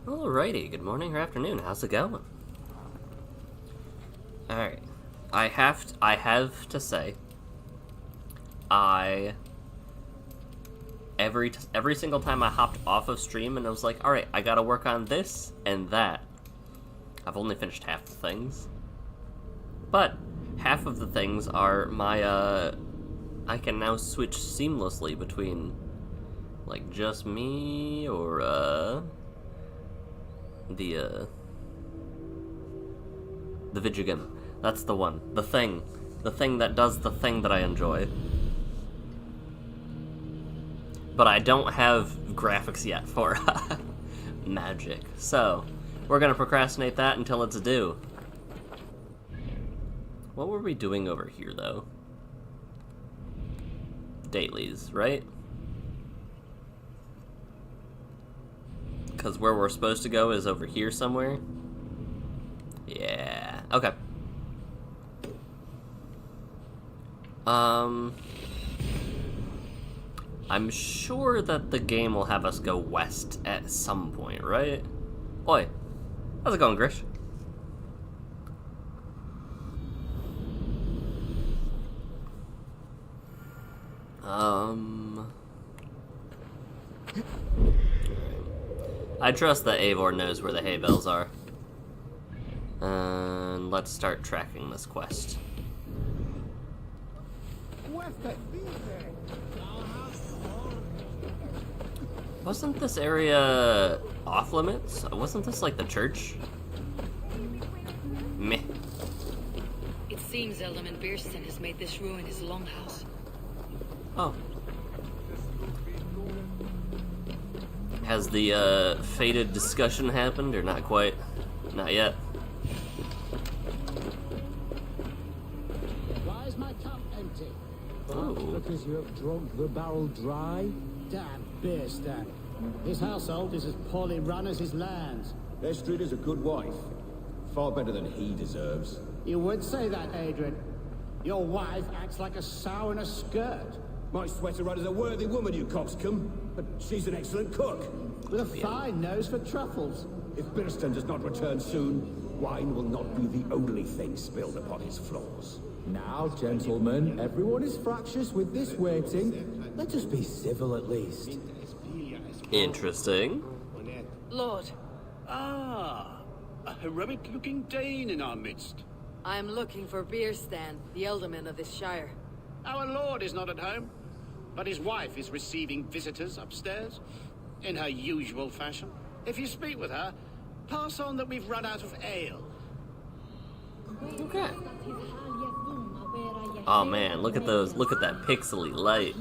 Alrighty, good morning or afternoon. How's it going? Alright. I have to say, every single time I hopped off of stream and I was like, alright, I gotta work on this and that. I've only finished half the things. But half of the things are my, I can now switch seamlessly between, like, just me or, the video game. That's the one. The thing that does the thing that I enjoy. But I don't have graphics yet for magic. So, we're gonna procrastinate that until it's due. What were we doing over here, though? Dailies, right? Because where we're supposed to go is over here somewhere. Yeah. Okay. I'm sure that the game will have us go west at some point, right? Oi. How's it going, Grish? I trust that Eivor knows where the hay bales are. And let's start tracking this quest. Wasn't this area off limits? Wasn't this like the church? Meh. It seems Alderman Biersten has made this ruin his longhouse. Oh. Has the fated discussion happened, or not quite? Not yet. Why is my cup empty? Oh. Because you have drunk the barrel dry? Damn Biersten. His household is as poorly run as his lands. Estrid is a good wife. Far better than he deserves. You would say that, Adrian. Your wife acts like a sow in a skirt. My sweater run is a worthy woman, you coxcomb. But she's an excellent cook. With a fine nose for truffles. If Biersten does not return soon, wine will not be the only thing spilled upon his floors. Now, gentlemen, everyone is fractious with this waiting. Let us be civil at least. Interesting. Lord, Ah, a heroic-looking Dane in our midst. I am looking for Biersten, the alderman of this shire. Our lord is not at home, but his wife is receiving visitors upstairs, in her usual fashion. If you speak with her, pass on that we've run out of ale. Okay. Oh man, look at those. Look at that pixely light.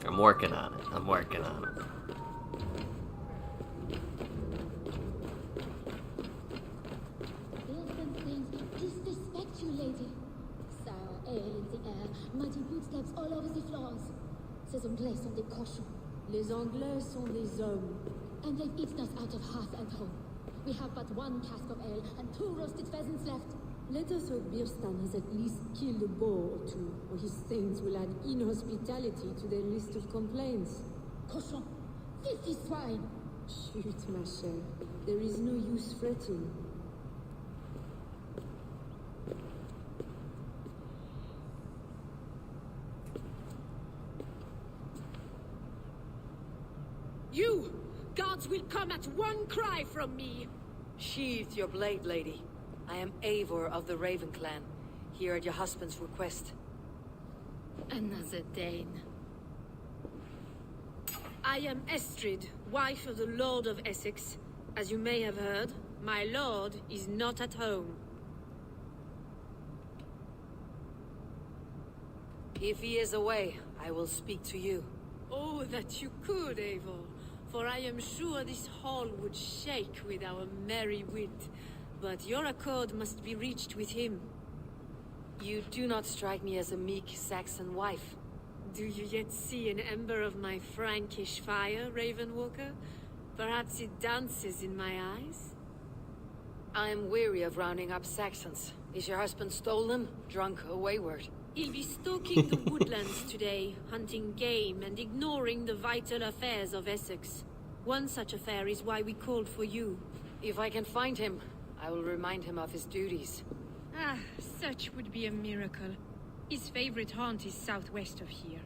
I'm working on it. I'm working on it. Disrespect you, lady. Sour ale in the air, muddy footsteps all over the floors. Ces Anglais sont des cochons. Les Anglais sont des hommes. And they've eaten us out of hearth and home. We have but one cask of ale and 2 roasted pheasants left. Let us hope Biersten has at least killed a boar or 2, or his saints will add inhospitality to their list of complaints. Cochon, filthy swine. Shoot, ma chère. There is no use fretting. You! Guards will come at one cry from me! Sheathe your blade, lady. I am Eivor of the Raven clan, here at your husband's request. Another Dane. I am Estrid, wife of the Lord of Essex. As you may have heard, my lord is not at home. If he is away, I will speak to you. Oh, that you could, Eivor. for I am sure this hall would shake with our merry wit. But your accord must be reached with him. You do not strike me as a meek Saxon wife. Do you yet see an ember of my Frankish fire, Ravenwalker? Perhaps it dances in my eyes? I am weary of rounding up Saxons. Is your husband stolen, drunk, or wayward? He'll be stalking the woodlands today, hunting game and ignoring the vital affairs of Essex. One such affair is why we called for you. If I can find him, I will remind him of his duties. Ah, such would be a miracle. His favorite haunt is southwest of here.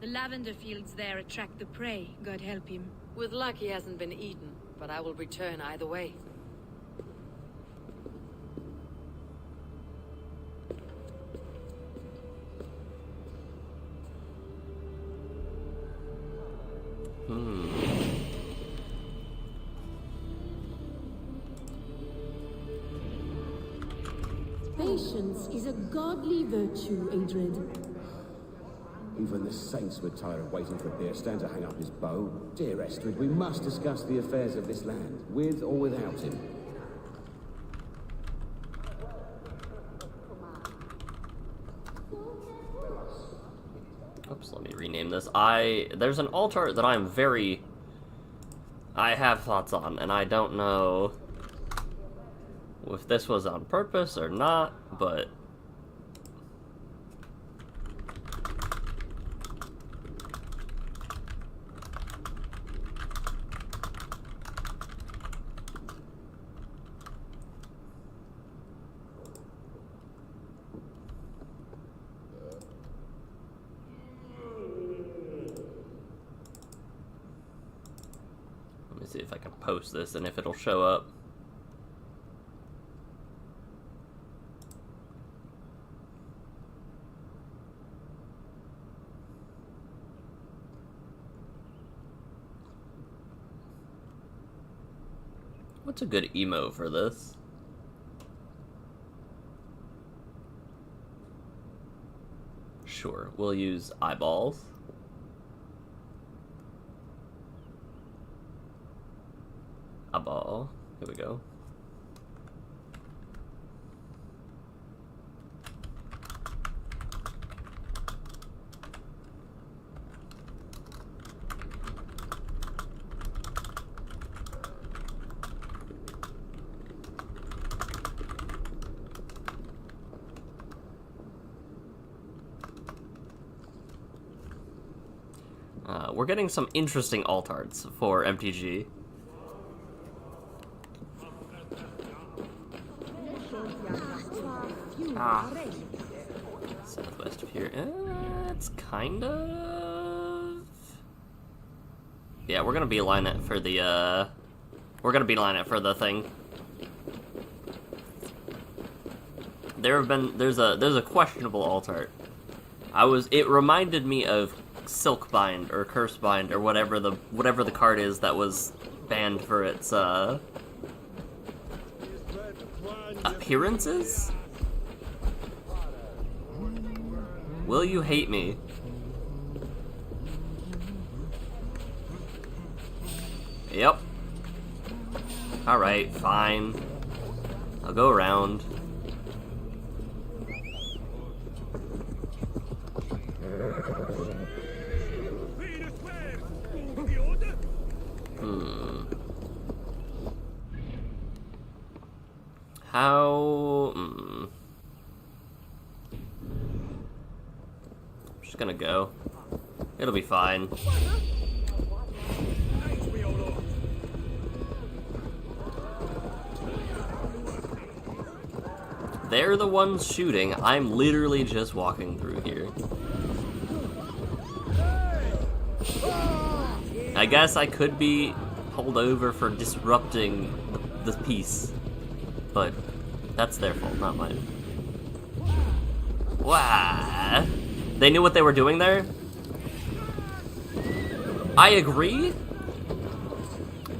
The lavender fields there attract the prey, God help him. With luck he hasn't been eaten, but I will return either way. Patience is a godly virtue, Adred. Even the saints would tire of waiting for Beerstan to hang up his bow. Dear Estrid, we must discuss the affairs of this land, with or without him. Oops, let me rename this. There's an altar that I have thoughts on, and I don't know if this was on purpose or not, but let me see if I can post this and if it'll show up. What's a good emo for this? Sure, we'll use eyeballs. Eyeball. Here we go. We're getting some interesting altards for MTG. Southwest of here. It's kind of... Yeah, we're gonna beeline it for the, thing. There's a questionable altart. It reminded me of Silkbind or Cursebind or whatever the card is that was banned for its appearances? Will you hate me? Yep. Alright, fine. I'll go around. How... I'm just gonna go. It'll be fine. They're the ones shooting. I'm literally just walking through here. I guess I could be pulled over for disrupting the peace. But that's their fault, not mine. Wow. They knew what they were doing there? I agree,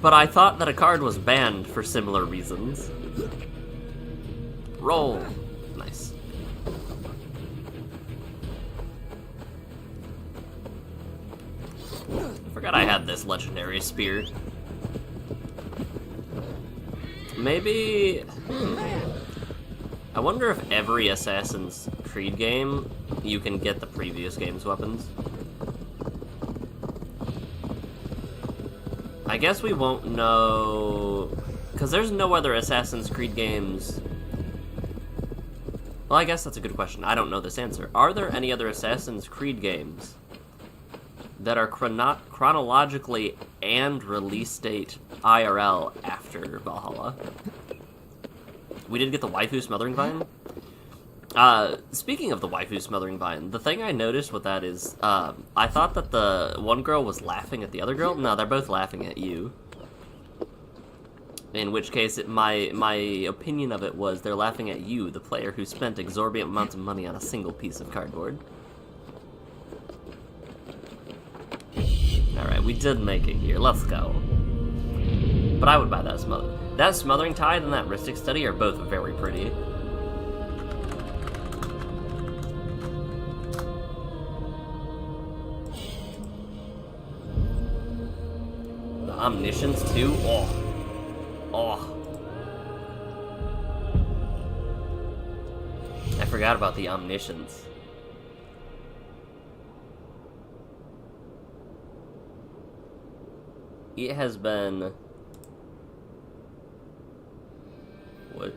but I thought that a card was banned for similar reasons. Roll. Nice. I forgot forgot I had this legendary spear. Maybe... I wonder if every Assassin's Creed game, you can get the previous game's weapons. I guess we won't know... Because there's no other Assassin's Creed games... Well, I guess that's a good question. I don't know this answer. Are there any other Assassin's Creed games that are chronologically and release date IRL after Valhalla? We did get the waifu smothering vine. Speaking of the waifu smothering vine, the thing I noticed with that is, I thought that the one girl was laughing at the other girl. No, they're both laughing at you. In which case, my opinion of it was they're laughing at you, the player who spent exorbitant amounts of money on a single piece of cardboard. Alright, we did make it here. Let's go. But I would buy that smother. That smothering tide and that Ristic study are both very pretty. The omniscience too? Oh. Oh. I forgot about the omniscience. It has been... What?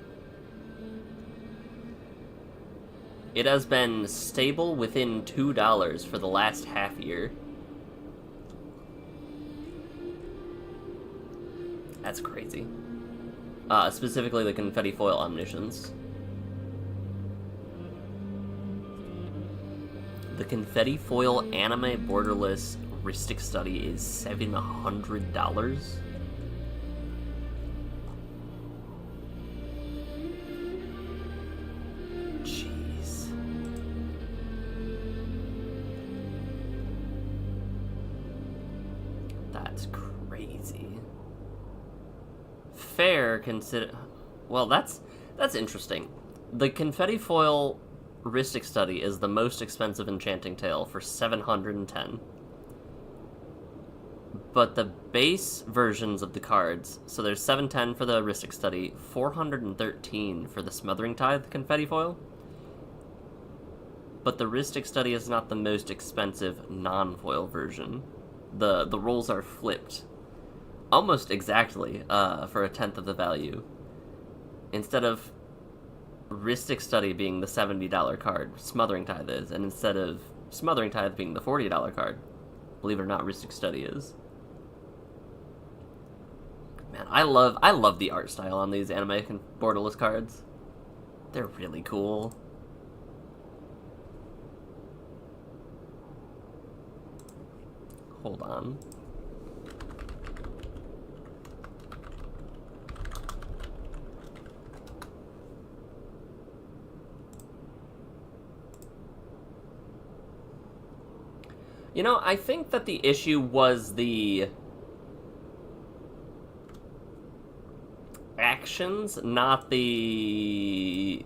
It has been stable within $2 for the last half year. That's crazy. Specifically the confetti foil omniscience. The confetti foil anime borderless Ristic study is $700. Jeez. That's crazy. Fair consider... Well, that's interesting. The confetti foil Ristic study is the most expensive enchanting tale for $710. But the base versions of the cards, so there's $710 for the Ristic study, $413 for the Smothering Tithe confetti foil. But the Ristic study is not the most expensive non-foil version. The rolls are flipped almost exactly for 1/10 of the value. Instead of Ristic study being the $70 card, Smothering Tithe is, and instead of Smothering Tithe being the $40 card, believe it or not, Ristic study is. Man, I love the art style on these anime borderless cards. They're really cool. Hold on. You know, I think that the issue was the actions, not the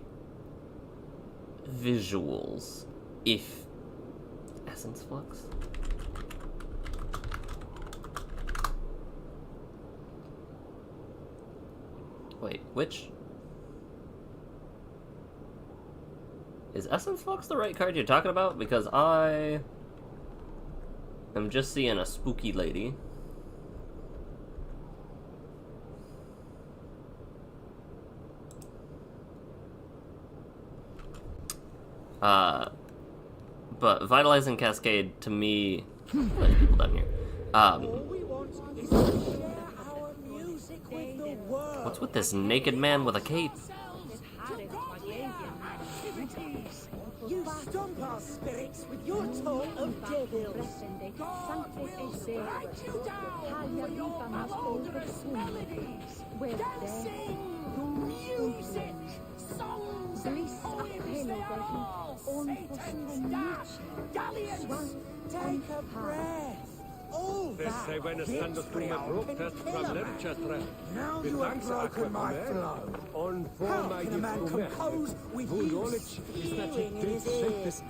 visuals. If Essence Flux? Wait, which? Is Essence Flux the right card you're talking about? Because I'm just seeing a spooky lady. But Vitalizing Cascade, to me... There's people down here. What's with this naked man with a cape? You stomp our spirits with your talk of devils. God will strike you down for your malodorous melodies. Dancing, music, songs, all Satan's dash, dalliance. Take a breath. All that vitriol can kill a man. Now you have broken my flow. How can a man compose with you squealing in his ears?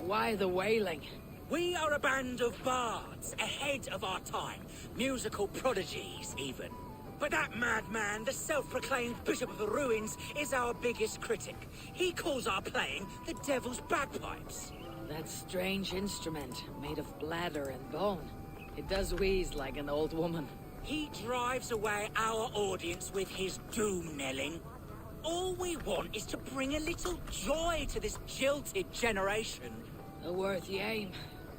Why the wailing? We are a band of bards, ahead of our time. Musical prodigies, even. But that madman, the self-proclaimed Bishop of the Ruins, is our biggest critic. He calls our playing the Devil's Bagpipes. That strange instrument, made of bladder and bone. It does wheeze like an old woman. He drives away our audience with his doom-knelling. All we want is to bring a little joy to this jilted generation. A worthy aim.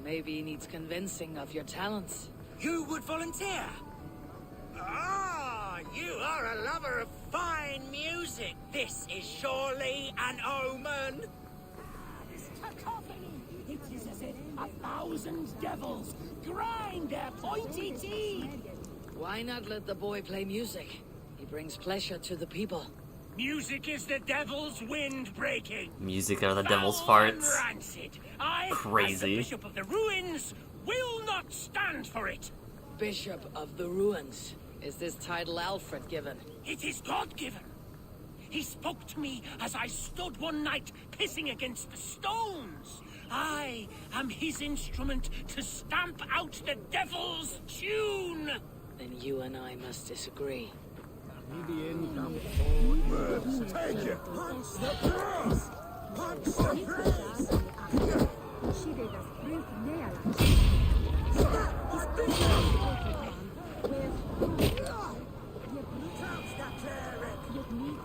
Maybe he needs convincing of your talents. You would volunteer? Ah, you are a lover of fine music. This is surely an omen. This cacophony! It is as if 1,000 devils grind their pointy teeth! Why not let the boy play music? He brings pleasure to the people. Music is the devil's wind breaking. Music are the devil's Foul and farts. rancid. I, Crazy. as the Bishop of the Ruins, will not stand for it. Bishop of the Ruins. Is this title Alfred given? It is God-given. He spoke to me as I stood one night pissing against the stones. I am his instrument to stamp out the devil's tune. Then you and I must disagree. Take it! Punch the press! Punch the press!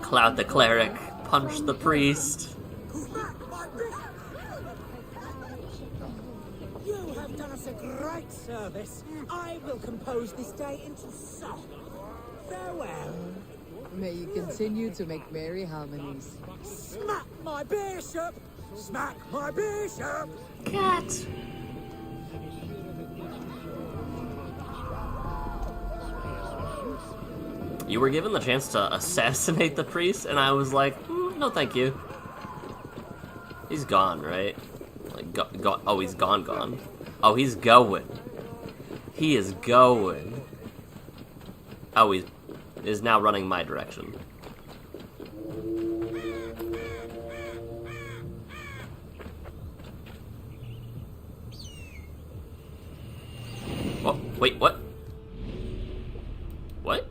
Clout the cleric, punch the priest. You have done us a great service. I will compose this day into song. Farewell. May you continue to make merry harmonies. Smack my bishop! Smack my bishop! Cat. You were given the chance to assassinate the priest, and I was like, no thank you. He's gone, right? Like, oh, he's gone. Oh, he's going. He is going. Oh, he is now running my direction. Oh, wait, what? What?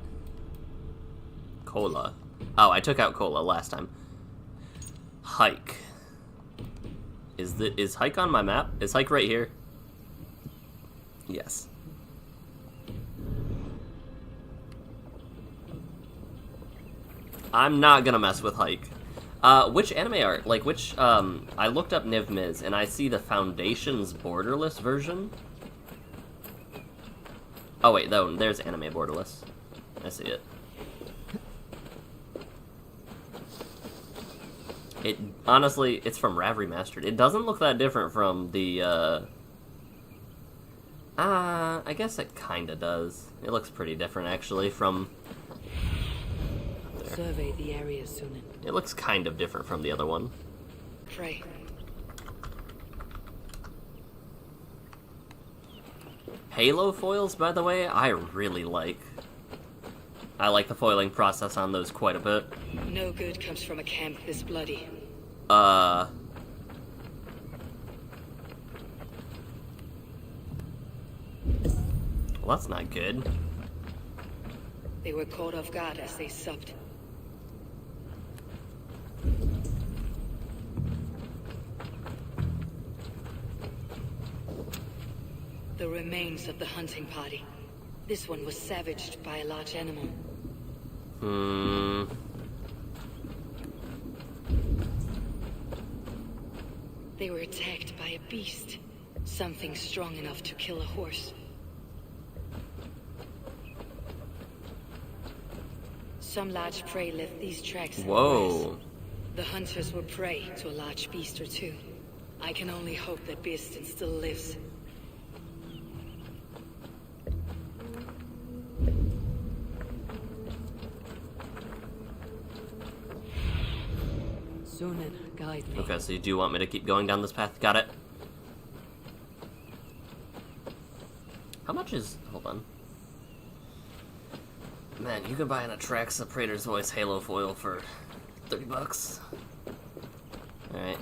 Cola. Oh, I took out cola last time. Hike. Is hike on my map? Is hike right here? Yes. I'm not gonna mess with hike. Which anime art? Like, which, I looked up Niv Miz, and I see the Foundation's borderless version. Oh, wait, though, there's anime borderless. I see it. Honestly, it's from Rav Remastered. It doesn't look that different from the, I guess it kinda does. It looks pretty different, actually, from... Survey the area, Sunan. It looks kind of different from the other one. Pray. Halo foils, by the way, I really like. I like the foiling process on those quite a bit. No good comes from a camp this bloody. Well, that's not good. They were caught off guard as they supped. The remains of the hunting party. This one was savaged by a large animal. They were attacked by a beast. Something strong enough to kill a horse. Some large prey left these tracks. Whoa. The hunters were prey to a large beast or two. I can only hope that Beastin still lives. Sunan, guide me. Okay, so you do want me to keep going down this path? Got it. How much is... Hold on. Man, you can buy an Atraxa Praetor's Voice Halo foil for $30. Alright.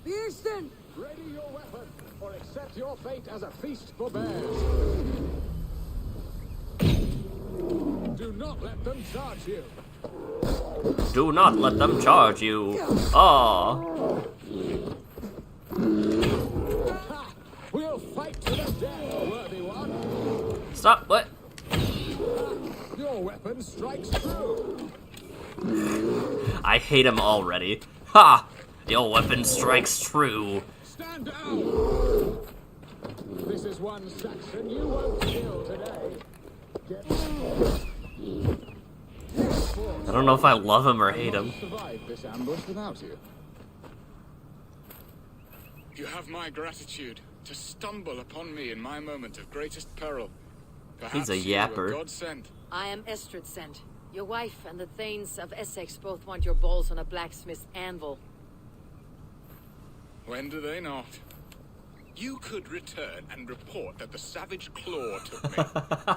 Beerston! Ready your weapon, or accept your fate as a feast for bears. Do not let them charge you. Do not let them charge you. Oh. We'll fight to the death, worthy one. Stop. What? Your weapon strikes true. I hate him already. Ha! Your weapon strikes true. Stand down. This is one Saxon you won't kill today. I don't know if I love him or hate him. Survive this ambush without you. You have my gratitude to stumble upon me in my moment of greatest peril. Perhaps He's a yapper. You were God sent. I am Estrid sent. Your wife and the Thanes of Essex both want your balls on a blacksmith's anvil. When do they not? You could return and report that the savage claw took me.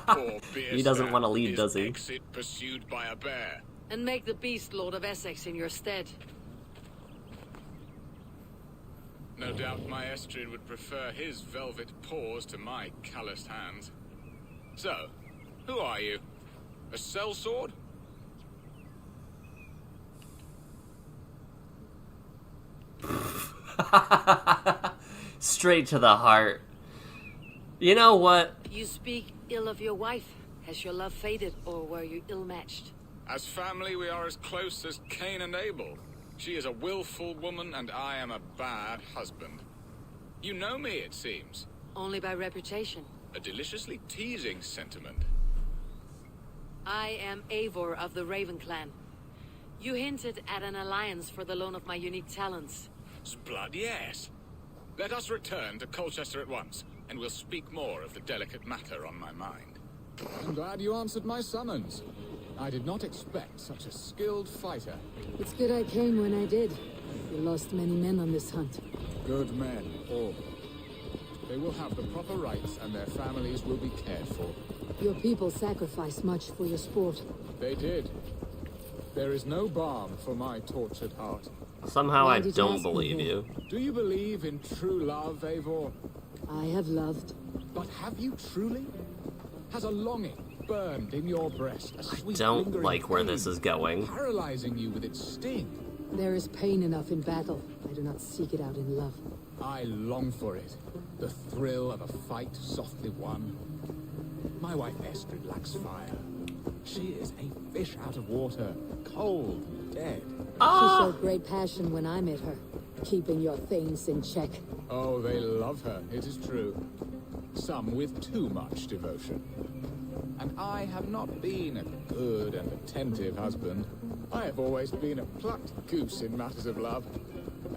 Poor He doesn't want to lead, does he? Exit pursued by a bear. And make the beast Lord of Essex in your stead. No doubt my Estrid would prefer his velvet paws to my calloused hands. So, who are you? A sellsword? Straight to the heart. You know what? You speak ill of your wife. Has your love faded, or were you ill-matched? As family, we are as close as Cain and Abel. She is a willful woman, and I am a bad husband. You know me, it seems. Only by reputation. A deliciously teasing sentiment. I am Eivor of the Raven Clan. You hinted at an alliance for the loan of my unique talents. Sblood, yes. Let us return to Colchester at once, and we'll speak more of the delicate matter on my mind. I'm glad you answered my summons. I did not expect such a skilled fighter. It's good I came when I did. We lost many men on this hunt. Good men, all. They will have the proper rights and their families will be cared for. Your people sacrificed much for your sport. They did. There is no balm for my tortured heart. Somehow Why I did you don't ask me believe here? you. Do you believe in true love, Eivor? I have loved. But have you truly? Has a longing burned in your breast? A sweet, Don't lingering like where pain, this is going. paralyzing you with its sting. There is pain enough in battle. I do not seek it out in love. I long for it. The thrill of a fight softly won. My wife Estrid lacks fire. She is a fish out of water, cold, dead. She showed great passion when I met her, keeping your things in check. Oh, they love her, it is true. Some with too much devotion. And I have not been a good and attentive husband. I have always been a plucked goose in matters of love.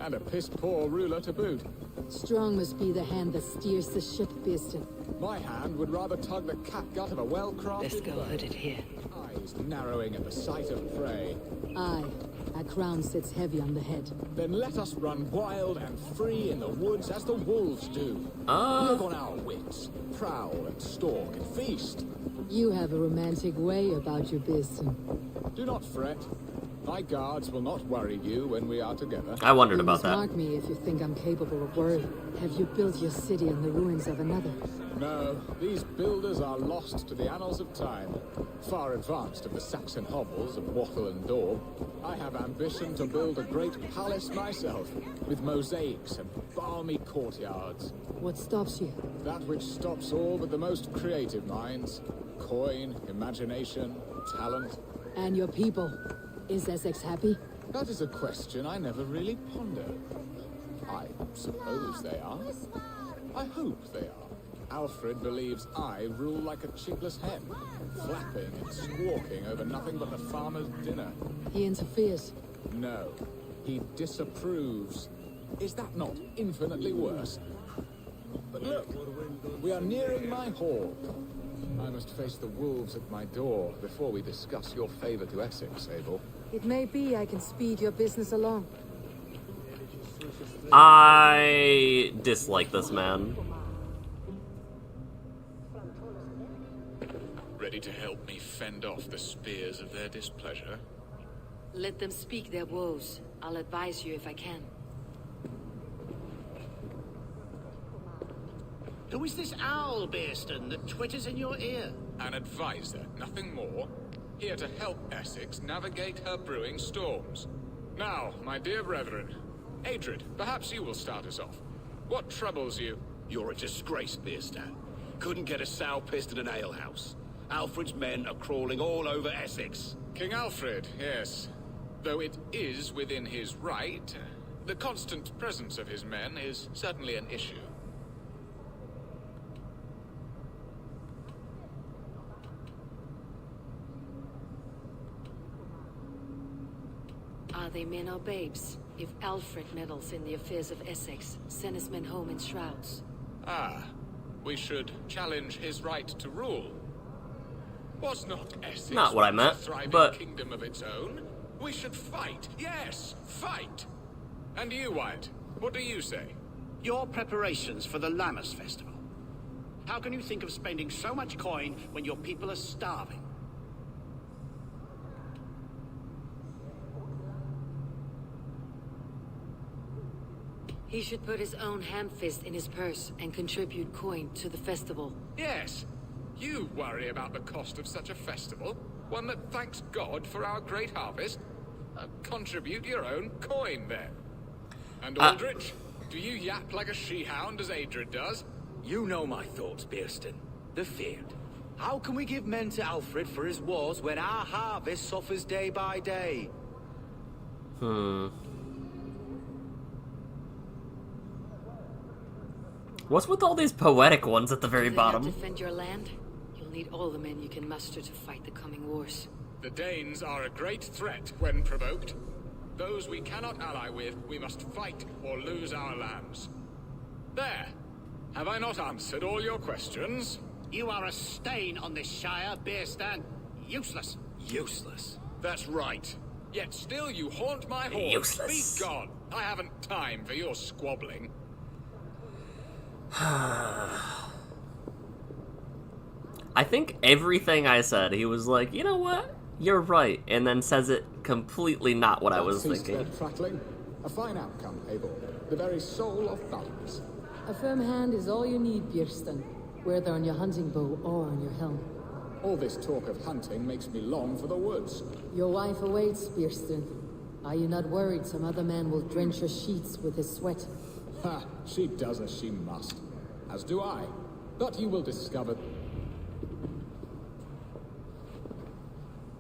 And a piss-poor ruler to boot. Strong must be the hand that steers the ship, Beerston. My hand would rather tug the catgut of a well-crafted Let's go bow. hooded here. Eyes narrowing at the sight of prey. Aye, a crown sits heavy on the head. Then let us run wild and free in the woods as the wolves do. Work on our wits, prowl and stalk and feast. You have a romantic way about you, Beerston. Do not fret. My guards will not worry you when we are together. I wondered You about must that. mark me if you think I'm capable of worry. Have you built your city on the ruins of another? No, these builders are lost to the annals of time. Far advanced of the Saxon hovels of Wattle and Daub. I have ambition to build a great palace myself, with mosaics and balmy courtyards. What stops you? That which stops all but the most creative minds. Coin, imagination, talent. And your people? Is Essex happy? That is a question I never really ponder. I suppose they are. I hope they are. Alfred believes I rule like a chickless hen, flapping and squawking over nothing but the farmer's dinner. He interferes. No, he disapproves. Is that not infinitely worse? But look, we are nearing my hall. I must face the wolves at my door before we discuss your favor to Essex, Abel. It may be I can speed your business along. I dislike this man. Ready to help me fend off the spears of their displeasure? Let them speak their woes. I'll advise you if I can. Who is this owl, Bearston, that twitters in your ear? An advisor, nothing more. Here to help Essex navigate her brewing storms. Now, my dear brethren, Adrid, perhaps you will start us off. What troubles you? You're a disgrace, Bearstan. Couldn't get a sow pissed at an alehouse. Alfred's men are crawling all over Essex. King Alfred, yes. Though it is within his right, the constant presence of his men is certainly an issue. Are they men or babes? If Alfred meddles in the affairs of Essex, send his men home in shrouds. Ah, we should challenge his right to rule. Was not Essex Not what I meant, a thriving but kingdom of its own? We should fight. Yes, fight. And you, Wyatt, what do you say? Your preparations for the Lammas Festival. How can you think of spending so much coin when your people are starving? He should put his own hand-fist in his purse and contribute coin to the festival. Yes. You worry about the cost of such a festival? One that thanks God for our great harvest? Contribute your own coin, then. And Aldrich, do you yap like a she-hound as Adrid does? You know my thoughts, Bearston. They're feared. How can we give men to Alfred for his wars when our harvest suffers day by day? What's with all these poetic ones at the very Do they bottom? not defend your land? You'll need all the men you can muster to fight the coming wars. The Danes are a great threat when provoked. Those we cannot ally with, we must fight or lose our lands. There. Have I not answered all your questions? You are a stain on this shire, Bearstan. Useless. Useless? That's right. Yet still you haunt my halls. Useless. Be gone. I haven't time for your squabbling. I think everything I said, he was like, you know what? You're right, and then says it completely not what I was thinking. Prattling. A fine outcome, Abel. The very soul of balance. A firm hand is all you need, Bearston, whether on your hunting bow or on your helm. All this talk of hunting makes me long for the woods. Your wife awaits, Bearston. Are you not worried some other man will drench your sheets with his sweat? Ha! She does as she must. As do I. But you will discover...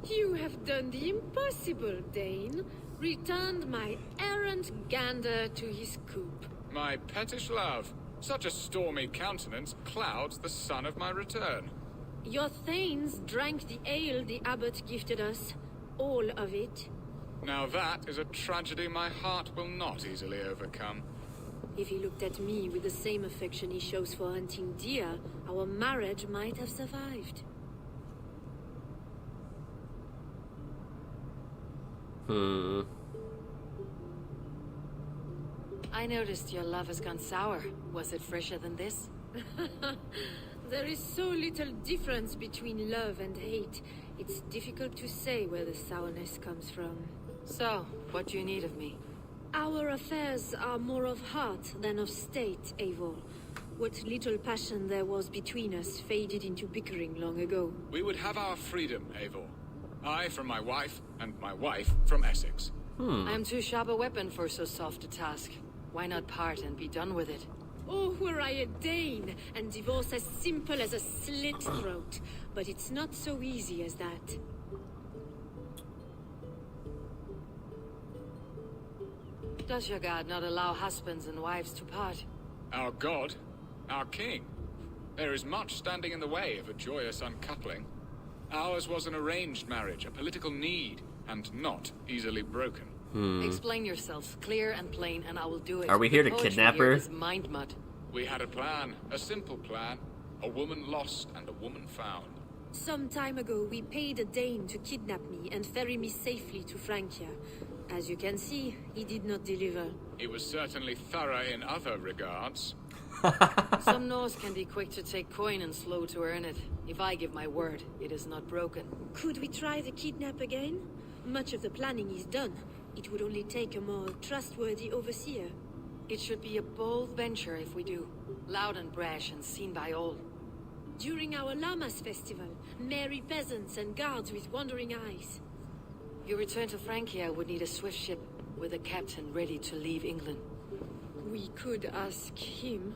You have done the impossible, Dane. Returned my errant gander to his coop. My pettish love. Such a stormy countenance clouds the sun of my return. Your thanes drank the ale the abbot gifted us. All of it. Now that is a tragedy my heart will not easily overcome. If he looked at me with the same affection he shows for hunting deer, our marriage might have survived. I noticed your love has gone sour. Was it fresher than this? There is so little difference between love and hate. It's difficult to say where the sourness comes from. So, what do you need of me? Our affairs are more of heart than of state, Eivor. What little passion there was between us faded into bickering long ago. We would have our freedom, Eivor. I from my wife, and my wife from Essex. I am too sharp a weapon for so soft a task. Why not part and be done with it? Oh, were I a Dane, and divorce as simple as a slit throat. But it's not so easy as that. Does your god not allow husbands and wives to part? Our god, our king. There is much standing in the way of a joyous uncoupling. Ours was an arranged marriage, a political need, and not easily broken. Explain yourself, clear and plain, and I will do it. Are we here to Poetry kidnap here her? is mind mud. We had a plan, a simple plan. A woman lost and a woman found. Some time ago, we paid a Dane to kidnap me and ferry me safely to Francia. As you can see, he did not deliver. He was certainly thorough in other regards. Some Norse can be quick to take coin and slow to earn it. If I give my word, it is not broken. Could we try the kidnap again? Much of the planning is done. It would only take a more trustworthy overseer. It should be a bold venture if we do. Loud and brash and seen by all. During our Llamas festival, merry peasants and guards with wandering eyes. Your return to Francia would need a swift ship with a captain ready to leave England. We could ask him.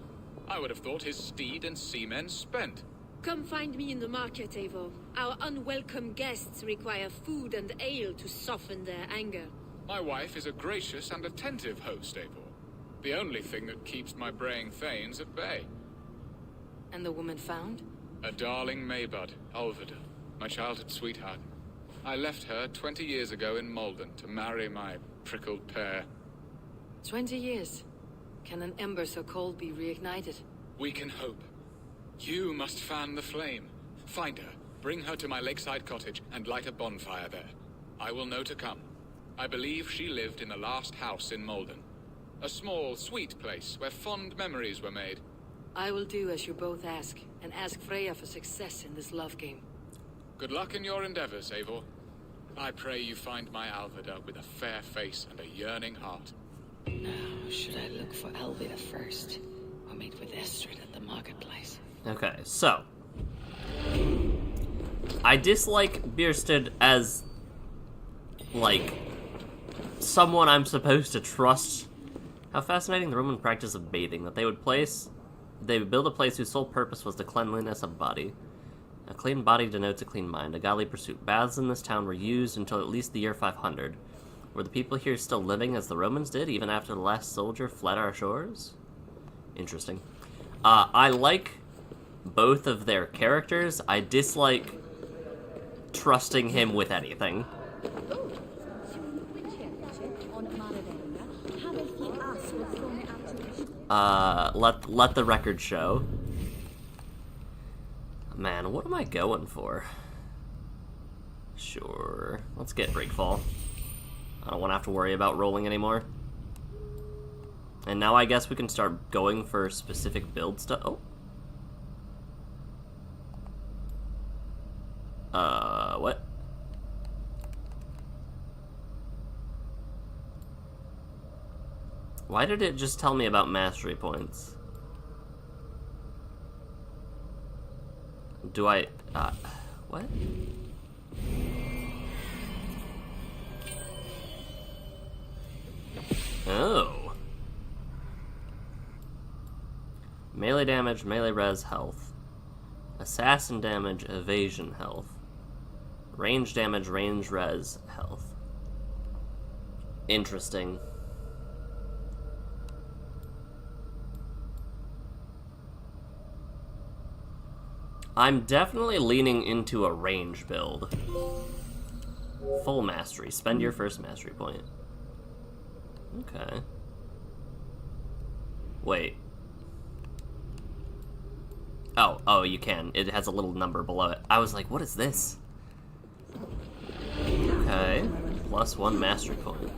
I would have thought his steed and seamen spent. Come find me in the market, Eivor. Our unwelcome guests require food and ale to soften their anger. My wife is a gracious and attentive host, Eivor. The only thing that keeps my braying thanes at bay. And the woman found? A darling Maybud, Ulvida, my childhood sweetheart. I left her 20 years ago in Malden to marry my prickled pear. 20 years. Can an ember so cold be reignited? We can hope. You must fan the flame. Find her, bring her to my lakeside cottage, and light a bonfire there. I will know to come. I believe she lived in the last house in Malden. A small, sweet place where fond memories were made. I will do as you both ask, and ask Freya for success in this love game. Good luck in your endeavors, Eivor. I pray you find my Alvida with a fair face and a yearning heart. Now, should I look for Alvida first, or meet with Estrid at the marketplace? Okay, so I dislike Biersted as, like, someone I'm supposed to trust. How fascinating the Roman practice of bathing, that they would build a place whose sole purpose was the cleanliness of body. A clean body denotes a clean mind, a godly pursuit. Baths in this town were used until at least the year 500. Were the people here still living as the Romans did, even after the last soldier fled our shores? Interesting. I like both of their characters. I dislike trusting him with anything. Let the record show. Man, what am I going for? Sure, let's get Breakfall. I don't want to have to worry about rolling anymore. And now I guess we can start going for specific build stuff. Oh. What? Why did it just tell me about mastery points? Do I, what? Oh. Melee damage, melee res, health. Assassin damage, evasion, health. Range damage, range res, health. Interesting. I'm definitely leaning into a range build. Full mastery. Spend your first mastery point. Okay. Wait. Oh, you can. It has a little number below it. I was like, what is this? Okay. +1 mastery point.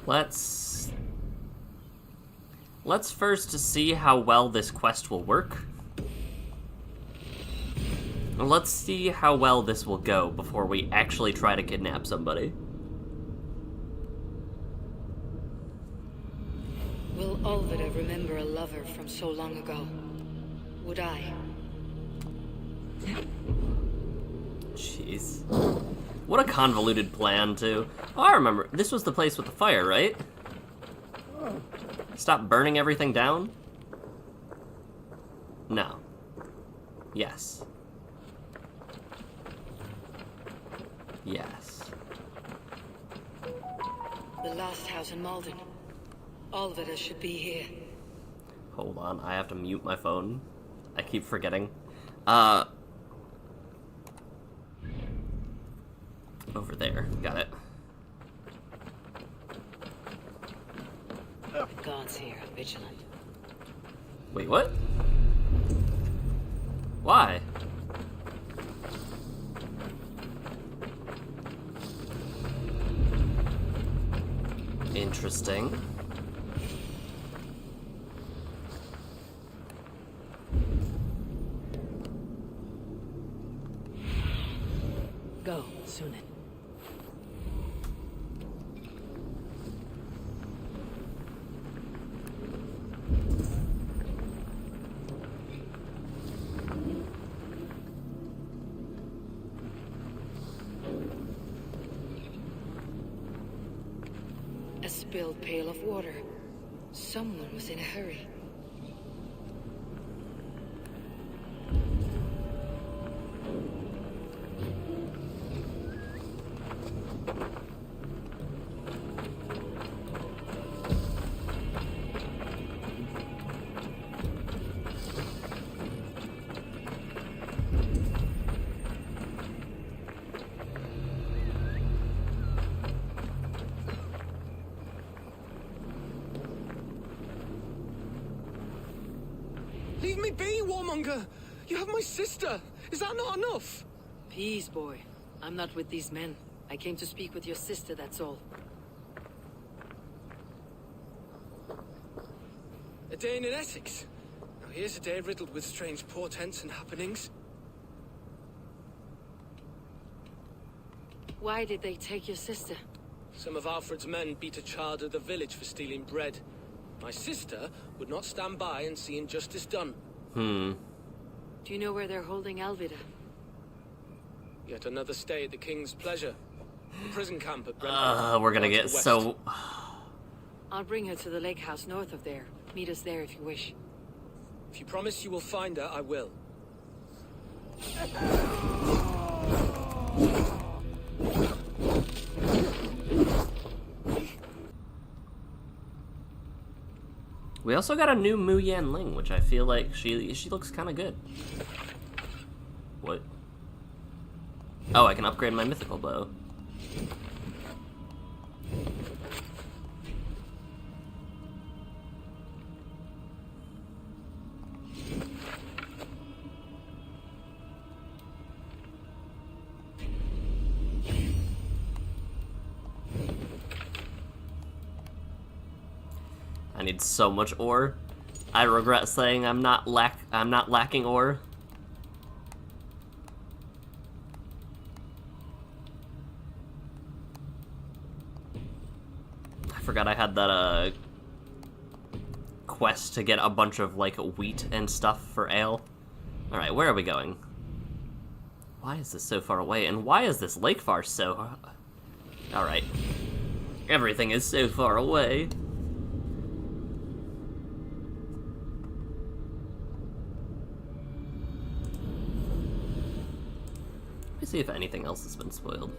Let's first see how well this quest will work. Let's see how well this will go before we actually try to kidnap somebody. Will Ulvida remember a lover from so long ago? Would I? Jeez. What a convoluted plan, too. Oh, I remember. This was the place with the fire, right? Stop burning everything down? No. Yes. Yes. The last house in Malden. Ulvida should be here. Hold on, I have to mute my phone. I keep forgetting. Over there. Got it. The gods here are vigilant. Wait, what? Why? Interesting. Go, Sunan. spilled pail of water. Someone was in a hurry. Leave me be, warmonger! You have my sister! Is that not enough? Peace, boy. I'm not with these men. I came to speak with your sister, that's all. A day in Essex. Now here's a day riddled with strange portents and happenings. Why did they take your sister? Some of Alfred's men beat a child of the village for stealing bread. My sister would not stand by and see injustice done. Do you know where they're holding Alvida? Yet another stay at the king's pleasure. The prison camp at Brentford. We're gonna get so... I'll bring her to the lake house north of there. Meet us there if you wish. If you promise you will find her, I will. We also got a new Mu Yanling, which I feel like she looks kind of good. What? Oh, I can upgrade my mythical bow. I need so much ore. I regret saying I'm not lacking ore. I forgot I had that quest to get a bunch of like wheat and stuff for ale. All right, where are we going? Why is this so far away? And why is this lake far so... All right. Everything is so far away. Let me see if anything else has been spoiled.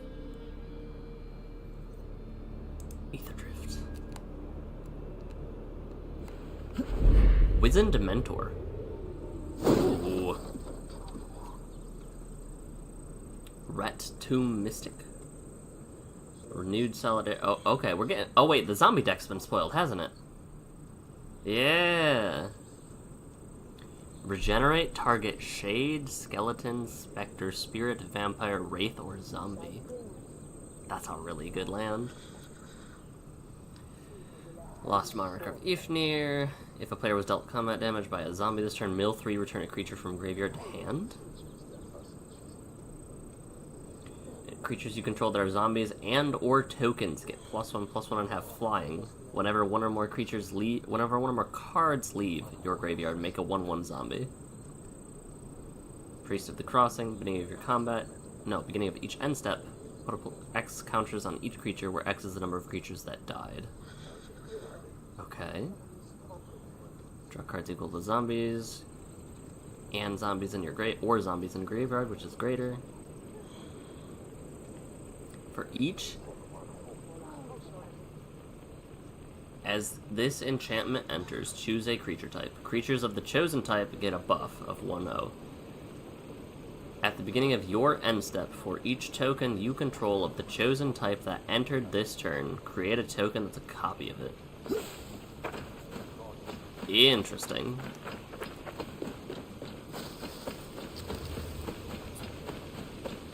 Ether Drift. Wizened Dementor. Ooh. Ret Tomb Mystic. Renewed Solidarity. Oh, okay, we're getting... Oh, wait, the zombie deck's been spoiled, hasn't it? Yeah. Regenerate target Shade, Skeleton, Spectre, Spirit, Vampire, Wraith, or Zombie. That's a really good land. Lost Monarch of Ifnir. If a player was dealt combat damage by a zombie this turn, mill 3, return a creature from graveyard to hand. Creatures you control that are zombies and or tokens get +1/+1 and have flying. Whenever one or more cards leave your graveyard, make a 1/1 zombie. Priest of the Crossing, beginning of your combat. No, beginning of each end step. Put X counters on each creature, where X is the number of creatures that died. Okay. Draw cards equal to zombies. And zombies in your zombies in graveyard, which is greater. For each, as this enchantment enters, choose a creature type. Creatures of the chosen type get a buff of 1/0. At the beginning of your end step, for each token you control of the chosen type that entered this turn, create a token that's a copy of it. Interesting.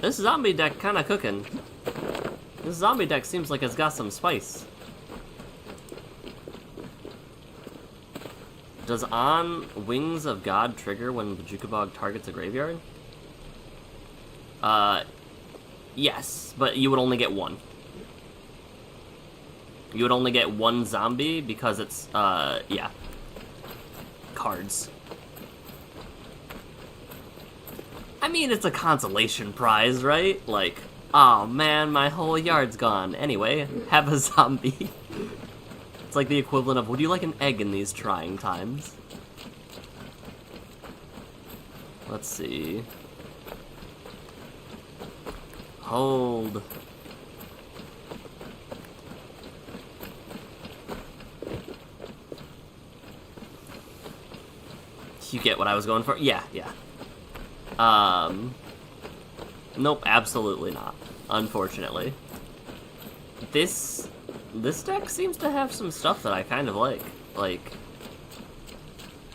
This zombie deck kinda cooking. This zombie deck seems like it's got some spice. Does On Wings of God trigger when the Jukabog targets a graveyard? Yes, but you would only get one. You would only get one zombie because it's, yeah. Cards. I mean, it's a consolation prize, right? Like... Oh man, my whole yard's gone. Anyway, have a zombie. It's like the equivalent of, would you like an egg in these trying times? Let's see. Hold. You get what I was going for? Yeah. Nope, absolutely not. Unfortunately. This deck seems to have some stuff that I kind of like. Like,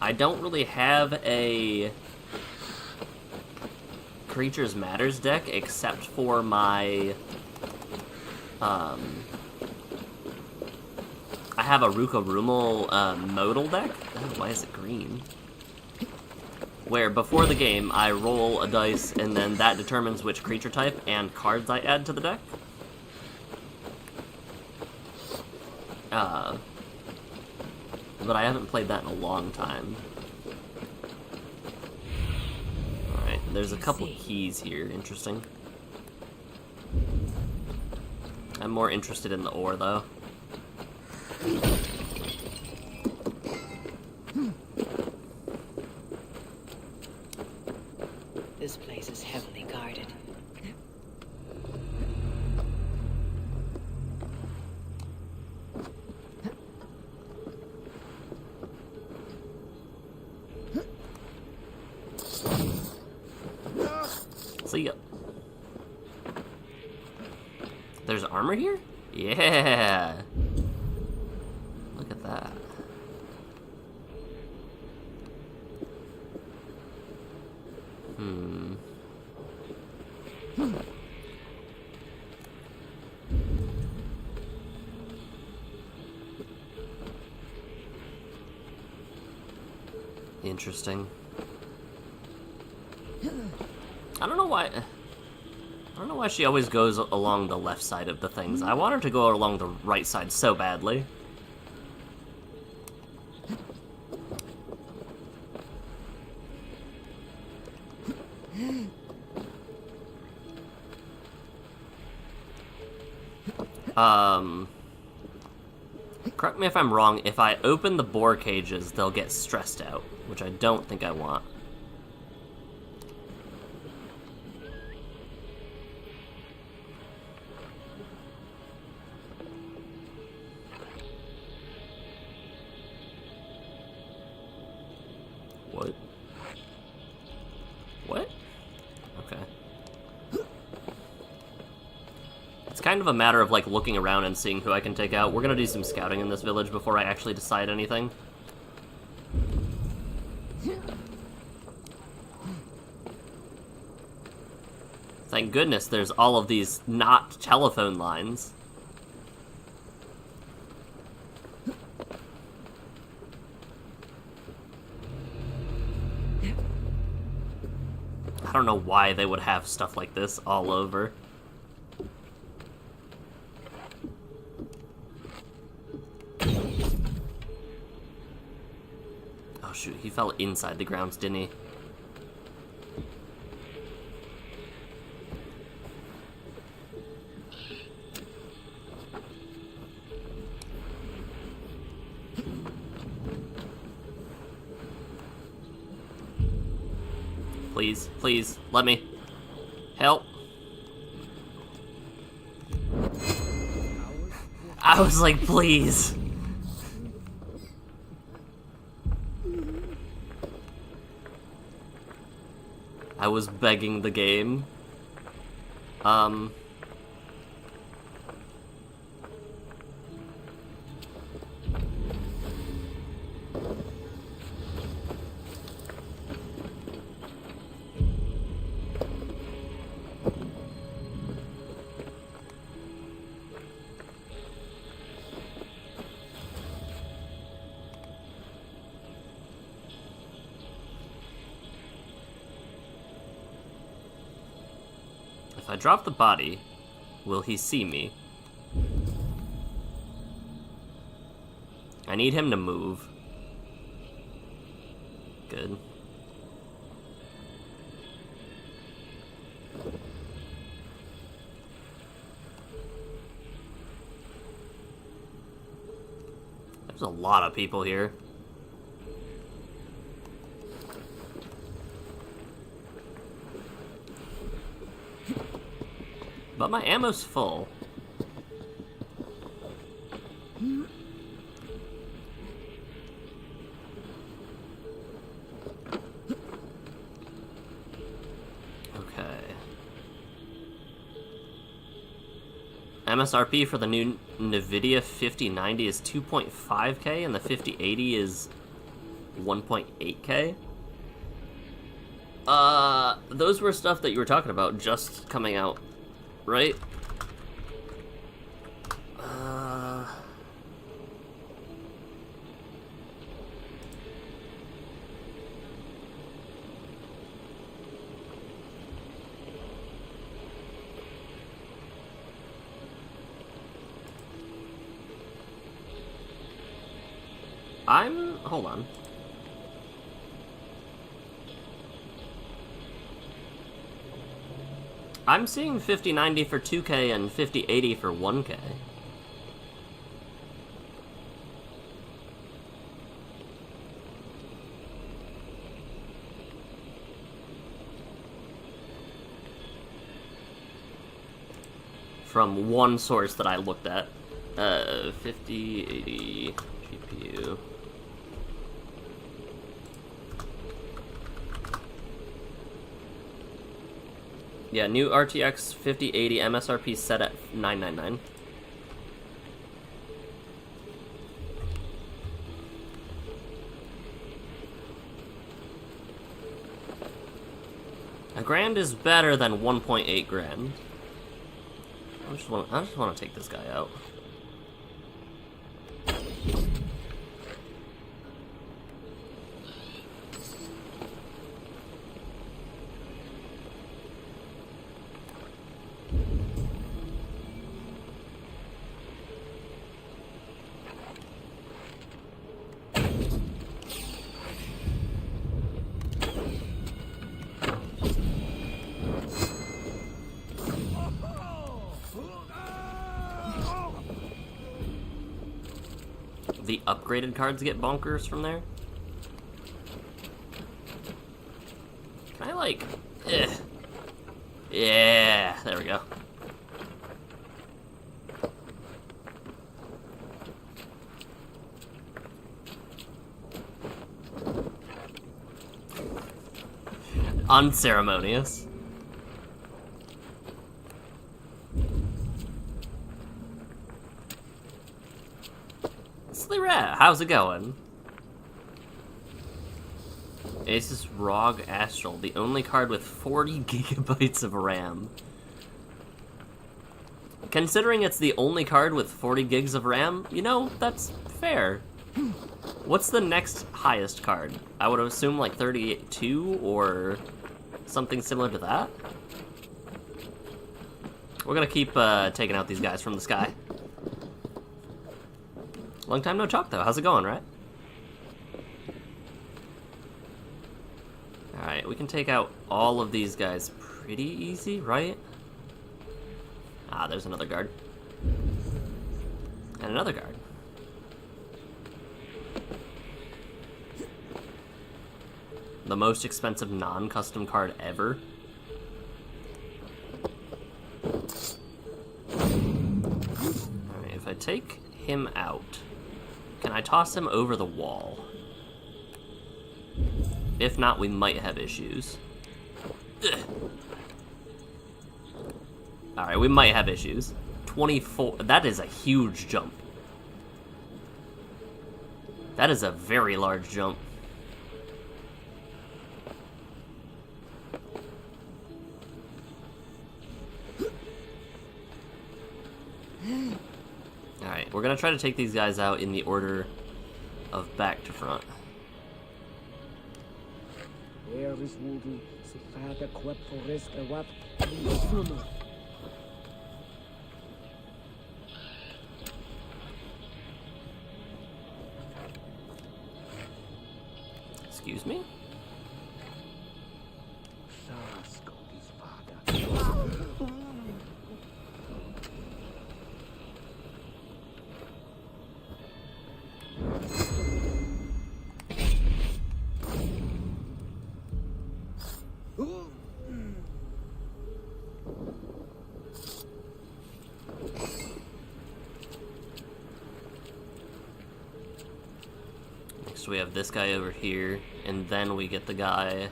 I don't really have a Creatures Matters deck except for my, I have a Ruka Rumal modal deck. Oh, why is it green? Where before the game, I roll a dice, and then that determines which creature type and cards I add to the deck. But I haven't played that in a long time. Alright, there's a couple keys here. Interesting. I'm more interested in the ore, though. This place is heavily guarded. See ya. There's armor here? Yeah! Look at that. Interesting. I don't know why she always goes along the left side of the things. I want her to go along the right side so badly. Correct me if I'm wrong, if I open the boar cages, they'll get stressed out, which I don't think I want. What? What? Okay. It's kind of a matter of, like, looking around and seeing who I can take out. We're gonna do some scouting in this village before I actually decide anything. Thank goodness there's all of these not telephone lines. I don't know why they would have stuff like this all over. Oh shoot, he fell inside the grounds, didn't he? Please, please, let me. Help. I was like, please. I was begging the game. If I drop the body, will he see me? I need him to move. Good. There's a lot of people here. But my ammo's full. MSRP for the new NVIDIA 5090 is 2.5K and the 5080 is 1.8K. Those were stuff that you were talking about just coming out, right? Hold on. I'm seeing 5090 for 2K and 5080 for 1K. From one source that I looked at. 5080 GPU. Yeah, new RTX 5080 MSRP set at $999. $1,000 is better than 1.8 grand. I just want to take this guy out. The upgraded cards get bonkers from there? Can I, like... Yeah, there we go. Unceremonious. How's it going? Asus ROG Astral, the only card with 40 gigabytes of RAM. Considering it's the only card with 40 gigs of RAM, you know, that's fair. What's the next highest card? I would assume like 32 or something similar to that. We're gonna keep taking out these guys from the sky. Long time no talk, though. How's it going, right? Alright, we can take out all of these guys pretty easy, right? Ah, there's another guard. And another guard. The most expensive non-custom card ever. Alright, if I take him out... Can I toss him over the wall? If not, we might have issues. Alright, we might have issues. 24... That is a huge jump. That is a very large jump. Alright, we're gonna try to take these guys out in the order of back to front. Excuse me? we have this guy over here, and then we get the guy.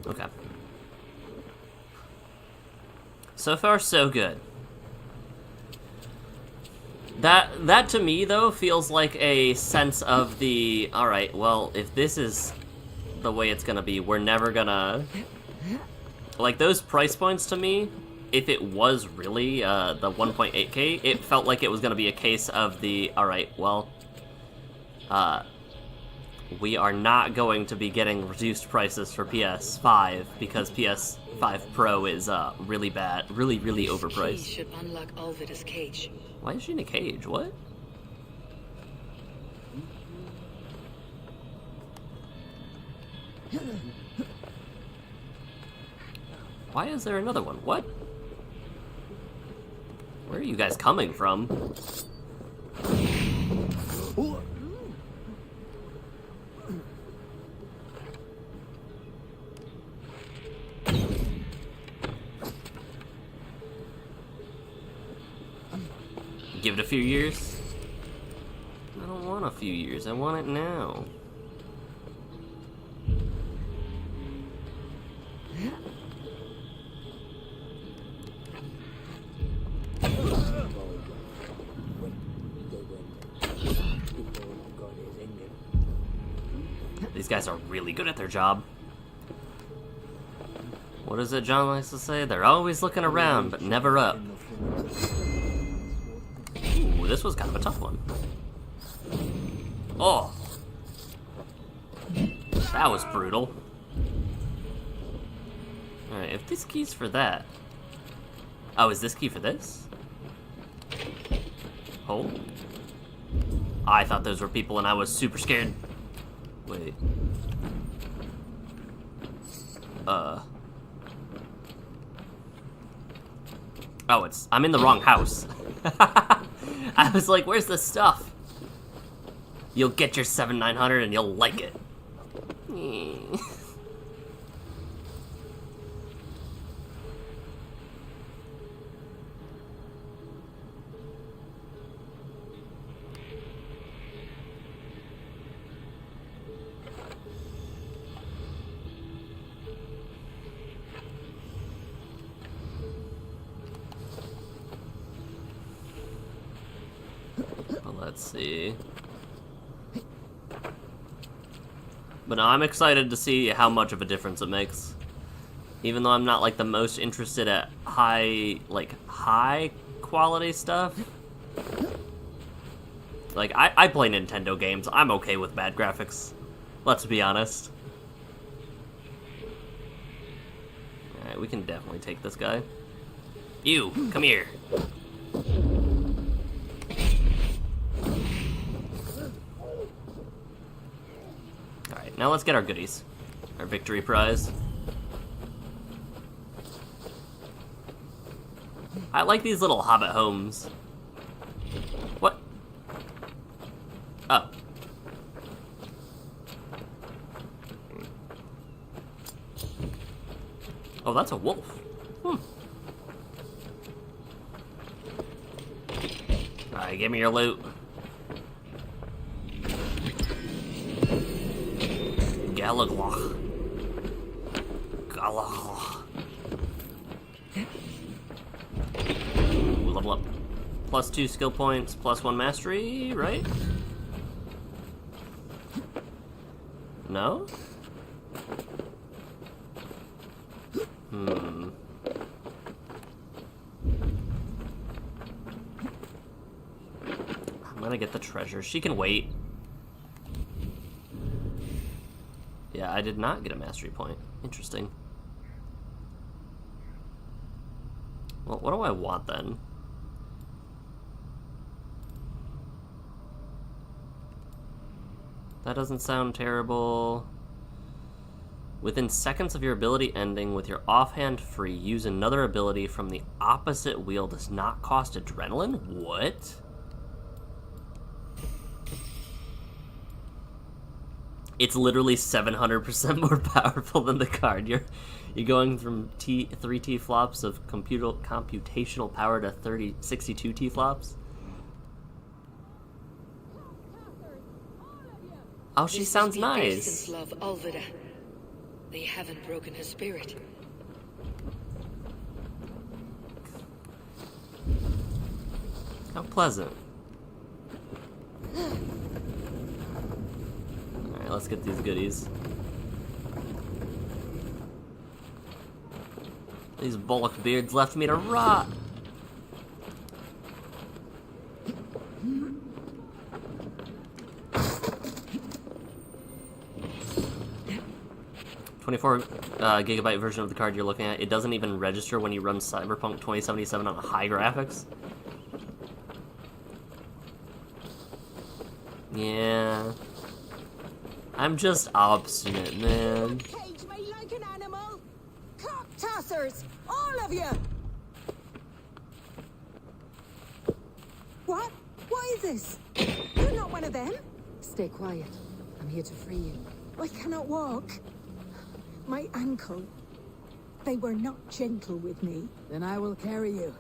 Okay. So far, so good. That to me, though, feels like a sense of the, alright, well, if this is the way it's gonna be, we're never gonna... Like, those price points to me, if it was really the 1.8K, it felt like it was gonna be a case of the, alright, well, we are not going to be getting reduced prices for PS5 because PS5 Pro is really bad, really overpriced. She should unlock Alvida's cage. Why is she in a cage? What? Why is there another one? What? Where are you guys coming from? Give it a few years? I don't want a few years, I want it now. These guys are really good at their job. What is it John likes to say? They're always looking around, but never up. Ooh, this was kind of a tough one. Oh! That was brutal. Alright, if this key's for that... Oh, is this key for this? Oh. I thought those were people and I was super scared. Wait. Oh, I'm in the wrong house. I was like, where's the stuff? You'll get your 7900 and you'll like it. Let's see. But no, I'm excited to see how much of a difference it makes. Even though I'm not like the most interested at high quality stuff. Like, I play Nintendo games. I'm okay with bad graphics. Let's be honest. Alright, we can definitely take this guy. You, come here. Alright, now let's get our goodies. Our victory prize. I like these little hobbit homes. What? Oh. Oh, that's a wolf. Hmm. Alright, give me your loot. Galagloch. Galagloch. Ooh, level up. +2 skill points, +1 mastery, right? No? I'm gonna get the treasure. She can wait. Yeah, I did not get a mastery point. Interesting. Well, what do I want then? That doesn't sound terrible. Within seconds of your ability ending with your offhand free, use another ability from the opposite wheel. Does not cost adrenaline? What? It's literally 700% more powerful than the card. You're going from 3 T-flops of computational power to 62 T-flops. Oh, she sounds nice. Love Alvida. They haven't broken her spirit. How pleasant. Alright, let's get these goodies. These bullock beards left me to rot. $24 version of the card you're looking at. It doesn't even register when you run Cyberpunk 2077 on high graphics. Yeah. I'm just obstinate, man. Cage me like an animal. Cock tossers, all of you. What? Why this? You're not one of them. Stay quiet. I'm here to free you. I cannot walk. My ankle. They were not gentle with me. Then I will carry you.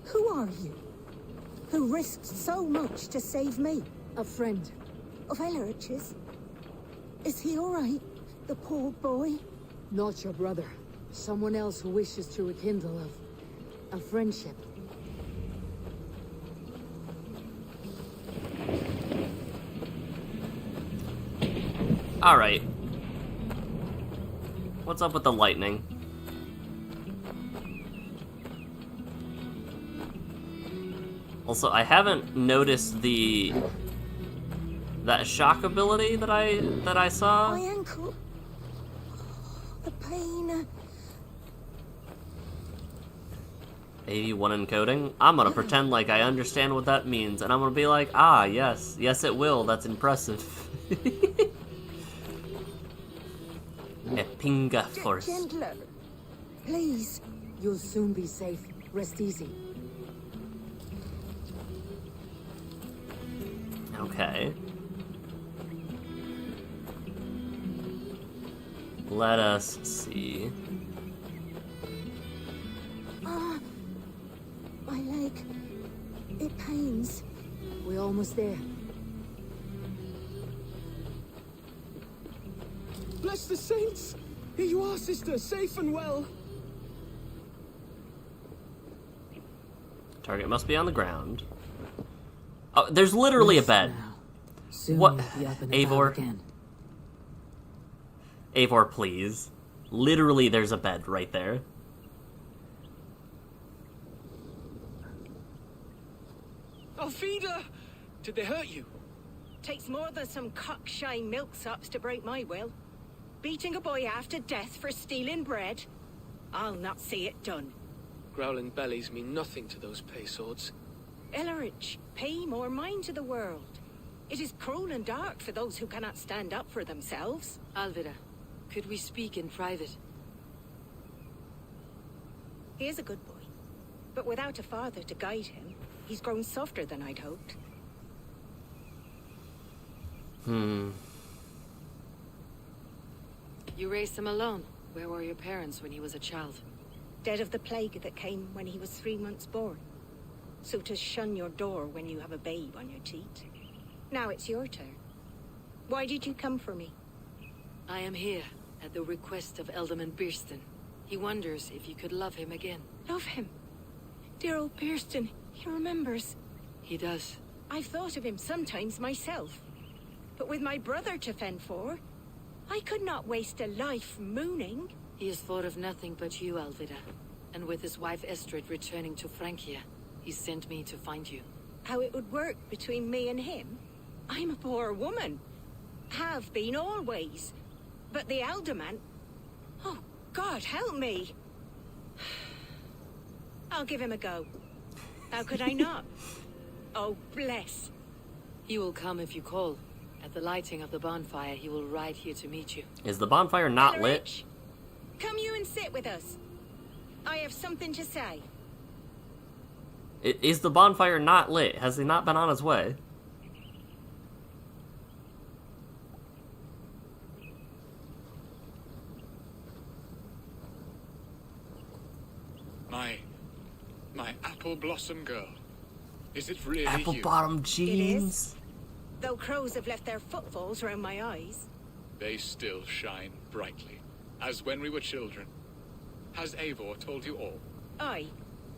Who are you? Who risked so much to save me? A friend. Of Elrich's? Is he all right? The poor boy? Not your brother. Someone else who wishes to rekindle a friendship. Alright. What's up with the lightning? Also, I haven't noticed that shock ability that I saw. My ankle. The pain. 81 encoding. I'm gonna pretend like I understand what that means, and I'm gonna be like, ah, yes, it will. That's impressive. Pinga force. Gentler. Please. You'll soon be safe. Rest easy. Okay. Let us see. Ah, my leg. It pains. We're almost there. Bless the saints! Here you are, sister, safe and well. Target must be on the ground. Oh, there's literally a bed. What? Eivor? Eivor, please. Literally, there's a bed right there. Alfida! Did they hurt you? Takes more than some cockshy milksops to break my will. Beating a boy half to death for stealing bread? I'll not see it done. Growling bellies mean nothing to those pay swords. Elrich, pay more mind to the world. It is cruel and dark for those who cannot stand up for themselves. Alvida, could we speak in private? He is a good boy, but without a father to guide him, he's grown softer than I'd hoped. You raised him alone. Where were your parents when he was a child? Dead of the plague that came when he was 3 months born. So to shun your door when you have a babe on your teat. Now it's your turn. Why did you come for me? I am here at the request of Alderman Birston. He wonders if you could love him again. Love him? Dear old Birston, he remembers. He does. I've thought of him sometimes myself. But with my brother to fend for, I could not waste a life mooning. He has thought of nothing but you, Alvida. And with his wife Estrid returning to Francia, he sent me to find you. How it would work between me and him? I'm a poor woman. Have been always. But the alderman... Oh, God, help me. I'll give him a go. How could I not? Oh, bless. He will come if you call. At the lighting of the bonfire, he will ride here to meet you. Is the bonfire not lit? Ellerich, come you and sit with us. I have something to say. Is the bonfire not lit? Has he not been on his way? My apple blossom girl. Is it really Apple you? bottom It jeans. is. Though crows have left their footfalls around my eyes. They still shine brightly, as when we were children. Has Eivor told you all? Aye,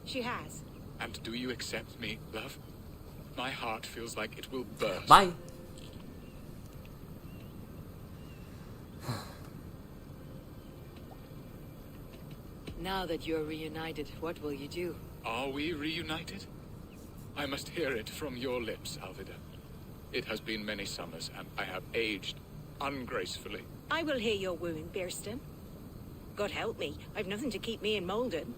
she has. And do you accept me, love? My heart feels like it will burst. Bye. Now that you're reunited, what will you do? Are we reunited? I must hear it from your lips, Alvida. It has been many summers, and I have aged ungracefully. I will heal your wound, Birston. God help me, I've nothing to keep me in Malden.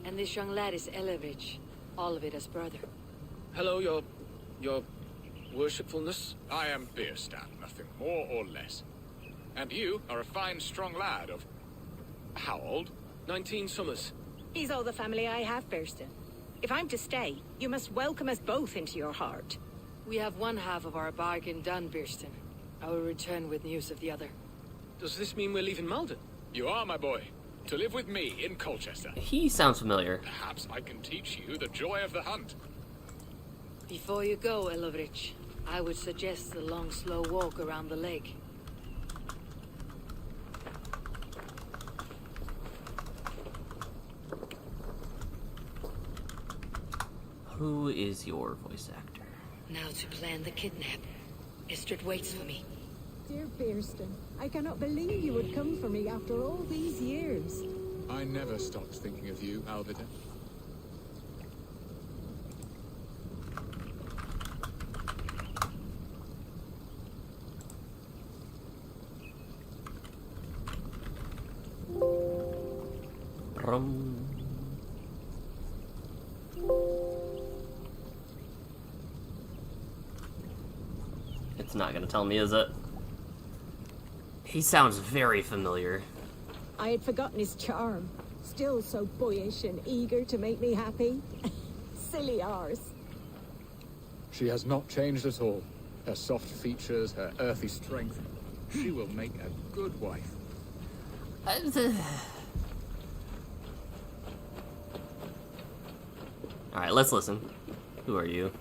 And this young lad is Ellerich, Alvida's brother. Hello, your worshipfulness. I am Bierstadt, nothing more or less. And you are a fine, strong lad of... how old? 19 summers. He's all the family I have, Birston. If I'm to stay, you must welcome us both into your heart. We have one half of our bargain done, Birston. I will return with news of the other. Does this mean we're leaving Malden? You are, my boy. To live with me in Colchester. He sounds familiar. Perhaps I can teach you the joy of the hunt. Before you go, Ellerich, I would suggest a long, slow walk around the lake. Who is your voice actor? Now to plan the kidnap. Istrid waits for me. Dear Birston, I cannot believe you would come for me after all these years. I never stopped thinking of you, Alvida. It's not gonna tell me, is it? He sounds very familiar. I had forgotten his charm. Still so boyish and eager to make me happy. Silly ours. She has not changed at all. Her soft features, her earthy strength. She will make a good wife. Alright, let's listen. Who are you?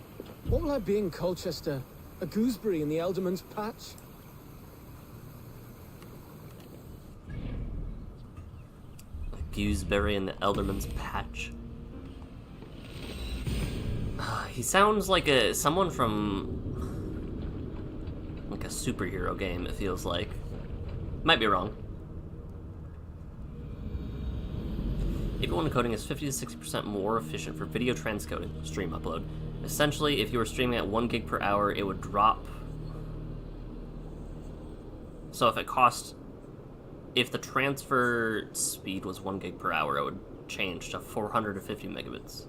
What will I be in Colchester? A gooseberry in the Elderman's patch? Gooseberry in the Elderman's patch. He sounds like someone from like a superhero game, it feels like. Might be wrong. AV1 encoding is 50 to 60% more efficient for video transcoding stream upload. Essentially, if you were streaming at 1 gig per hour, it would drop. So if the transfer speed was 1 gig per hour, it would change to 450 megabits.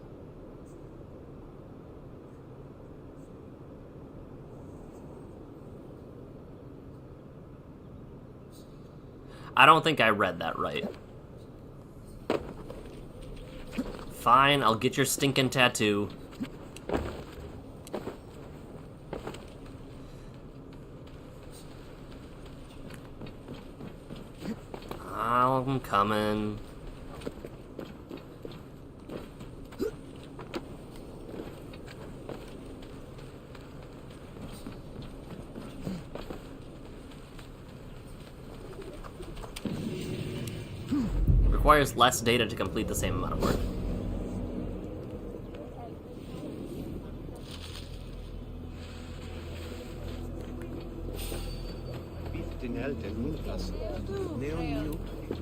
I don't think I read that right. Fine, I'll get your stinking tattoo. I'm coming. Requires less data to complete the same amount of work.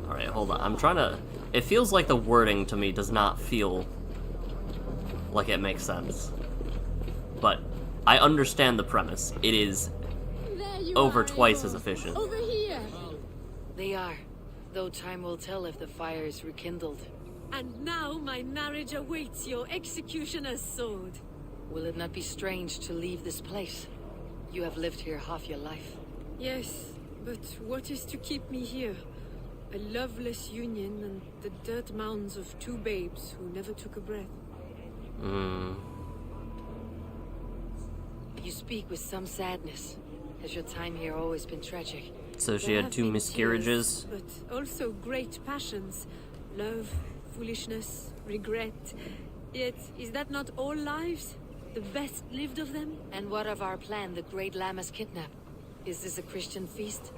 Alright, hold on. I'm trying to... It feels like the wording to me does not feel like it makes sense. But I understand the premise. It is over twice as efficient. Over here! They are, though time will tell if the fire is rekindled. And now my marriage awaits your executioner's sword. Will it not be strange to leave this place? You have lived here half your life. Yes, but what is to keep me here? A loveless union and the dirt mounds of two babes who never took a breath. You speak with some sadness. Has your time here always been tragic? So she There had have 2 been miscarriages. tears, but also great passions. Love, foolishness, regret. Yet, is that not all lives? The best lived of them? And what of our plan, the Great Lammas kidnap? Is this a Christian feast?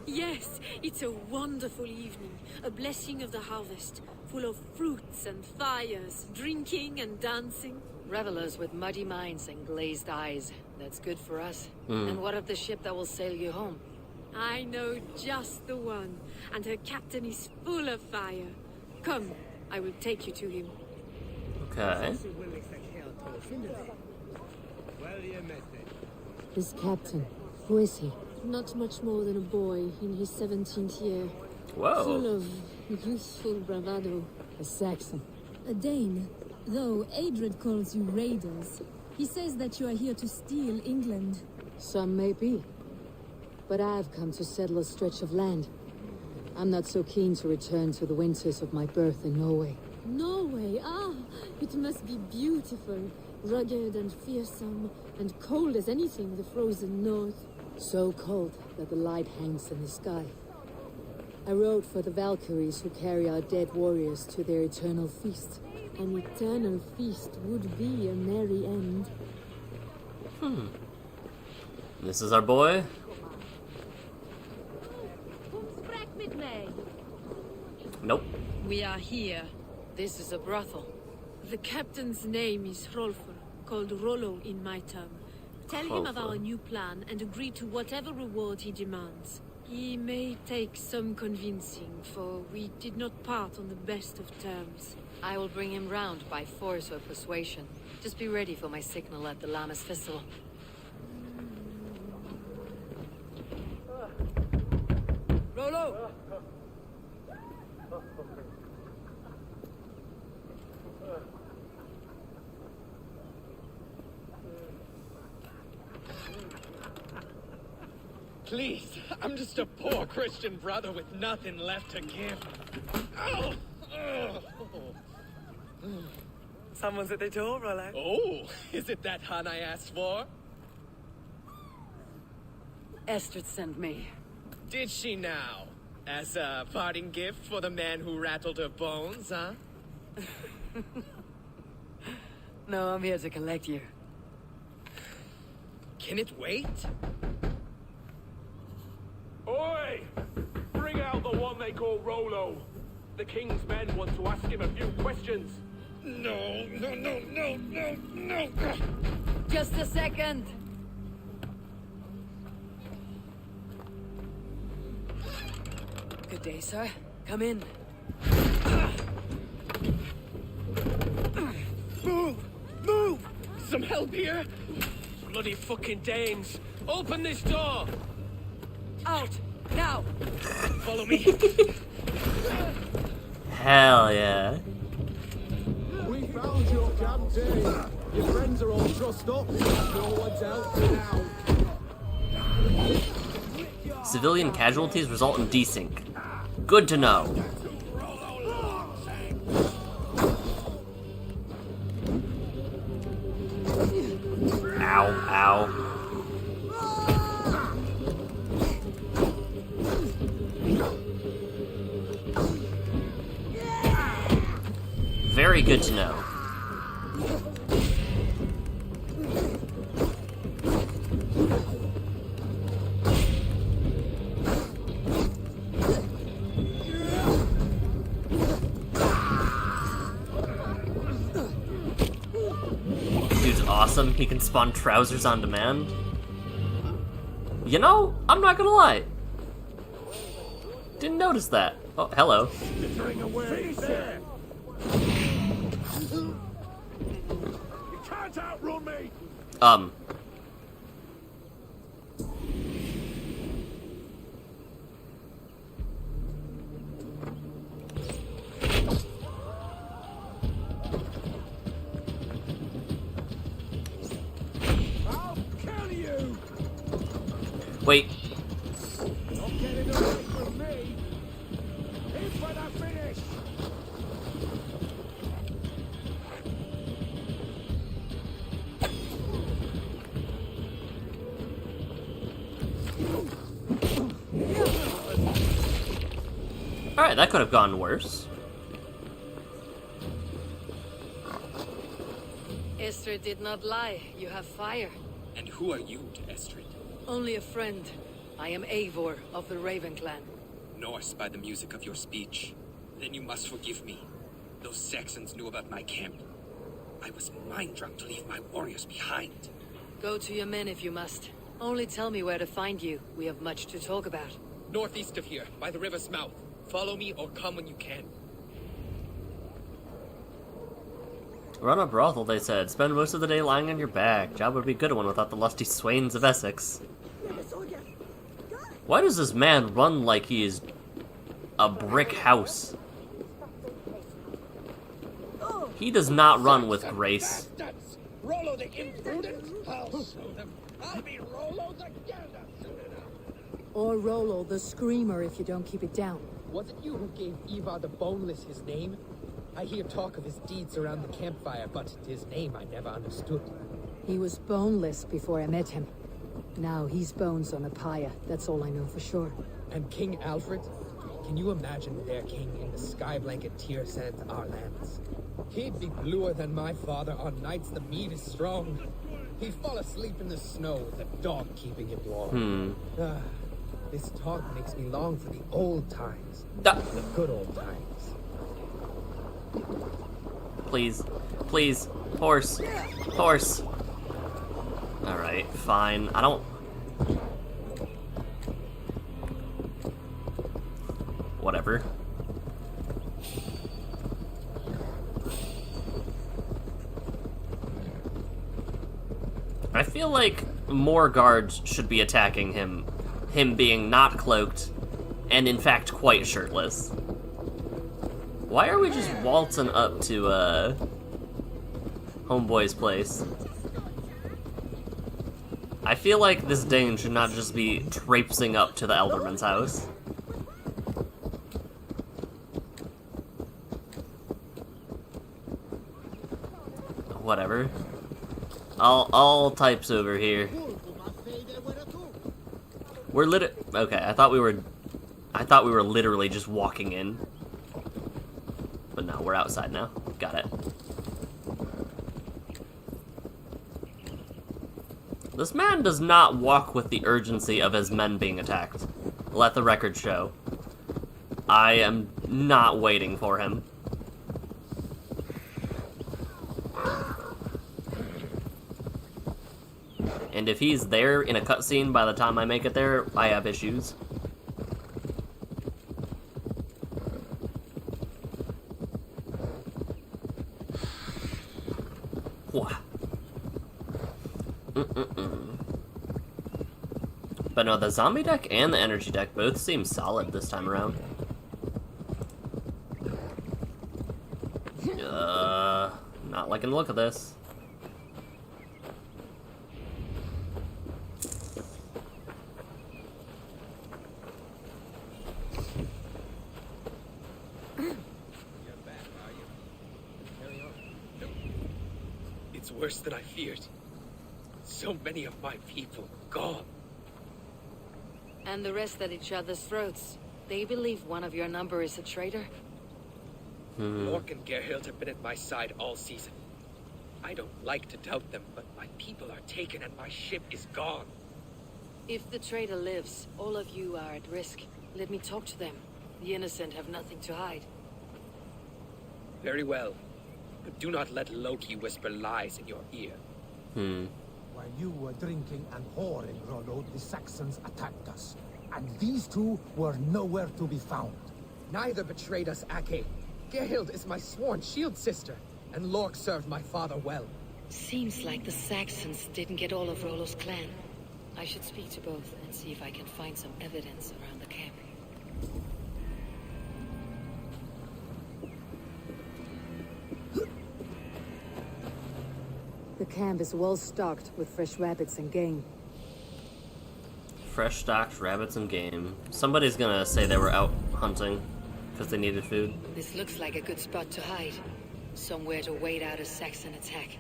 Yes, it's a wonderful evening. A blessing of the harvest, full of fruits and fires, drinking and dancing. Revelers with muddy minds and glazed eyes. That's good for us. And what of the ship that will sail you home? I know just the one, and her captain is full of fire. Come, I will take you to him. Okay. This captain, who is he? Not much more than a boy in his 17th year. Whoa. Full of youthful bravado. A Saxon. A Dane. Though Adred calls you raiders. He says that you are here to steal England. Some may be. But I've come to settle a stretch of land. I'm not so keen to return to the winters of my birth in Norway. Norway, it must be beautiful. Rugged and fearsome, and cold as anything the frozen north. So cold that the light hangs in the sky. I rode for the Valkyries who carry our dead warriors to their eternal feast. An eternal feast would be a merry end. This is our boy. Nope. We are here. This is a brothel. The captain's name is Hrolfr, called Rollo in my tongue. Tell him of our new plan and agree to whatever reward he demands. He may take some convincing, for we did not part on the best of terms. I will bring him round by force or persuasion. Just be ready for my signal at the Lammas festival. Rollo! Please, I'm just a poor Christian brother with nothing left to give. Oh! Someone's at the door, Rollo. Oh, is it that hun I asked for? Estrid sent me. Did she now? As a parting gift for the man who rattled her bones, huh? No, I'm here to collect you. Can it wait? Oi! Bring out the one they call Rollo. The king's men want to ask him a few questions. No. Just a second. Good day, sir. Come in. Move! Some help here? Bloody fucking Danes! Open this door! Out! Now! Follow me. Hell yeah. We found your captain. Your friends are all trussed up. No one's out for now. Civilian casualties result in desync. Good to know. Ow. Very good to know. Dude's awesome. He can spawn trousers on demand. You know, I'm not gonna lie. Didn't notice that. Oh, hello. Away there! You can't outrun me! I'll kill you! Wait. Don't get it away from me. Aim for the finish. Alright, that could have gone worse. Estrid did not lie. You have fire. And who are you to Estrid? Only a friend. I am Eivor of the Raven Clan. Norse by the music of your speech. Then you must forgive me. Those Saxons knew about my camp. I was mind-drunk to leave my warriors behind. Go to your men if you must. Only tell me where to find you. We have much to talk about. Northeast of here, by the river's mouth. Follow me or come when you can. Run a brothel, they said. Spend most of the day lying on your back. Job would be a good one without the lusty swains of Essex. Why does this man run like he is a brick house? He does not run with grace. Rollo the imprudent! I'll show them. I'll be Rollo the Gelder soon enough. Or Rollo the Screamer if you don't keep it down. Was it you who gave Ivar the Boneless his name? I hear talk of his deeds around the campfire, but his name I never understood. He was boneless before I met him. Now he's bones on a pyre, that's all I know for sure. And King Alfred? Can you imagine their king in the sky blanket tear sands our lands? He'd be bluer than my father on nights the mead is strong. He'd fall asleep in the snow with a dog keeping him warm. This talk makes me long for the old times. The good old times. Please. Please. Horse. Horse. Alright, fine. I don't... Whatever. I feel like more guards should be attacking him. Him being not cloaked, and in fact quite shirtless. Why are we just waltzing up to, Homeboy's place? I feel like this Dane should not just be traipsing up to the Elderman's house. Whatever. All types over here. We're okay, I thought we were literally just walking in. But no, we're outside now. Got it. This man does not walk with the urgency of his men being attacked. Let the record show. I am not waiting for him. And if he's there in a cutscene by the time I make it there, I have issues. But no, the zombie deck and the energy deck both seem solid this time around. Not liking the look of this. It's worse than I feared. So many of my people gone. And the rest at each other's throats. They believe one of your number is a traitor? Lork and Gerhild have been at my side all season. I don't like to doubt them, but my people are taken and my ship is gone. If the traitor lives, all of you are at risk. Let me talk to them. The innocent have nothing to hide. Very well. But do not let Loki whisper lies in your ear. While you were drinking and whoring, Rollo, the Saxons attacked us. And these two were nowhere to be found. Neither betrayed us, Ake. Gerhild is my sworn shield sister, and Lork served my father well. Seems like the Saxons didn't get all of Rollo's clan. I should speak to both and see if I can find some evidence around the camp. The camp is well stocked with fresh rabbits and game. Fresh stocked rabbits and game. Somebody's gonna say they were out hunting because they needed food. This looks like a good spot to hide. Somewhere to wait out a Saxon attack.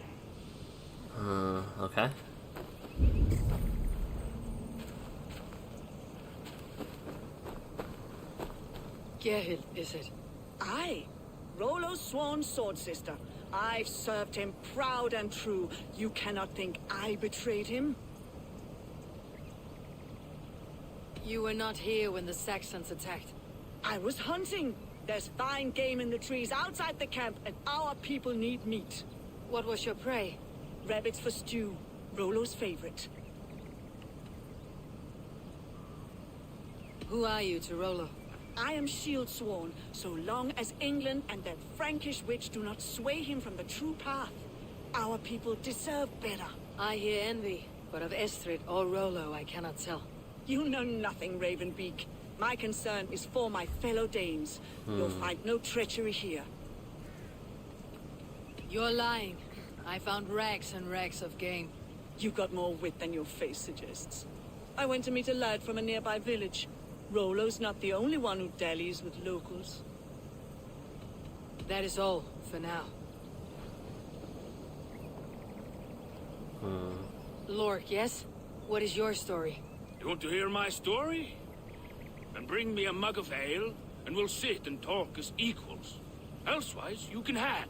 Okay. Gerhild, is it? Aye. Rollo's sworn sword sister. I've served him proud and true. You cannot think I betrayed him? You were not here when the Saxons attacked. I was hunting. There's fine game in the trees outside the camp, and our people need meat. What was your prey? Rabbits for stew. Rollo's favorite. Who are you to Rollo? I am shield sworn, so long as England and that Frankish witch do not sway him from the true path. Our people deserve better. I hear envy, but of Estrid or Rollo I cannot tell. You know nothing, Ravenbeak. My concern is for my fellow Danes. You'll find no treachery here. You're lying. I found rags and rags of game. You got more wit than your face suggests. I went to meet a lad from a nearby village. Rollo's not the only one who dallies with locals. That is all, for now. Lork, yes? What is your story? You want to hear my story? Then bring me a mug of ale, and we'll sit and talk as equals. Elsewise, you can hang.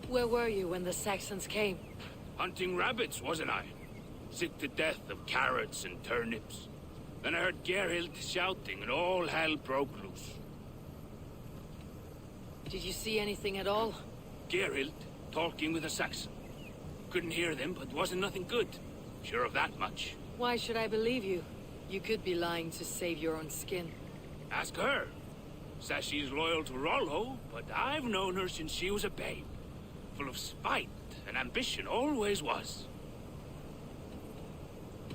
Where were you when the Saxons came? Hunting rabbits, wasn't I? Sick to death of carrots and turnips. Then I heard Gerhild shouting, and all hell broke loose. Did you see anything at all? Gerhild talking with a Saxon. Couldn't hear them, but wasn't nothing good. Sure of that much. Why should I believe you? You could be lying to save your own skin. Ask her. Says she's loyal to Rollo, but I've known her since she was a babe. Full of spite and ambition, always was.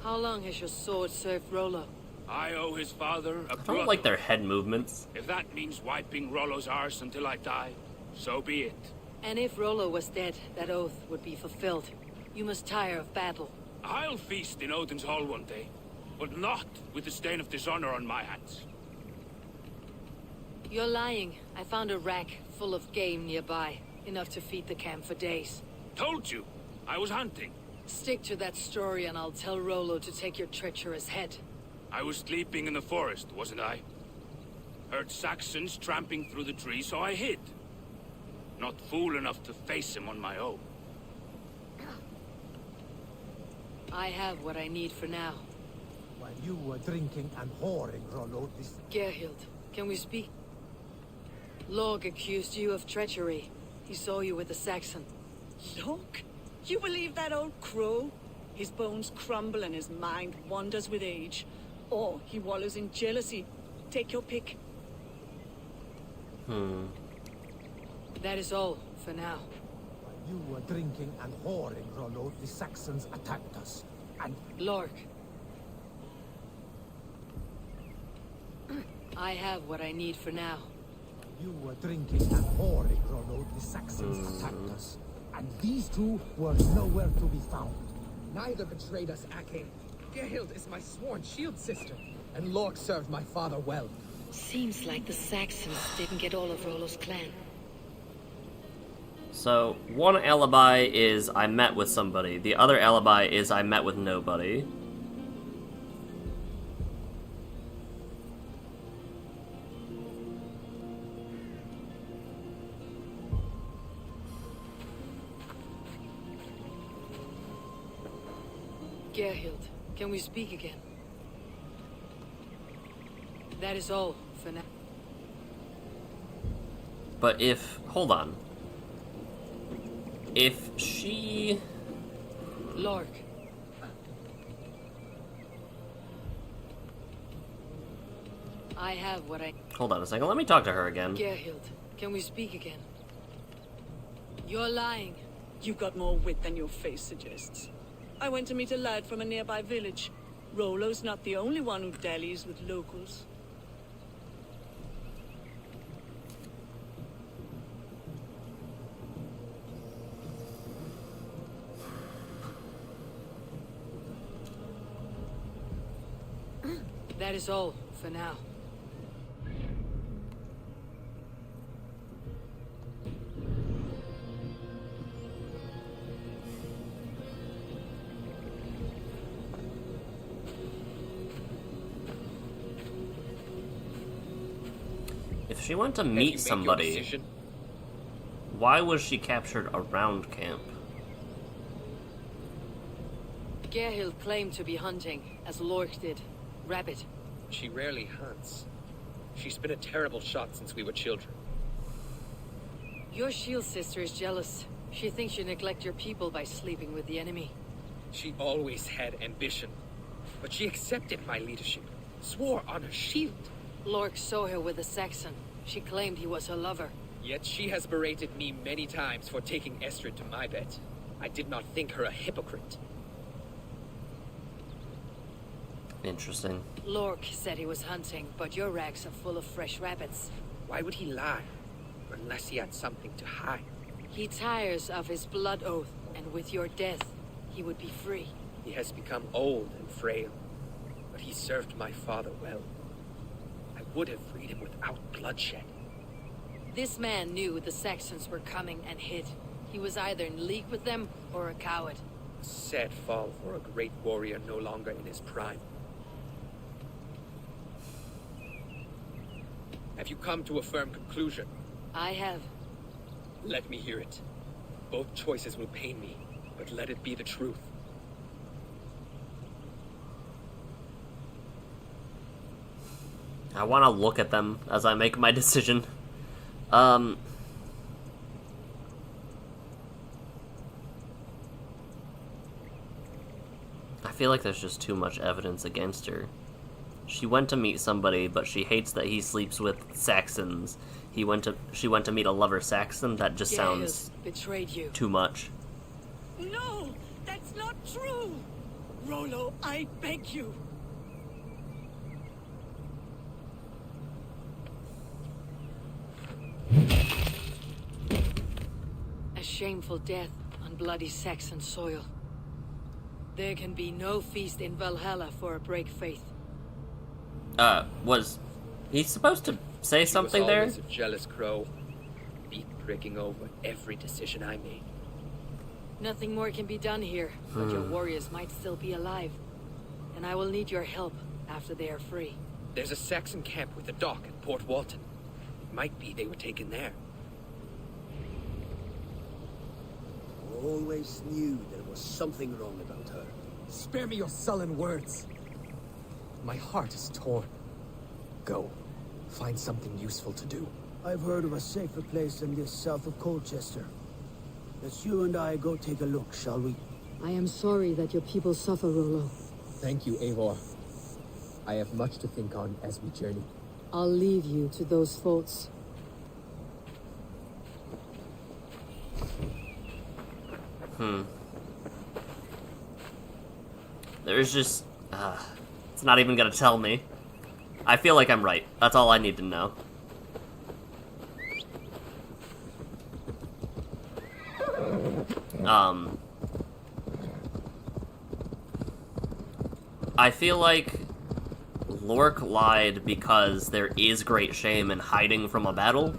How long has your sword served Rollo? I owe his father a I don't like their head movements. If that means wiping Rollo's arse until I die, so be it. And if Rollo was dead, that oath would be fulfilled. You must tire of battle. I'll feast in Odin's hall one day, but not with the stain of dishonor on my hands. You're lying. I found a rack full of game nearby. Enough to feed the camp for days. Told you. I was hunting. Stick to that story and I'll tell Rollo to take your treacherous head. I was sleeping in the forest, wasn't I? Heard Saxons tramping through the trees, so I hid. Not fool enough to face him on my own. I have what I need for now. While you were drinking and whoring, Rollo, this... Gerhild, can we speak? Lorg accused you of treachery. He saw you with the Saxon. Look, you believe that old crow? His bones crumble and his mind wanders with age. Or he wallows in jealousy. Take your pick. That is all, for now. While you were drinking and whoring, Rollo, the Saxons attacked us. And... Lork. I have what I need for now. You were drinking and whoring, Rollo, the Saxons attacked us. And these two were nowhere to be found. Neither betrayed us, Ake. Gerhild is my sworn shield sister, and Lork served my father well. Seems like the Saxons didn't get all of Rollo's clan. So, one alibi is I met with somebody. The other alibi is I met with nobody. Gerhild, can we speak again? That is all, for now. But if... hold on. If she... Lork. I have what I... Hold on a second, let me talk to her again. Gerhild, can we speak again? You're lying. You got more wit than your face suggests. I went to meet a lad from a nearby village. Rollo's not the only one who dallies with locals. That is all, for now. If she went to meet somebody, why was she captured around camp? Gerhild claimed to be hunting, as Lork did. Rabbit. She rarely hunts. She's been a terrible shot since we were children. Your shield sister is jealous. She thinks you neglect your people by sleeping with the enemy. She always had ambition, but she accepted my leadership, swore on her shield. Lork saw her with a Saxon. She claimed he was her lover. Yet she has berated me many times for taking Estrid to my bed. I did not think her a hypocrite. Interesting. Lork said he was hunting, but your racks are full of fresh rabbits. Why would he lie? Unless he had something to hide. He tires of his blood oath, and with your death, he would be free. He has become old and frail, but he served my father well. I would have freed him without bloodshed. This man knew the Saxons were coming and hid. He was either in league with them or a coward. A sad fall for a great warrior no longer in his prime. Have you come to a firm conclusion? I have. Let me hear it. Both choices will pain me, but let it be the truth. I want to look at them as I make my decision. I feel like there's just too much evidence against her. She went to meet somebody, but she hates that he sleeps with Saxons. She went to meet a lover Saxon. That just sounds betrayed you. Too much. No, that's not true. Rollo, I beg you. A shameful death on bloody Saxon soil. There can be no feast in Valhalla for a break faith. Was he supposed to say something there? She was always a jealous crow, feet pricking over every decision I made. Nothing more can be done here, but your warriors might still be alive. And I will need your help after they are free. There's a Saxon camp with a dock at Port Walton. It might be they were taken there. I always knew there was something wrong about her. Spare me your sullen words. My heart is torn. Go. Find something useful to do. I've heard of a safer place than this south of Colchester. Let's you and I go take a look, shall we? I am sorry that your people suffer, Rollo. Thank you, Eivor. I have much to think on as we journey. I'll leave you to those thoughts. There's just... it's not even gonna tell me. I feel like I'm right. That's all I need to know. I feel like Lork lied because there is great shame in hiding from a battle.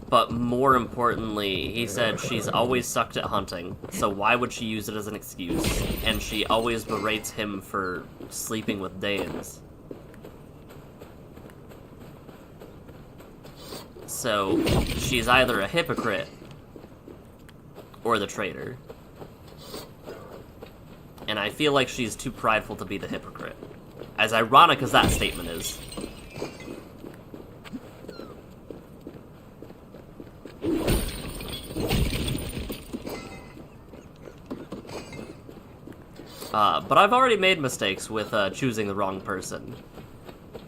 But more importantly, he said she's always sucked at hunting, so why would she use it as an excuse? And she always berates him for sleeping with Danes. So, she's either a hypocrite or the traitor. And I feel like she's too prideful to be the hypocrite. As ironic as that statement is. But I've already made mistakes with choosing the wrong person.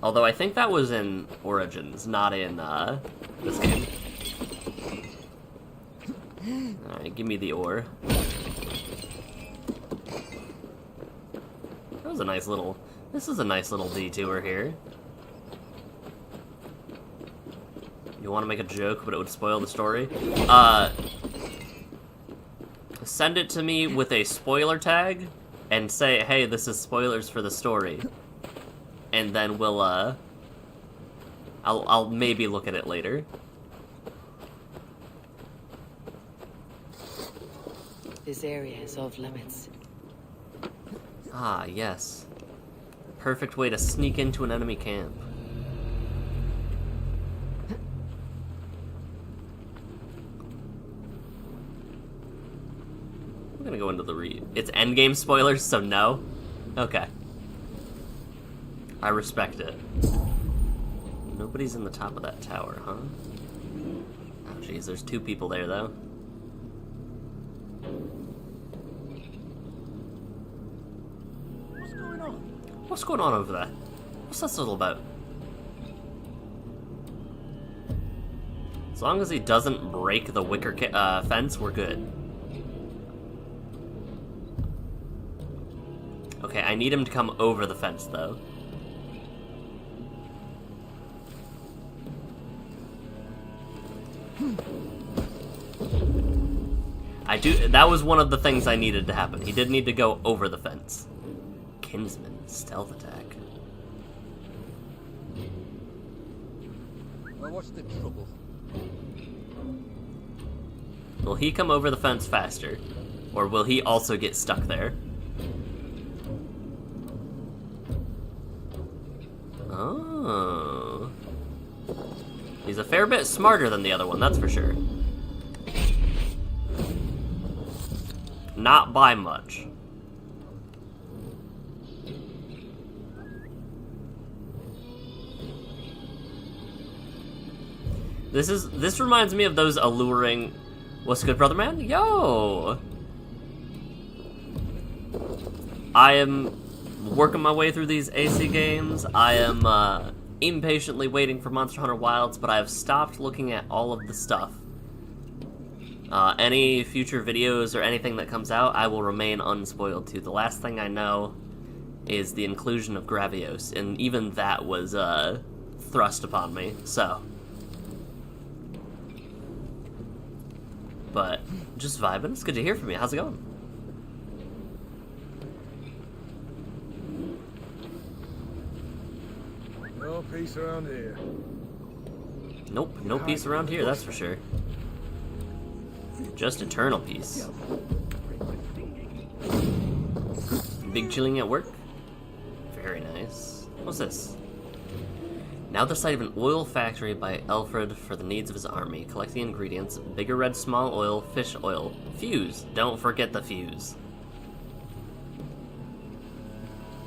Although I think that was in Origins, not in this game. Alright, give me the ore. That was a nice little... This is a nice little detour here. You want to make a joke, but it would spoil the story? Send it to me with a spoiler tag, and say, hey, this is spoilers for the story. And then we'll, I'll maybe look at it later. This area is off limits. Ah, yes. Perfect way to sneak into an enemy camp. I'm gonna go into the read. It's endgame spoilers, so no? Okay. I respect it. Nobody's in the top of that tower, huh? Oh jeez, there's 2 people there, though. What's going on over there? What's that all about? As long as he doesn't break the wicker fence, we're good. Okay, I need him to come over the fence, though. That was one of the things I needed to happen. He did need to go over the fence. Kinsman, stealth attack. Well, what's the trouble? Will he come over the fence faster? Or will he also get stuck there? Oh. He's a fair bit smarter than the other one, that's for sure. Not by much. This reminds me of those alluring... What's good, brother man? Yo! I am working my way through these AC games. I am impatiently waiting for Monster Hunter Wilds, but I have stopped looking at all of the stuff. Any future videos or anything that comes out, I will remain unspoiled to. The last thing I know is the inclusion of Gravios, and even that was thrust upon me, so... But, just vibing. It's good to hear from you. How's it going? No peace around here. Nope, no peace around here, that's for sure. Just eternal peace. Big chilling at work? Very nice. What's this? Now the site of an oil factory by Alfred for the needs of his army. Collect the ingredients. Bigger red small oil, fish oil. Fuse. Don't forget the fuse.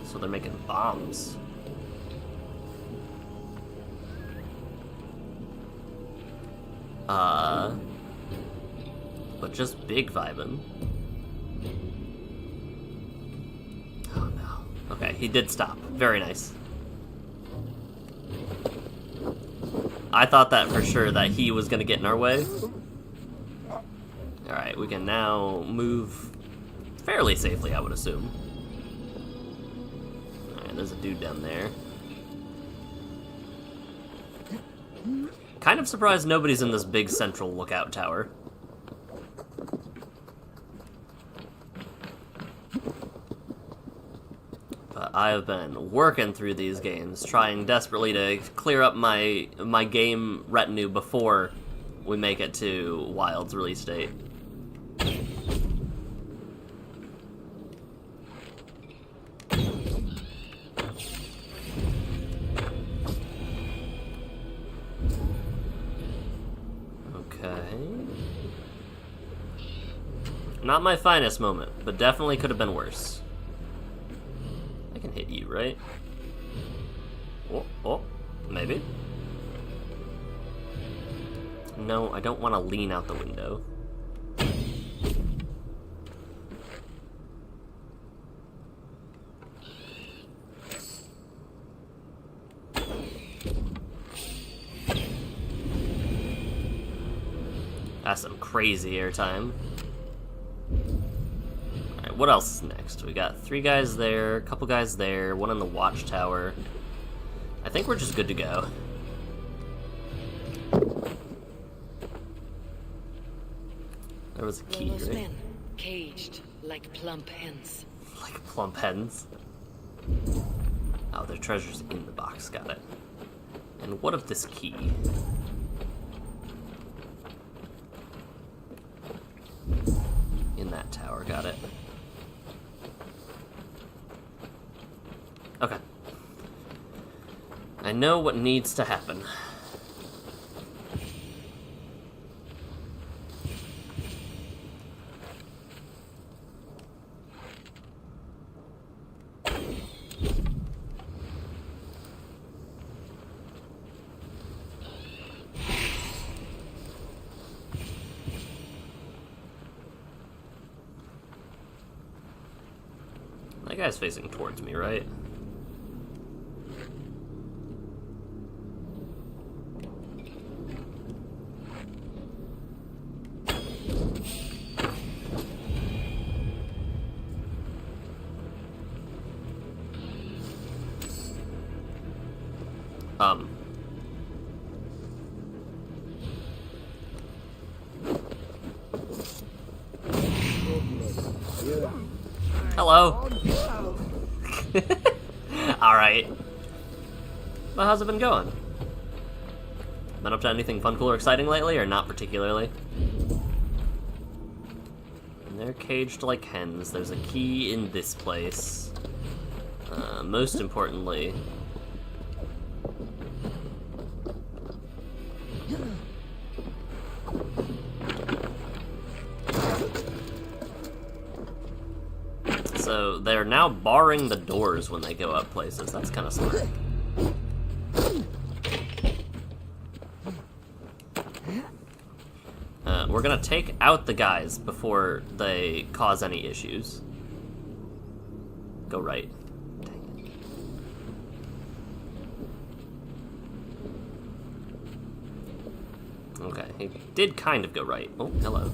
So they're making bombs. But just big vibin'. Oh no. Okay, he did stop. Very nice. I thought that for sure that he was gonna get in our way. Alright, we can now move fairly safely, I would assume. Alright, there's a dude down there. Kind of surprised nobody's in this big central lookout tower. But I have been working through these games, trying desperately to clear up my game retinue before we make it to Wild's release date. Not my finest moment, but definitely could have been worse. I can hit you, right? Oh, maybe. No, I don't want to lean out the window. That's some crazy airtime. Alright, what else is next? We got 3 guys there, a couple guys there, 1 in the watchtower. I think we're just good to go. There was a key, Those right? men, caged like plump hens. Like plump hens. Oh, their treasure's in the box, got it. And what of this key? In that tower, got it. Okay. I know what needs to happen. That guy's facing towards me, right? Hello. Alright. Well, how's it been going? Been up to anything fun, cool, or exciting lately, or not particularly? And they're caged like hens. There's a key in this place. Most importantly... So they're now barring the doors when they go up places. That's kind of smart. We're gonna take out the guys before they cause any issues. Go right. Dang it. Okay, he did kind of go right. Oh, hello.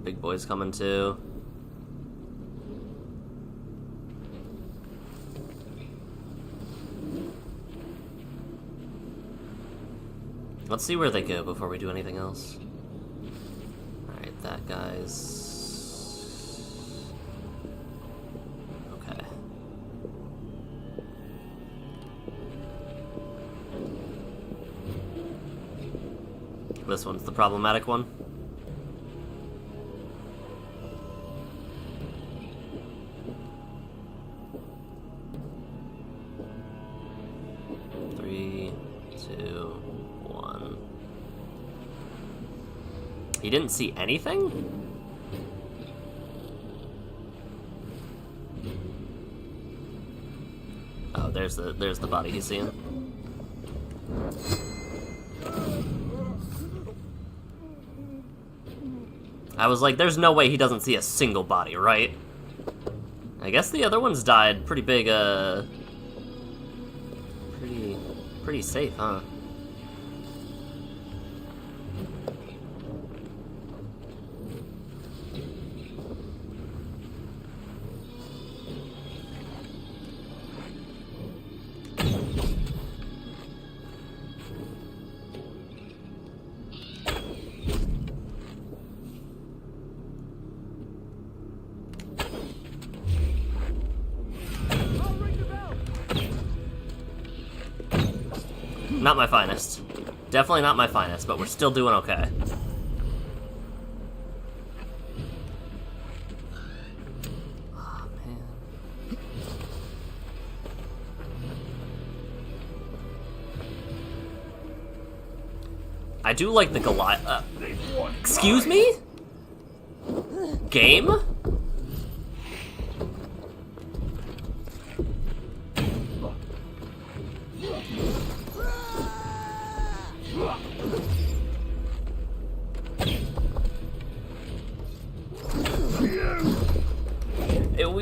Big boy's coming too. Let's see where they go before we do anything else. Alright, that guy's... Okay. This one's the problematic one. He didn't see anything? Oh, there's the body he's seeing. I was like, there's no way he doesn't see a single body, right? I guess the other ones died pretty big, pretty safe, huh? Not my finest. Definitely not my finest, but we're still doing okay. Oh, man. I do like the Goliath. Excuse me? Game?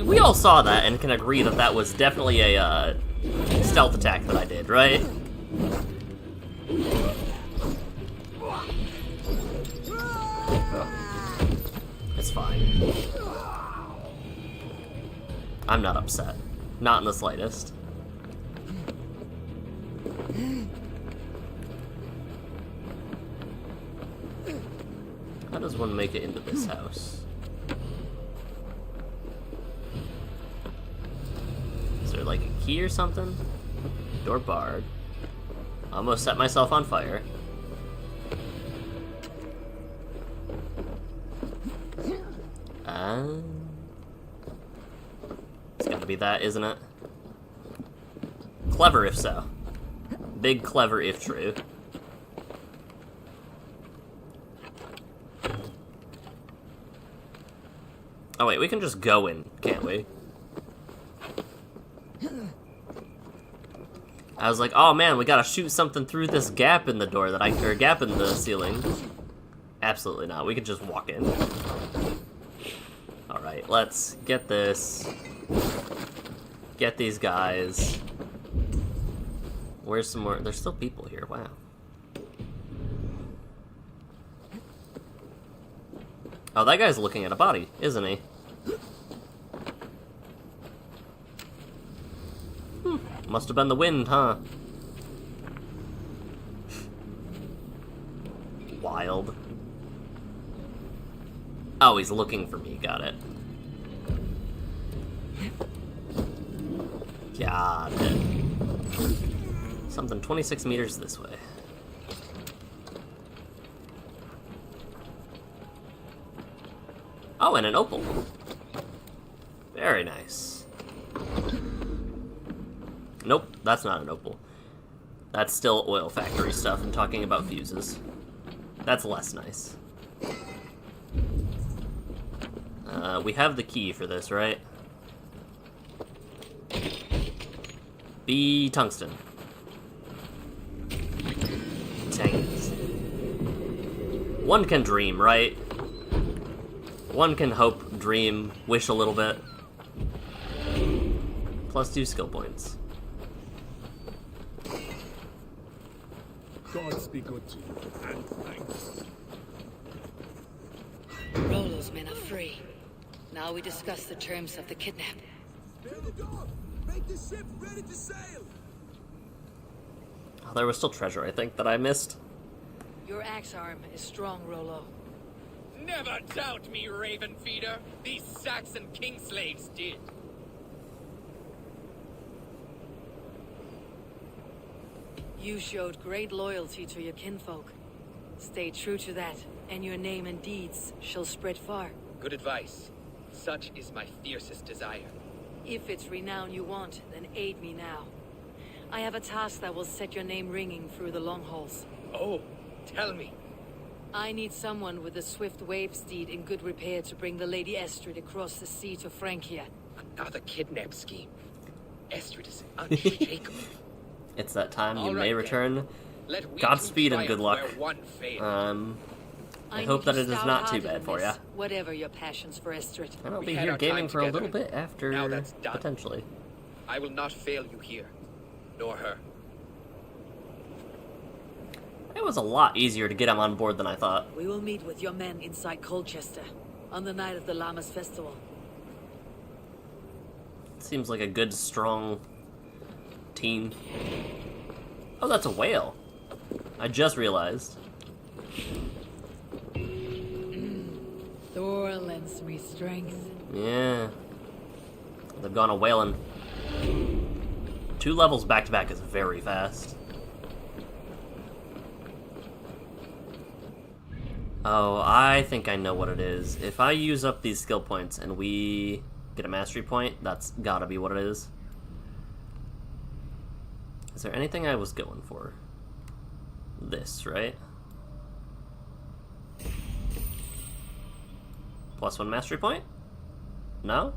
We all saw that and can agree that that was definitely a stealth attack that I did, right? It's fine. I'm not upset. Not in the slightest. one make it into this house? Is there like a key or something? Door barred. Almost set myself on fire. It's gotta be that, isn't it? Clever if so. Big clever if true. Oh wait, we can just go in, can't we? I was like, oh man, we gotta shoot something through this gap in the door or gap in the ceiling. Absolutely not, we could just walk in. Alright, let's get this. Get these guys. Where's some more? There's still people here, wow. Oh, that guy's looking at a body, isn't he? Must have been the wind, huh? Wild. Oh, he's looking for me, got it. Got it. Something 26 meters this way. Oh, and an opal. Very nice. Nope, that's not an opal. That's still oil factory stuff. I'm talking about fuses. That's less nice. We have the key for this, right? B tungsten. Dang it. One can dream, right? One can hope, dream, wish a little bit. Plus 2 skill points. Gods be good to you, and thanks. Rollo's men are free. Now we discuss the terms of the kidnap. Build the door! Make the ship ready to sail! Oh, there was still treasure, I think, that I missed. Your axe arm is strong, Rollo. Never doubt me, Raven Feeder. These Saxon king slaves did. You showed great loyalty to your kinfolk. Stay true to that, and your name and deeds shall spread far. Good advice. Such is my fiercest desire. If it's renown you want, then aid me now. I have a task that will set your name ringing through the long halls. Oh, tell me. I need someone with a swift wave steed in good repair to bring the Lady Estrid across the sea to Francia. Another kidnap scheme. Estrid is unshakable. It's that time, you All may right, return. Let we Godspeed two and good luck. triumph where one failed. I hope that it is not too bad for you. Whatever your passions for Estrid. And I'll We be had here our gaming time for a together. little bit after, Now that's done. potentially. I will not fail you here, nor her. It was a lot easier to get him on board than I thought. We will meet with your men inside Colchester on the night of the Llamas Festival. Seems like a good, strong team. Oh, that's a whale. I just realized. Thor lends me strength. Yeah. They've gone a whaling. 2 levels back to back is very fast. Oh, I think I know what it is. If I use up these skill points and we get a mastery point, that's gotta be what it is. Is there anything I was going for? This, right? +1 mastery point? No?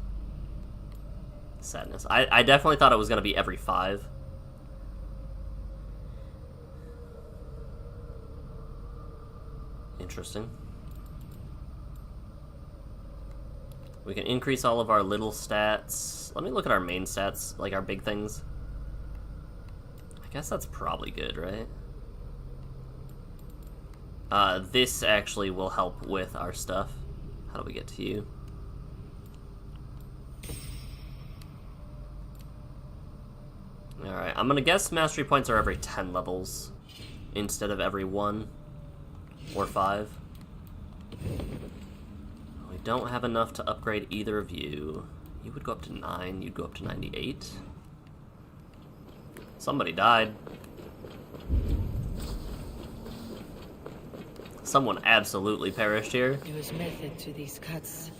Sadness. I definitely thought it was gonna be every 5. Interesting. We can increase all of our little stats. Let me look at our main stats, like our big things. I guess that's probably good, right? This actually will help with our stuff. How do we get to you? Alright, I'm gonna guess mastery points are every 10 levels instead of every 1 or 5. don't have enough to upgrade either of you. You would go up to 9, you'd go up to 98. Somebody died. Someone absolutely perished here. There was method to these cuts.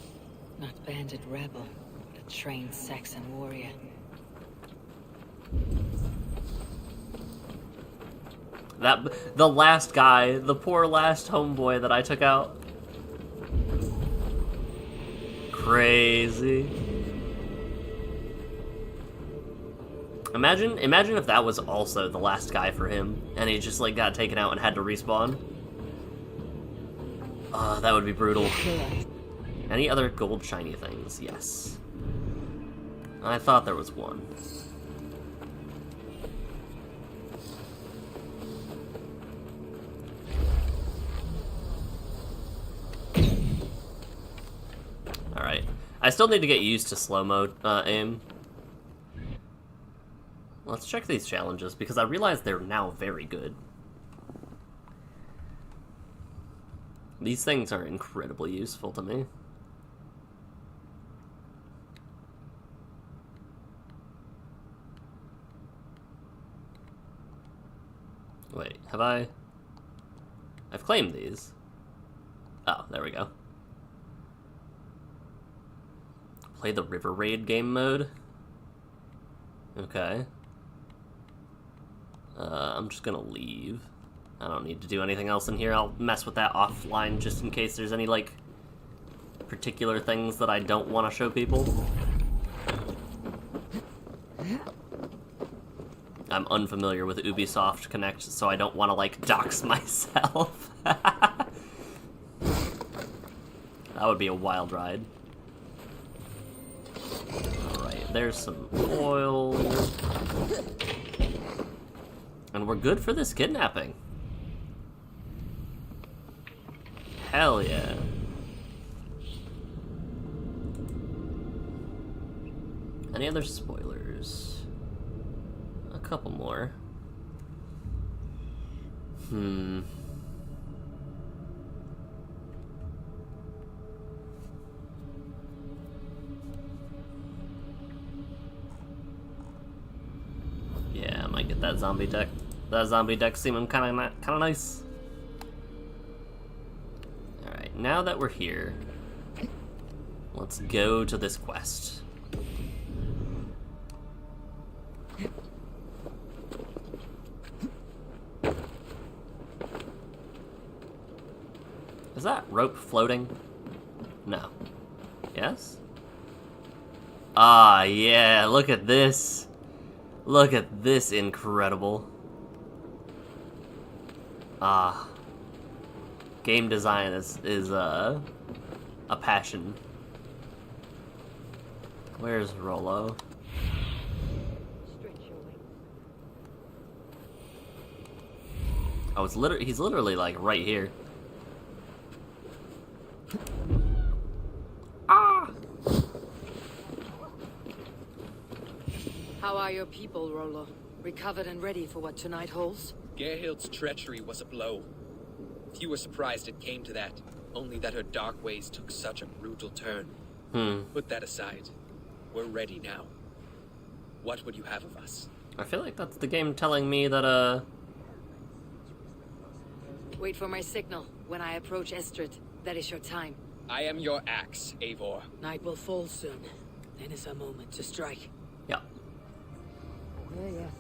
Not bandit rebel, but a trained Saxon warrior. The last guy, the poor last homeboy that I took out. Crazy. Imagine if that was also the last guy for him, and he just like got taken out and had to respawn. That would be brutal. Any other gold shiny things? Yes. I thought there was one. Alright. I still need to get used to slow-mo aim. Let's check these challenges, because I realize they're now very good. These things are incredibly useful to me. Wait, have I? I've claimed these. Oh, there we go. Play the River Raid game mode. Okay. I'm just gonna leave. I don't need to do anything else in here. I'll mess with that offline just in case there's any, like, particular things that I don't want to show people. I'm unfamiliar with Ubisoft Connect, so I don't want to, like, dox myself. That would be a wild ride. Alright, there's some oil. And we're good for this kidnapping. Hell yeah. Any other spoilers? A couple more. Yeah, I might get that zombie deck. That zombie deck seeming kind of nice. Alright, now that we're here, let's go to this quest. Is that rope floating? No. Yes? Ah, yeah, look at this. Look at this incredible. Ah. Game design is a passion. Where's Rollo? Oh, he's literally like right here. Ah! How are your people, Rollo? Recovered and ready for what tonight holds? Gerhild's treachery was a blow. Few were surprised it came to that, only that her dark ways took such a brutal turn. Put that aside. We're ready now. What would you have of us? I feel like that's the game telling me that, Wait for my signal. When I approach Estrid, that is your time. I am your axe, Eivor. Night will fall soon. Then is our moment to strike. Yeah. Yeah.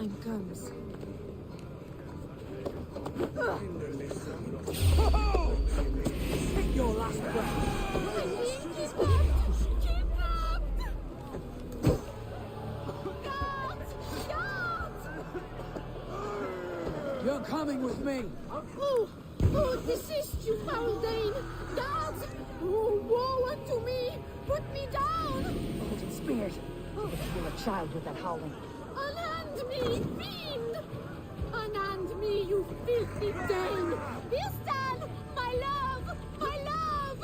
time comes. Take your last breath. You're coming with me. Oh, desist, you foul Dane! Guards! Oh, woe unto me! Put me down! Hold it, Spirit. You'll kill a child with that howling. Unhand me, fiend! Unhand me, you filthy Dane! Bistan! My love! My love!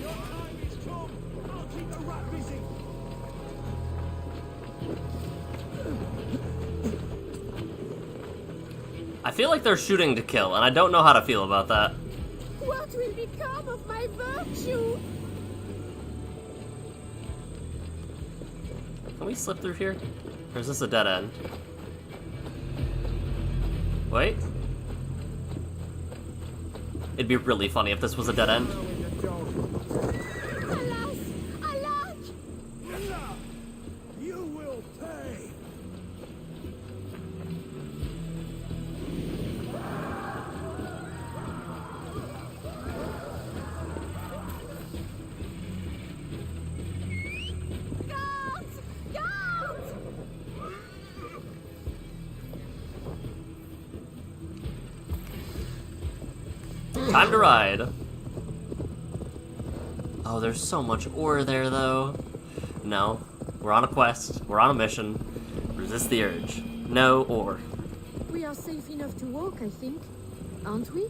Your time is come. I'll keep the rat busy. I feel like they're shooting to kill, and I don't know how to feel about that. What will become of my virtue? Can we slip through here? Or is this a dead end? Wait. It'd be really funny if this was a dead end. Alas! Alack! You will pay. Guards! Guards! Time to ride. Oh, there's so much ore there, though. No. We're on a quest. We're on a mission. Resist the urge. No ore. We are safe enough to walk, I think. Aren't we?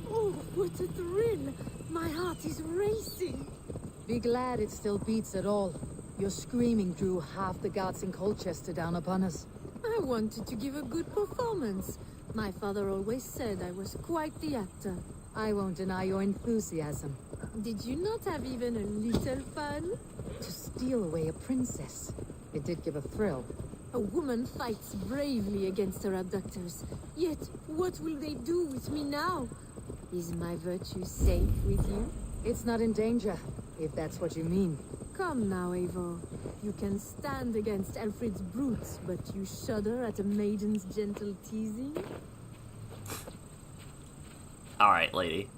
Oh, what a thrill! My heart is racing. Be glad it still beats at all. Your screaming drew half the guards in Colchester down upon us. I wanted to give a good performance. My father always said I was quite the actor. I won't deny your enthusiasm. Did you not have even a little fun? To steal away a princess. It did give a thrill. A woman fights bravely against her abductors. Yet, what will they do with me now? Is my virtue safe with you? It's not in danger, if that's what you mean. Come now, Eivor. You can stand against Alfred's brutes, but you shudder at a maiden's gentle teasing? Alright, lady.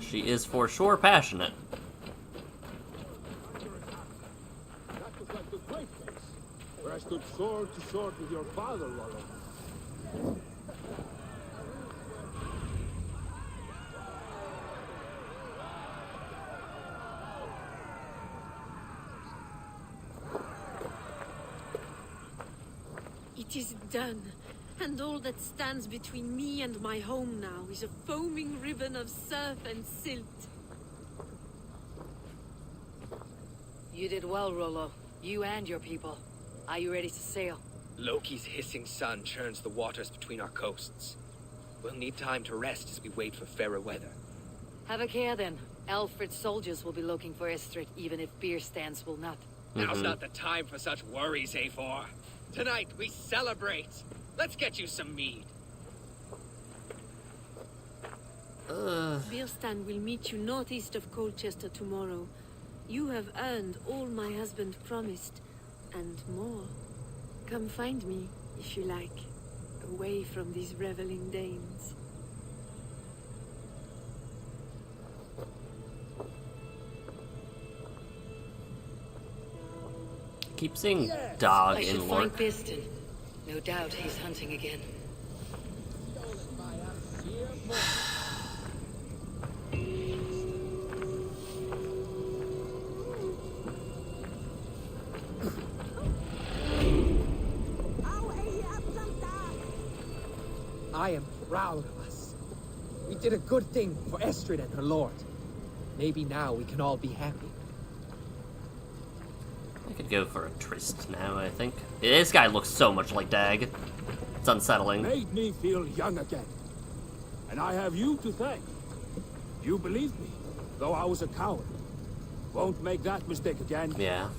She is for sure passionate. That was like the great place, where I stood sword to sword with your father, Rollo. It is done, and all that stands between me and my home now is a foaming ribbon of surf and silt. You did well, Rollo. You and your people. Are you ready to sail? Loki's hissing sun churns the waters between our coasts. We'll need time to rest as we wait for fairer weather. Have a care then. Alfred's soldiers will be looking for Estrid, even if beer stands will not. Now's not the time for such worries, Eivor. Tonight we celebrate. Let's get you some mead. Birstan will meet you northeast of Colchester tomorrow. You have earned all my husband promised, and more. Come find me, if you like, away from these reveling Danes. Keep seeing dog I should in find Lork. Birstan. No doubt he's hunting again. I am proud of us. We did a good thing for Estrid and her lord. Maybe now we can all be happy. I could go for a tryst now, I think. This guy looks so much like Dag. It's unsettling. Made me feel young again. And I have you to thank. You believed me, though I was a coward. Won't make that mistake again. Yeah.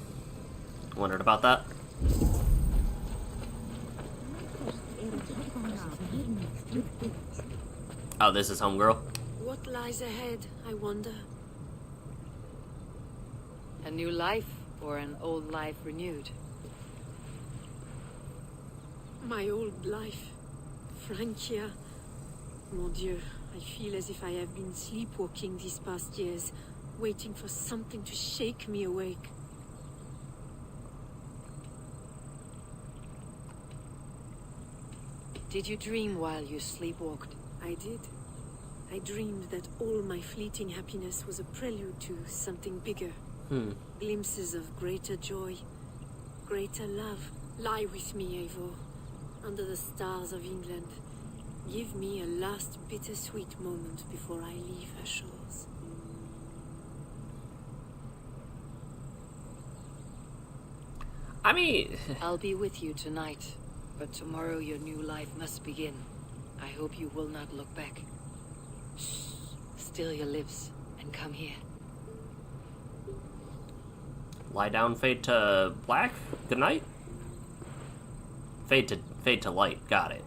Wondered about that. Oh, this is homegirl. What lies ahead, I wonder? A new life, or an old life renewed? My old life. Francia. Mon Dieu, I feel as if I have been sleepwalking these past years, waiting for something to shake me awake. Did you dream while you sleepwalked? I did. I dreamed that all my fleeting happiness was a prelude to something bigger. Glimpses of greater joy, greater love. Lie with me, Eivor, under the stars of England. Give me a last bittersweet moment before I leave her shores. I mean... I'll be with you tonight, but tomorrow your new life must begin. I hope you will not look back. Still your lips, and come here. Lie down, fade to black? Good night? Fade to light, got it.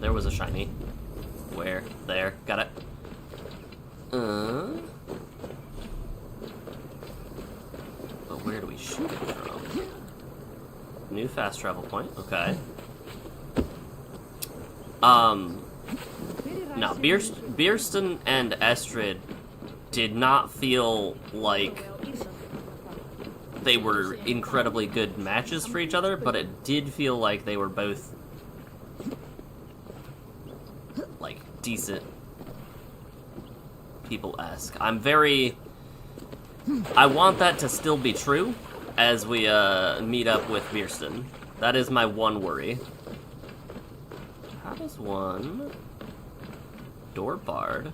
There was a shiny. Where? There. Got it. But where do we shoot it from? New fast travel point. Okay. No, Bierston and Estrid did not feel like they were incredibly good matches for each other, but it did feel like they were both decent people-esque. I want that to still be true as we meet up with Bierston. That is my one worry. How does one door barred?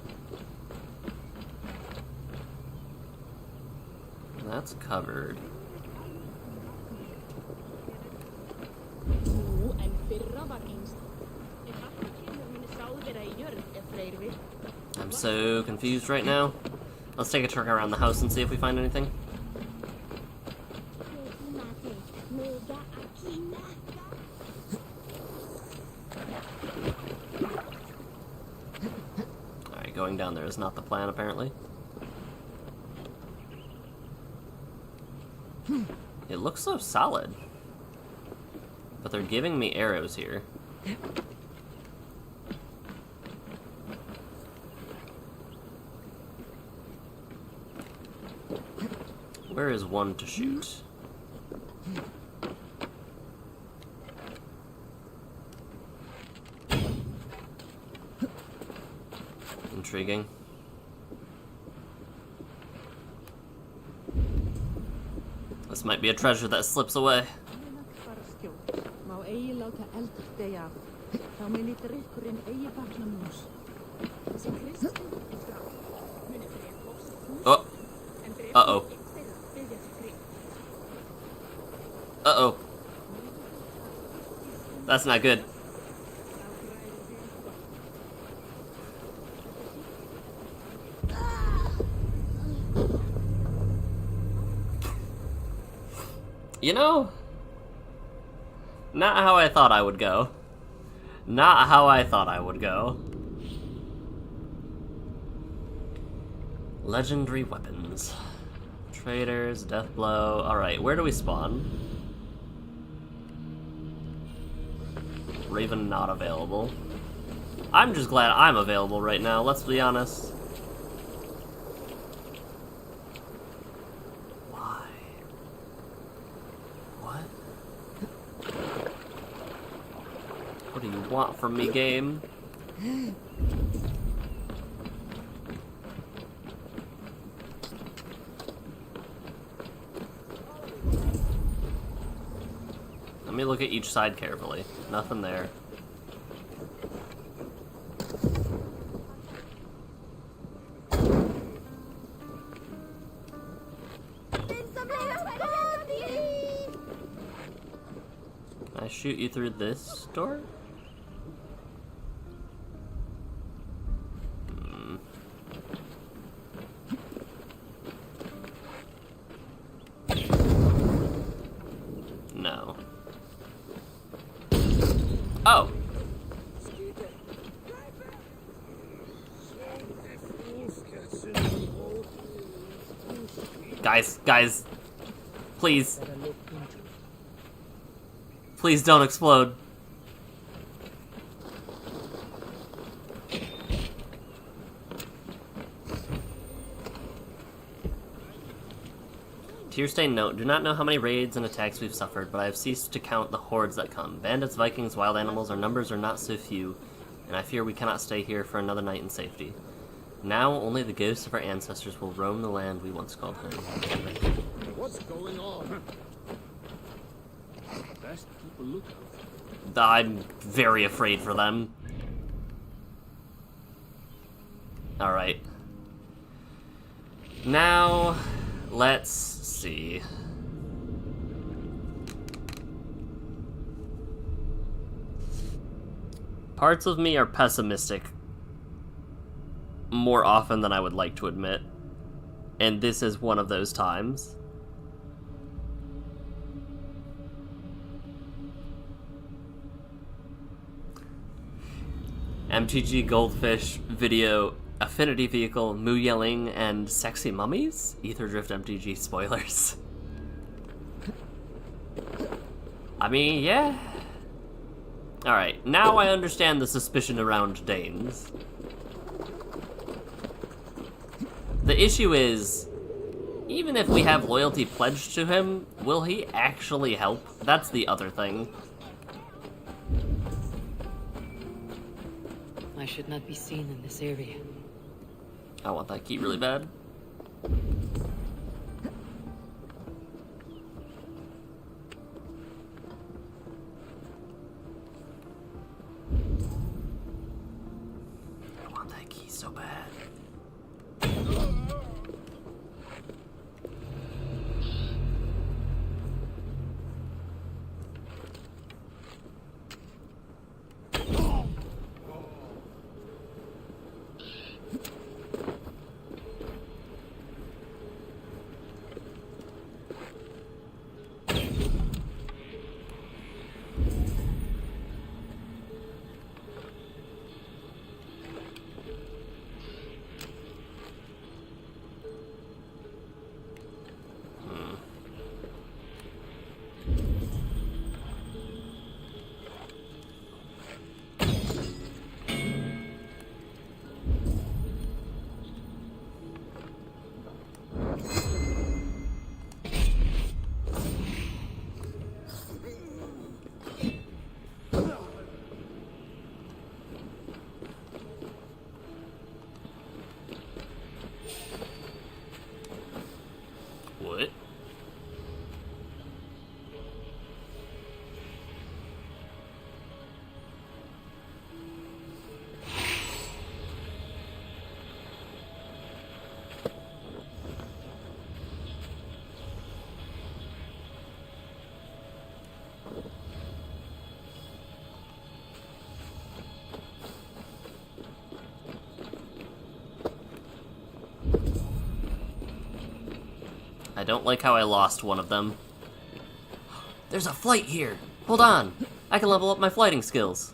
That's covered. I'm so confused right now. Let's take a trek around the house and see if we find anything. Alright, going down there is not the plan, apparently. It looks so solid. But they're giving me arrows here. Where is one to shoot? Intriguing. This might be a treasure that slips away. Oh. Uh-oh. Uh-oh. That's not good. You know, not how I thought I would go. Not how I thought I would go. Legendary weapons. Traders, death blow. Alright, where do we spawn? Raven not available. I'm just glad I'm available right now, let's be honest. Why? What? What do you want from me, game? Let me look at each side carefully. Nothing there. Can I shoot you through this door? No. Oh! Guys, please. Please don't explode. Tearstain note, do not know how many raids and attacks we've suffered, but I have ceased to count the hordes that come. Bandits, Vikings, wild animals, our numbers are not so few, and I fear we cannot stay here for another night in safety. Now only the ghosts of our ancestors will roam the land we once called home. What's going on? Best keep a lookout. I'm very afraid for them. Alright. Now, let's see. Parts of me are pessimistic more often than I would like to admit. And this is one of those times. MTG Goldfish video affinity vehicle, moo yelling, and sexy mummies? Aetherdrift MTG spoilers. I mean, yeah. Alright, now I understand the suspicion around Danes. The issue is, even if we have loyalty pledged to him, will he actually help? That's the other thing. I should not be seen in this area. I want that key really bad. I want that key so bad. What? I don't like how I lost one of them. There's a flight here! Hold on! I can level up my flighting skills.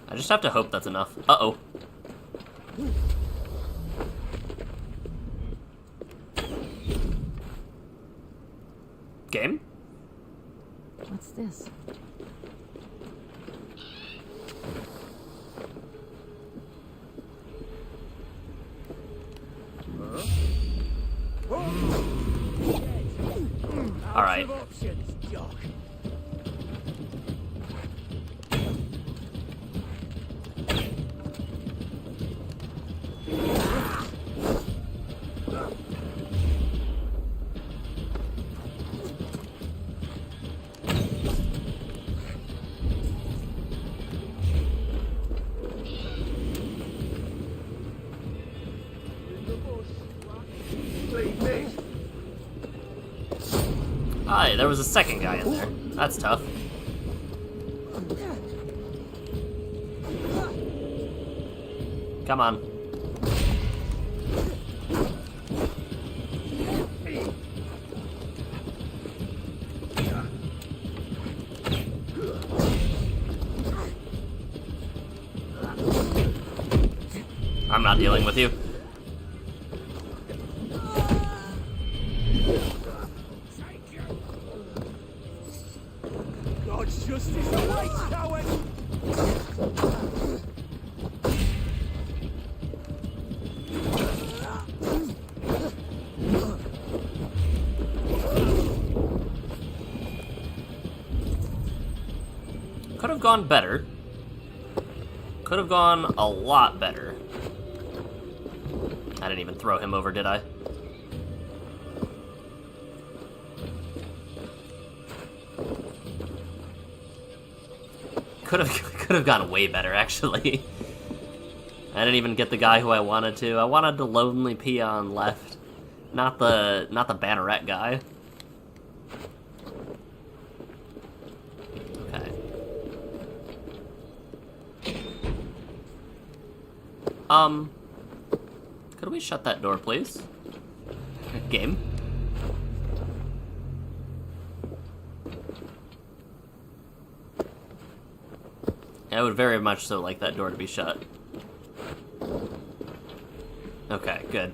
I just have to hope that's enough. Uh-oh. Game? What's this? All right. Aye, there was a second guy in there. That's tough. Come on. I'm not dealing with you. God's justice awaits, coward! Could have gone better. Could have gone a lot better. I didn't even throw him over, did I? Could have gone way better, actually. I didn't even get the guy who I wanted to. I wanted the lonely peon left, not the banneret guy. Okay. Could we shut that door, please? Game. I would very much so like that door to be shut. Okay, good.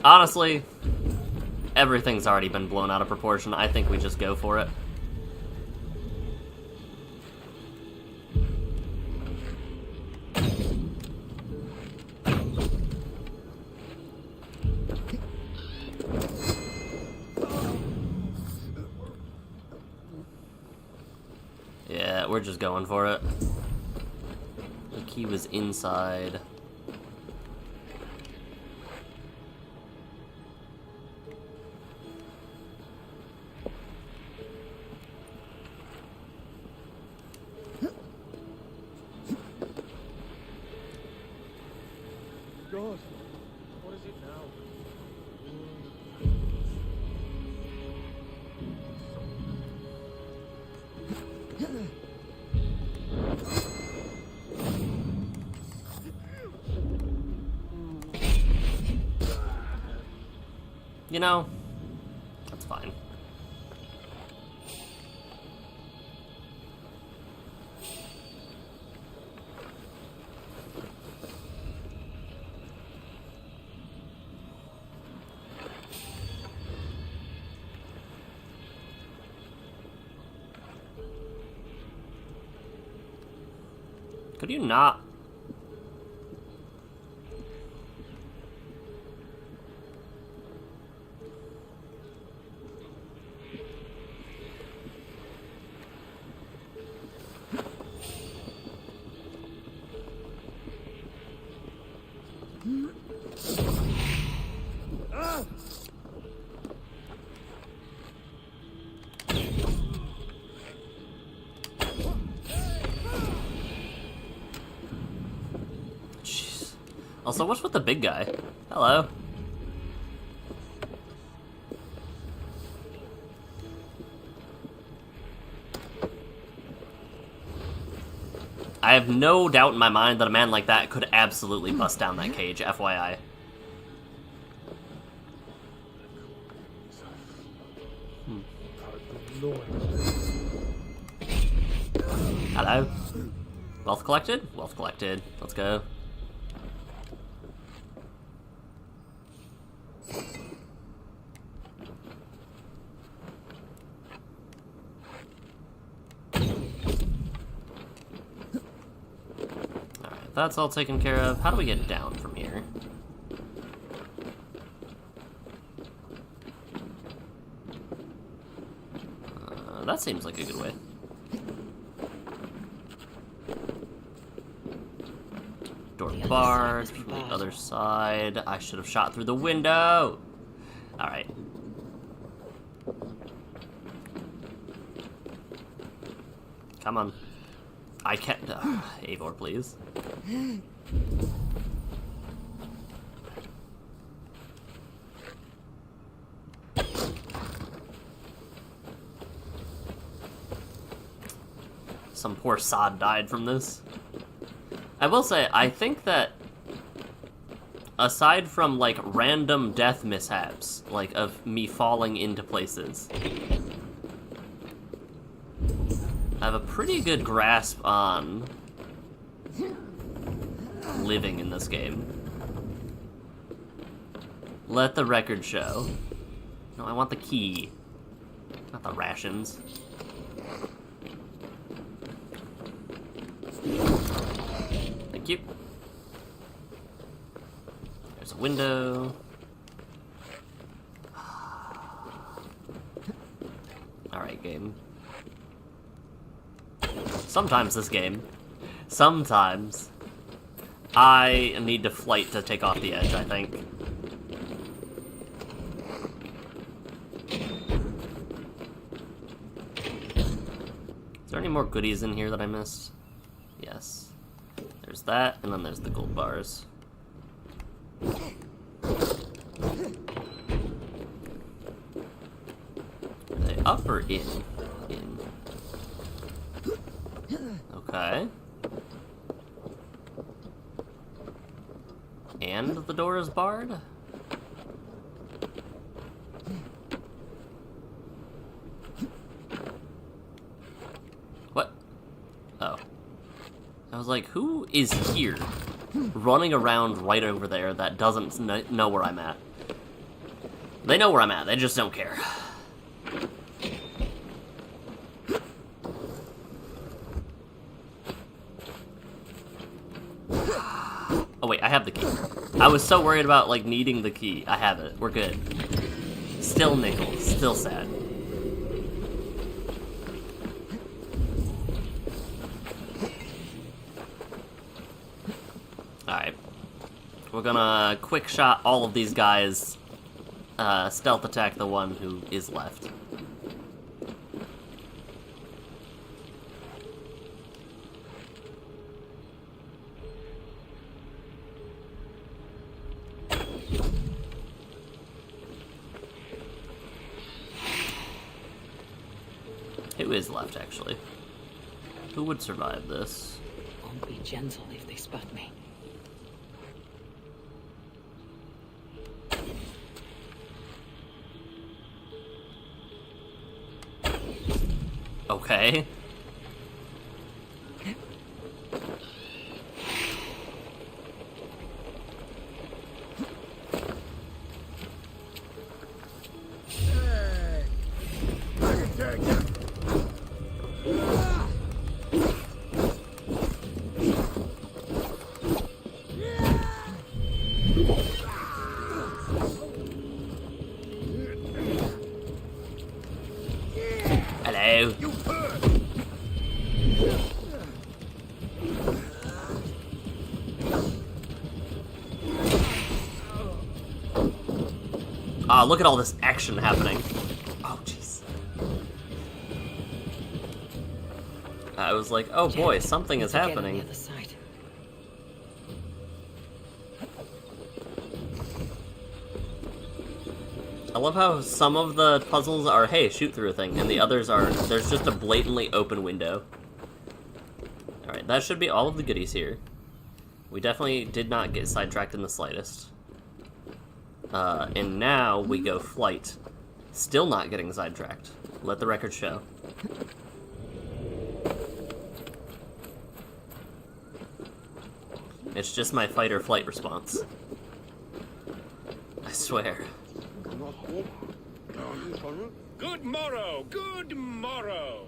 Honestly, everything's already been blown out of proportion. I think we just go for it. Yeah, we're just going for it. The key was inside. God, what is it now? You know, that's fine. Could you not? Jeez. Also, what's with the big guy? Hello. I have no doubt in my mind that a man like that could absolutely bust down that cage, FYI. Hello. Wealth collected? Wealth collected. Let's go. Alright, that's all taken care of. How do we get down from here? That seems like a good way. Door barred from the other side. I should have shot through the window. Alright. Come on. I can't... Eivor, please. Some poor sod died from this. I will say, I think that aside from, like, random death mishaps, like, of me falling into places, I have a pretty good grasp on living in this game. Let the record show. No, I want the key, not the rations. Thank you. There's a window. Alright, game. Sometimes this game, sometimes I need to flight to take off the edge, I think. Is there any more goodies in here that I missed? Yes. There's that, and then there's the gold bars. Are they up or in? In. Okay. And the door is barred? What? Oh. I was like, who is here? Running around right over there that doesn't know where I'm at. They know where I'm at, they just don't care. Oh wait, I have the key. I was so worried about, like, needing the key. I have it. We're good. Still nickel. Still sad. Alright. We're gonna quick shot all of these guys. Stealth attack the one who is left. Who is left, actually? Who would survive this? Won't be gentle if they spot me. Okay. Hello. Ah, look at all this action happening. Oh, jeez. I was like, oh boy, something is happening. I love how some of the puzzles are, hey, shoot through a thing, and the others are, there's just a blatantly open window. Alright, that should be all of the goodies here. We definitely did not get sidetracked in the slightest. And now we go flight. Still not getting sidetracked. Let the record show. It's just my fight or flight response. I swear. Good morrow, good morrow.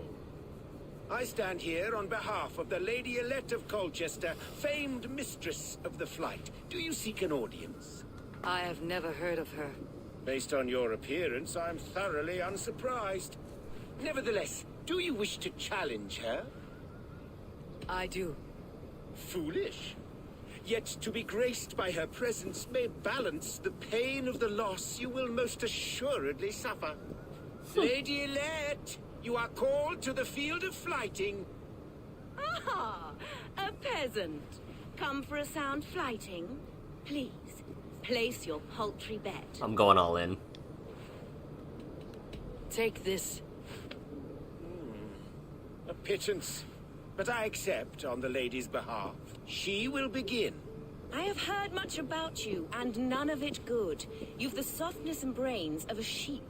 I stand here on behalf of the Lady Elette of Colchester, famed mistress of the flight. Do you seek an audience? I have never heard of her. Based on your appearance, I'm thoroughly unsurprised. Nevertheless, do you wish to challenge her? I do. Foolish. Yet to be graced by her presence may balance the pain of the loss you will most assuredly suffer. Lady Elette, you are called to the field of flighting. Ah, a peasant. Come for a sound flighting? Please, place your paltry bet. I'm going all in. Take this. A pittance. But I accept on the lady's behalf. She will begin. I have heard much about you, and none of it good. You've the softness and brains of a sheep.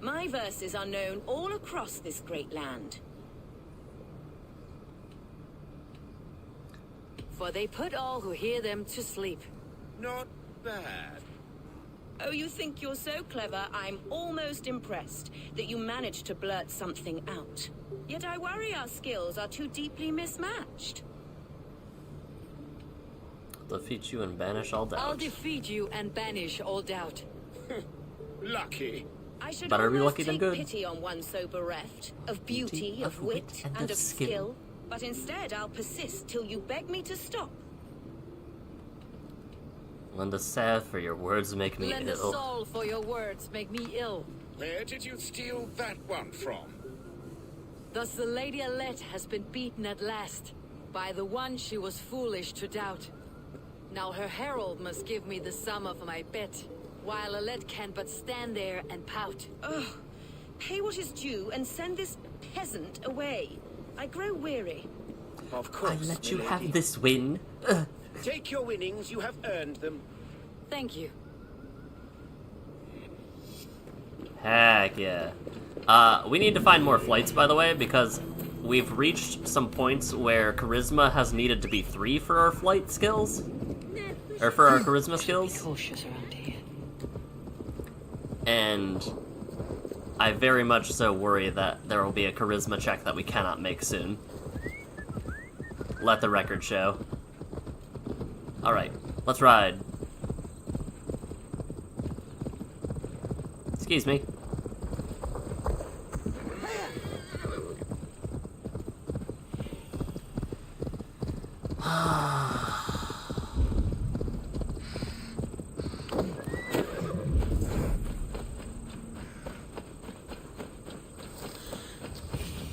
My verses are known all across this great land. For they put all who hear them to sleep. Not bad. Oh, you think you're so clever, I'm almost impressed that you managed to blurt something out. Yet I worry our skills are too deeply mismatched. Defeat you and banish all doubt. I'll defeat you and banish all doubt. Lucky. I should Better be almost lucky than take good. pity on one so bereft of beauty, of wit, and of skill. But instead, I'll persist till you beg me to stop. Lend a salve for your words make me Lend a ill. soul for your words make me ill. Where did you steal that one from? Thus the Lady Alette has been beaten at last, by the one she was foolish to doubt. Now her herald must give me the sum of my bet, while Alette can but stand there and pout. Ugh. Pay what is due and send this peasant away. I grow weary. Of course, I let you milady. have this win. Take your winnings, you have earned them. Thank you. Heck yeah. We need to find more flights, by the way, because we've reached some points where charisma has needed to be 3 for our flight skills. Or for our charisma skills. Cautious around here. And I very much so worry that there will be a charisma check that we cannot make soon. Let the record show. Alright, let's ride. Excuse me.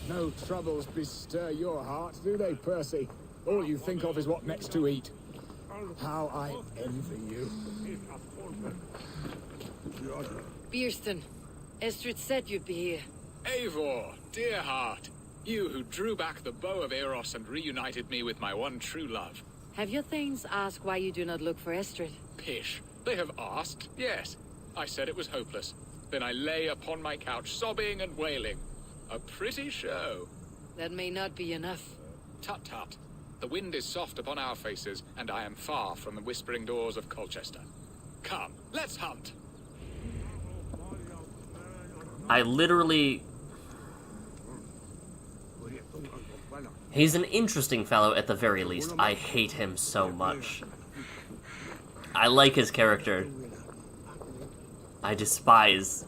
No troubles bestir your heart, do they, Percy? All you think of is what next to eat. How I envy you. Bierston, Estrid said you'd be here. Eivor, dear heart, you who drew back the bow of Eros and reunited me with my one true love. Have your things asked why you do not look for Estrid? Pish, they have asked, yes. I said it was hopeless. Then I lay upon my couch, sobbing and wailing. A pretty show. That may not be enough. Tut-tut. The wind is soft upon our faces, and I am far from the whispering doors of Colchester. Come, let's hunt. I literally... He's an interesting fellow at the very least. I hate him so much. I like his character. I despise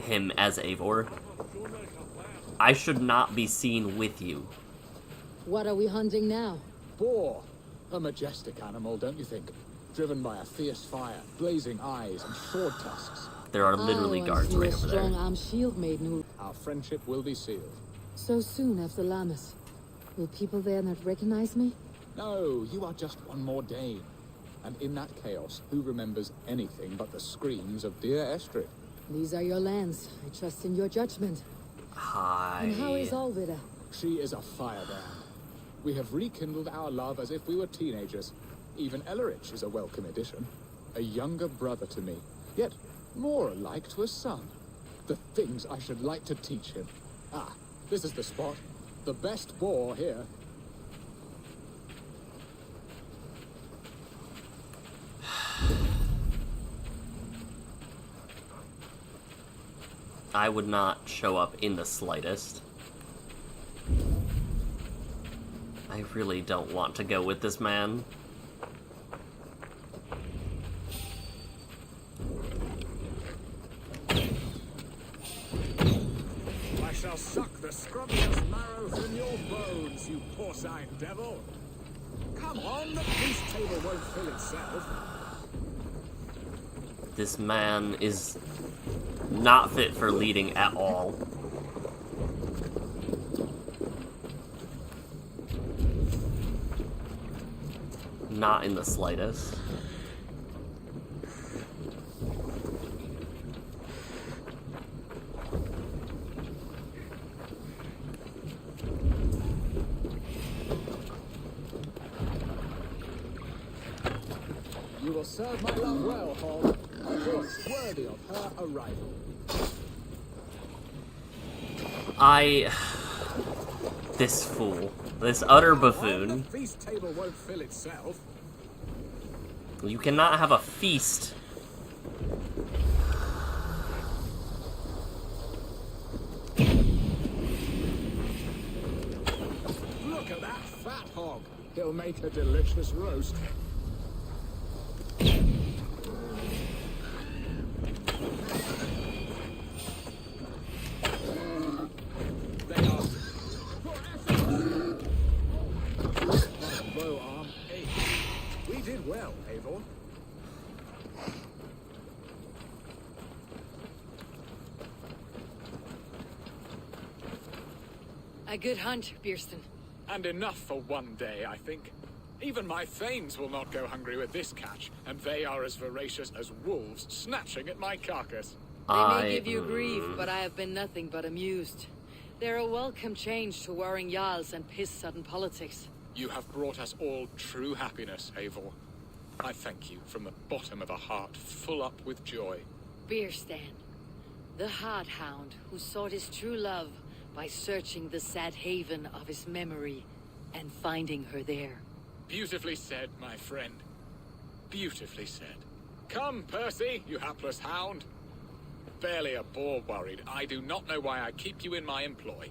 him as Eivor. I should not be seen with you. What are we hunting now? Boar. A majestic animal, don't you think? Driven by a fierce fire, blazing eyes, and sword tusks. There are literally guards right over there. Strong-arm shield maiden who... Our friendship will be sealed. So soon after Lammas. Will people there not recognize me? No, you are just one more Dane. And in that chaos, who remembers anything but the screams of dear Estrid? These are your lands. I trust in your judgment. Hi. And how is Alvida? She is a firebrand. We have rekindled our love as if we were teenagers. Even Ellerich is a welcome addition. A younger brother to me, yet more alike to a son. The things I should like to teach him. Ah, this is the spot. The best boar here. I would not show up in the slightest. I really don't want to go with this man. I shall suck the scrubbiest marrow from your bones, you porcine devil. Come on, the feast table won't fill itself. This man is not fit for leading at all. Not in the slightest. You will serve my love well, Hog. A horse worthy of her arrival. This fool. This utter buffoon. The feast table won't fill itself. You cannot have a feast. Look at that fat hog. He'll make a delicious roast. Well, Eivor. A good hunt, Beerston. And enough for one day, I think. Even my thanes will not go hungry with this catch, and they are as voracious as wolves snatching at my carcass. They may give you grief, but I have been nothing but amused. They're a welcome change to warring jarls and piss-sudden politics. You have brought us all true happiness, Eivor. I thank you from the bottom of a heart full up with joy. Beerstan, the hard hound who sought his true love by searching the sad haven of his memory and finding her there. Beautifully said, my friend. Beautifully said. Come, Percy, you hapless hound. Barely a boar worried. I do not know why I keep you in my employ.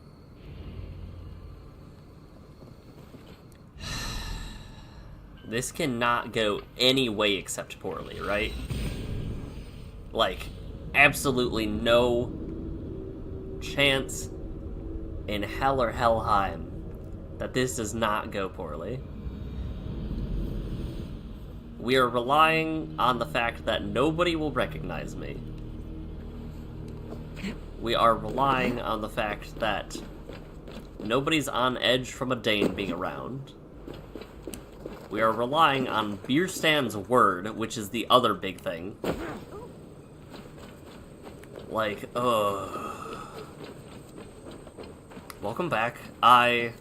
This cannot go any way except poorly, right? Like, absolutely no chance in hell or Helheim that this does not go poorly. We are relying on the fact that nobody will recognize me. We are relying on the fact that nobody's on edge from a Dane being around. We are relying on Beerstan's word, which is the other big thing. Like, welcome back. I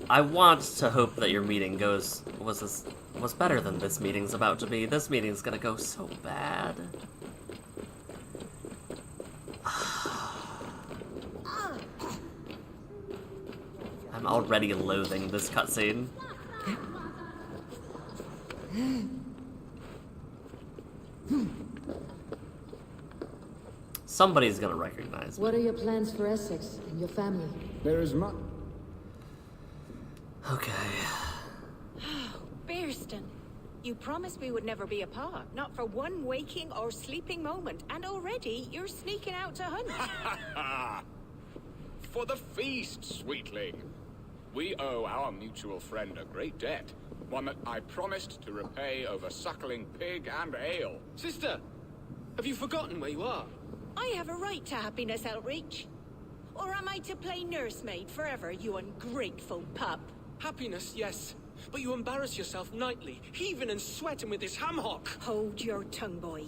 want to hope that your meeting was better than this meeting's about to be. This meeting's gonna go so bad. I'm already loathing this cutscene. Somebody's gonna recognize me. What are your plans for Essex and your family? There is much. Okay. Beerston, you promised we would never be apart, not for one waking or sleeping moment, and already you're sneaking out to hunt. For the feast, sweetling. We owe our mutual friend a great debt, one that I promised to repay over suckling pig and ale. Sister, have you forgotten where you are? I have a right to happiness, Outreach. Or am I to play nursemaid forever, you ungrateful pup? Happiness, yes. But you embarrass yourself nightly, heaving and sweating with this ham-hock. Hold your tongue, boy.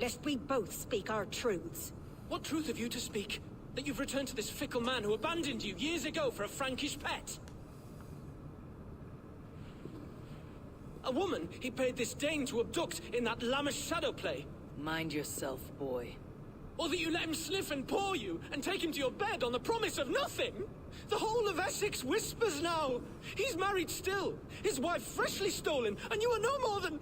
Lest we both speak our truths. What truth have you to speak? That you've returned to this fickle man who abandoned you years ago for a Frankish pet? A woman he paid this Dane to abduct in that lammish shadow play. Mind yourself, boy. Or that you let him sniff and paw you, and take him to your bed on the promise of nothing? The whole of Essex whispers now. He's married still, his wife freshly stolen, and you are no more than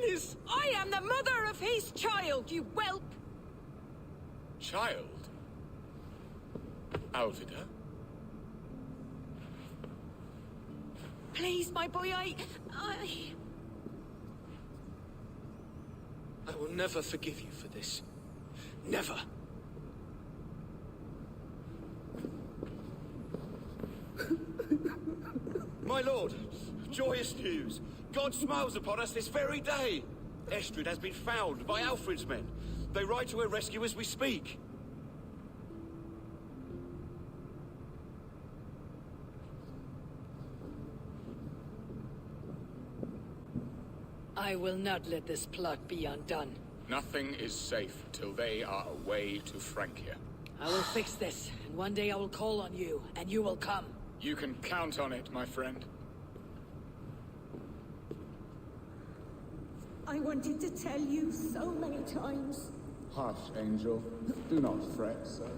his... I am the mother of his child, you whelp! Child? Alvida? Please, my boy, I will never forgive you for this. Never. My lord, joyous news. God smiles upon us this very day. Estrid has been found by Alfred's men. They ride to her rescue as we speak. I will not let this plot be undone. Nothing is safe till they are away to Francia. I will fix this, and one day I will call on you, and you will come. You can count on it, my friend. I wanted to tell you so many times. Hush, Angel. Do not fret, sir.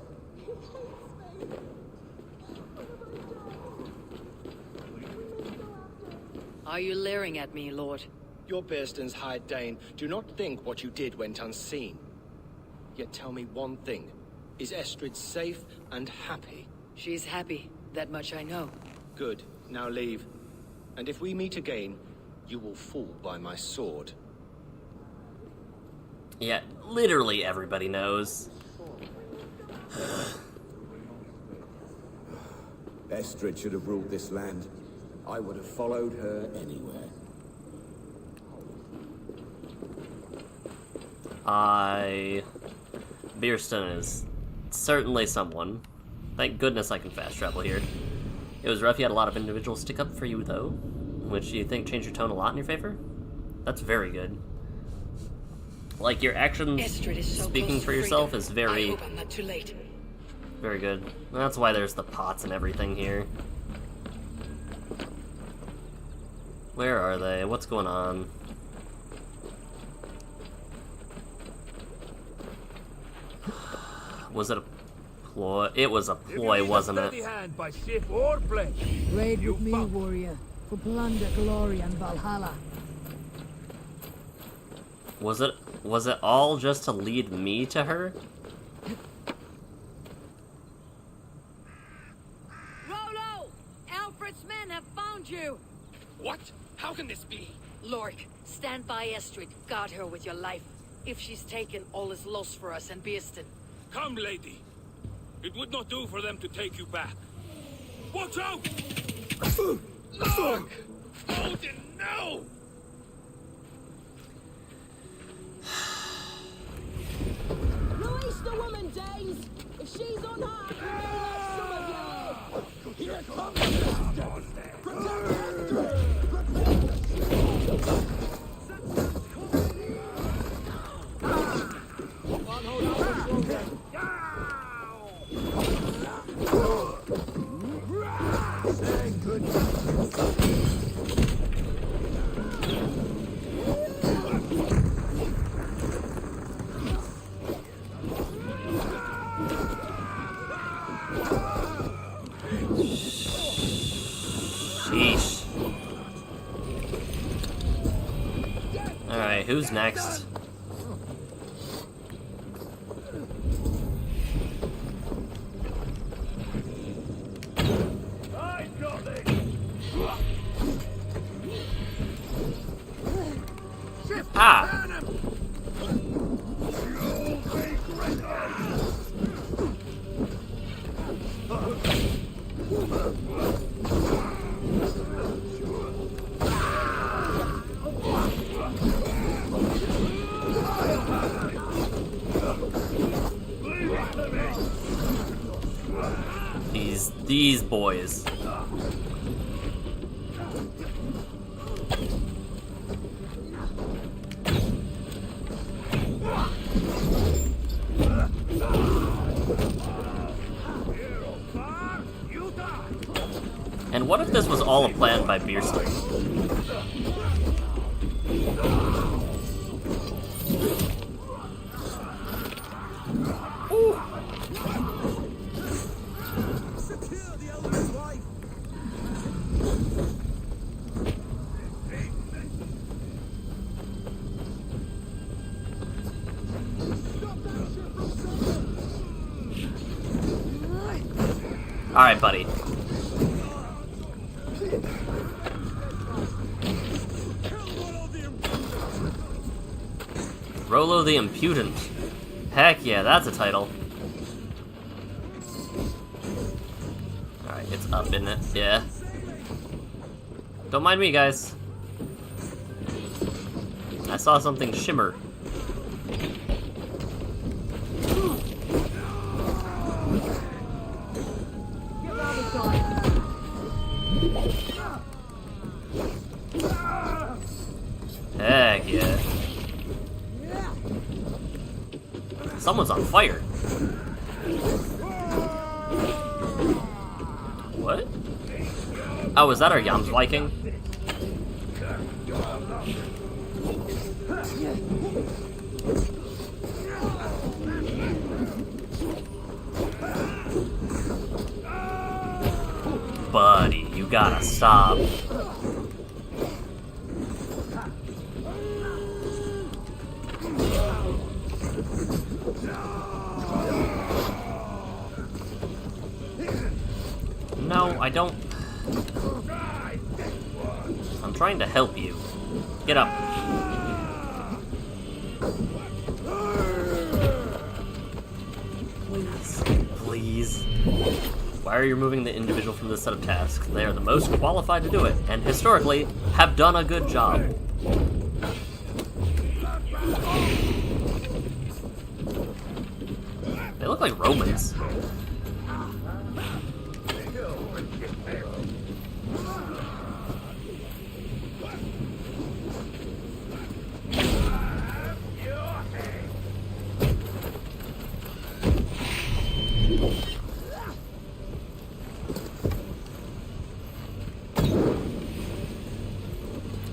Are you leering at me, Lord? Your Bearston's High Dane, do not think what you did went unseen. Yet tell me one thing. Is Estrid safe and happy? She's happy. That much I know. Good. Now leave. And if we meet again, you will fall by my sword. Yeah, literally everybody knows. Estrid should have ruled this land. I would have followed her anywhere. Beerston is certainly someone. Thank goodness I can fast travel here. It was rough you had a lot of individuals stick up for you, though. Which you think changed your tone a lot in your favor? That's very good. Like, your actions speaking for yourself is very... I hope I'm not too late. Very good. That's why there's the pots and everything here. Where are they? What's going on? Was it a ploy? It was a ploy, wasn't it? Hand by ship or plane. Raid with me, warrior, for plunder, glory, and Valhalla. Was it all just to lead me to her? Rolo! Alfred's men have found you! What? How can this be? Lork, stand by Estrid. Guard her with your life. If she's taken, all is lost for us and Bearston. Come, lady. It would not do for them to take you back. Watch out! Look! Odin, no! Release the woman, Danes! If she's unharmed, we'll let some of you live! Here comes the protect Estrid! Protect Thank goodness. Sheesh. Alright, who's next? Ah! These boys. And what if this was all a plan by Beerston? Alright, buddy. Rolo the Impudent. Heck yeah, that's a title. Alright, it's up, isn't it? Yeah. Don't mind me, guys. I saw something shimmer. Heck yeah. Someone's on fire. What? Oh, is that our Yams Viking? Buddy, you gotta stop. No, I don't. I'm trying to help you. Get up. Please. Please. Why are you removing the individual from this set of tasks? They are the most qualified to do it, and historically, have done a good job. They look like Romans.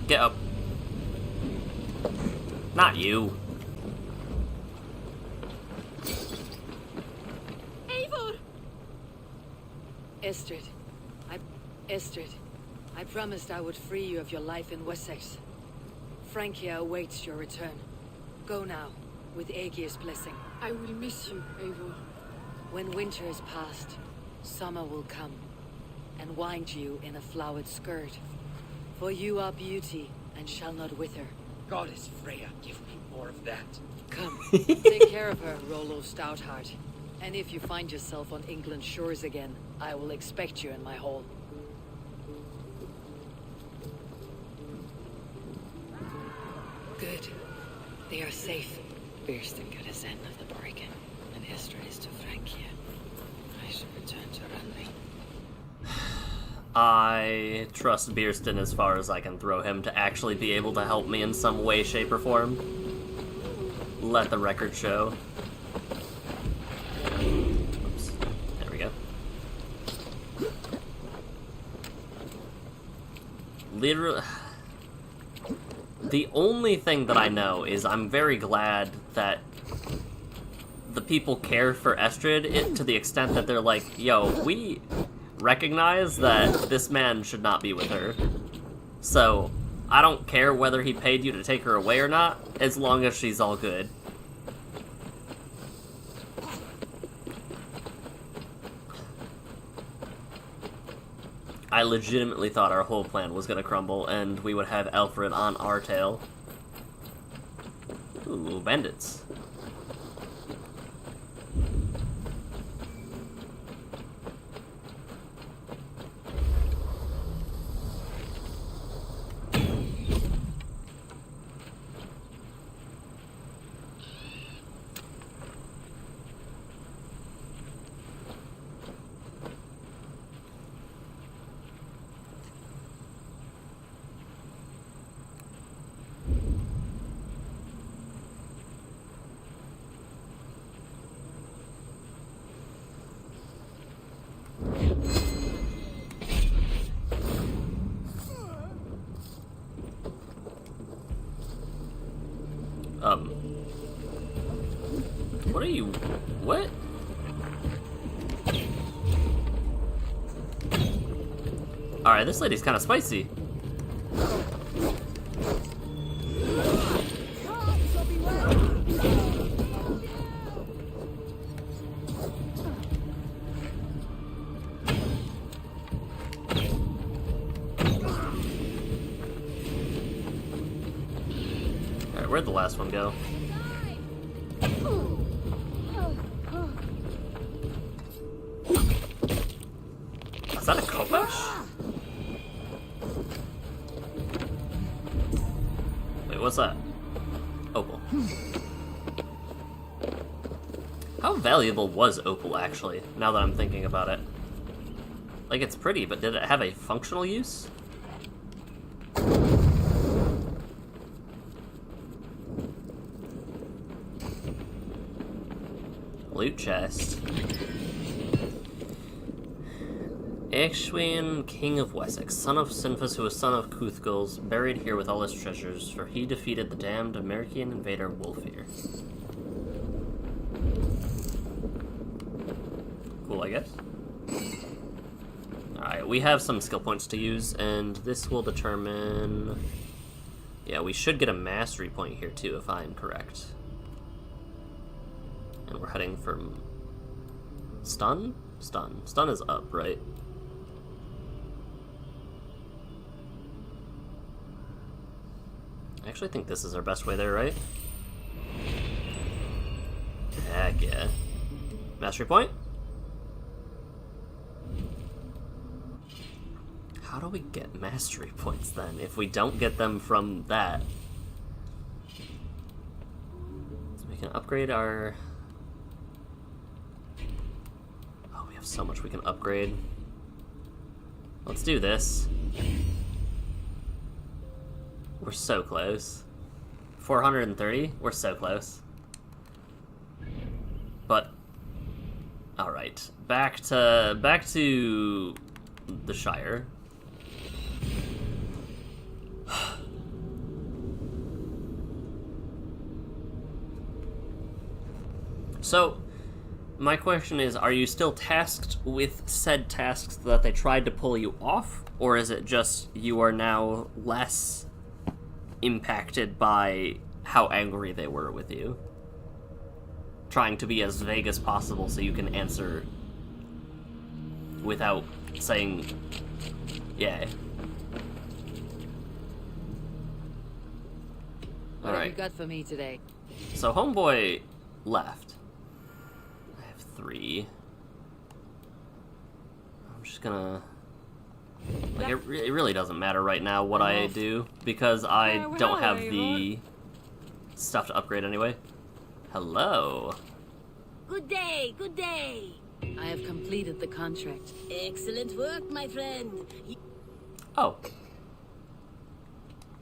Get up. Not you. Eivor! Estrid, I promised I would free you of your life in Wessex. Francia awaits your return. Go now, with Aegir's blessing. I will miss you, Eivor. When winter is past, summer will come, and wind you in a flowered skirt. For you are beauty, and shall not wither. Goddess Freya, give me more of that. Come, take care of her, Rollo Stoutheart. And if you find yourself on England's shores again, I will expect you in my hall. Good. They are safe. Birsten got his end of the bargain, and Estrid is to Francia. I shall return to Runley. I trust Bierston as far as I can throw him to actually be able to help me in some way, shape, or form. Let the record show. Oops. There we go. Literally, the only thing that I know is I'm very glad that the people care for Estrid to the extent that they're like, yo, we recognize that this man should not be with her. So, I don't care whether he paid you to take her away or not, as long as she's all good. I legitimately thought our whole plan was gonna crumble, and we would have Alfred on our tail. Ooh, bandits. What are you... what? Alright, this lady's kind of spicy. Alright, where'd the last one go? Is that a Kopesh? Wait, what's that? Opal. How valuable was Opal, actually, now that I'm thinking about it? Like, it's pretty, but did it have a functional use? Loot chest. Ecgwin, King of Wessex, son of Sinfus, who was son of Cuthgul's, buried here with all his treasures, for he defeated the damned American invader Wulfir. Cool, I guess. Alright, we have some skill points to use, and this will determine... Yeah, we should get a mastery point here too, if I'm correct. And we're heading from... Stun? Stun. Stun is up, right? I actually think this is our best way there, right? Heck yeah. Mastery point? How do we get mastery points then, if we don't get them from that? So we can upgrade our... Oh, we have so much we can upgrade. Let's do this. We're so close. 430? We're so close. But, alright. Back to the Shire. So, my question is, are you still tasked with said tasks that they tried to pull you off? Or is it just you are now less impacted by how angry they were with you? Trying to be as vague as possible so you can answer without saying, yeah. What have you got for me today? So homeboy left. I have 3. I'm just gonna... Like, it really doesn't matter right now what I do, because I don't have the stuff to upgrade anyway. Hello. Good day, good day. I have completed the contract. Excellent work, my friend. Oh.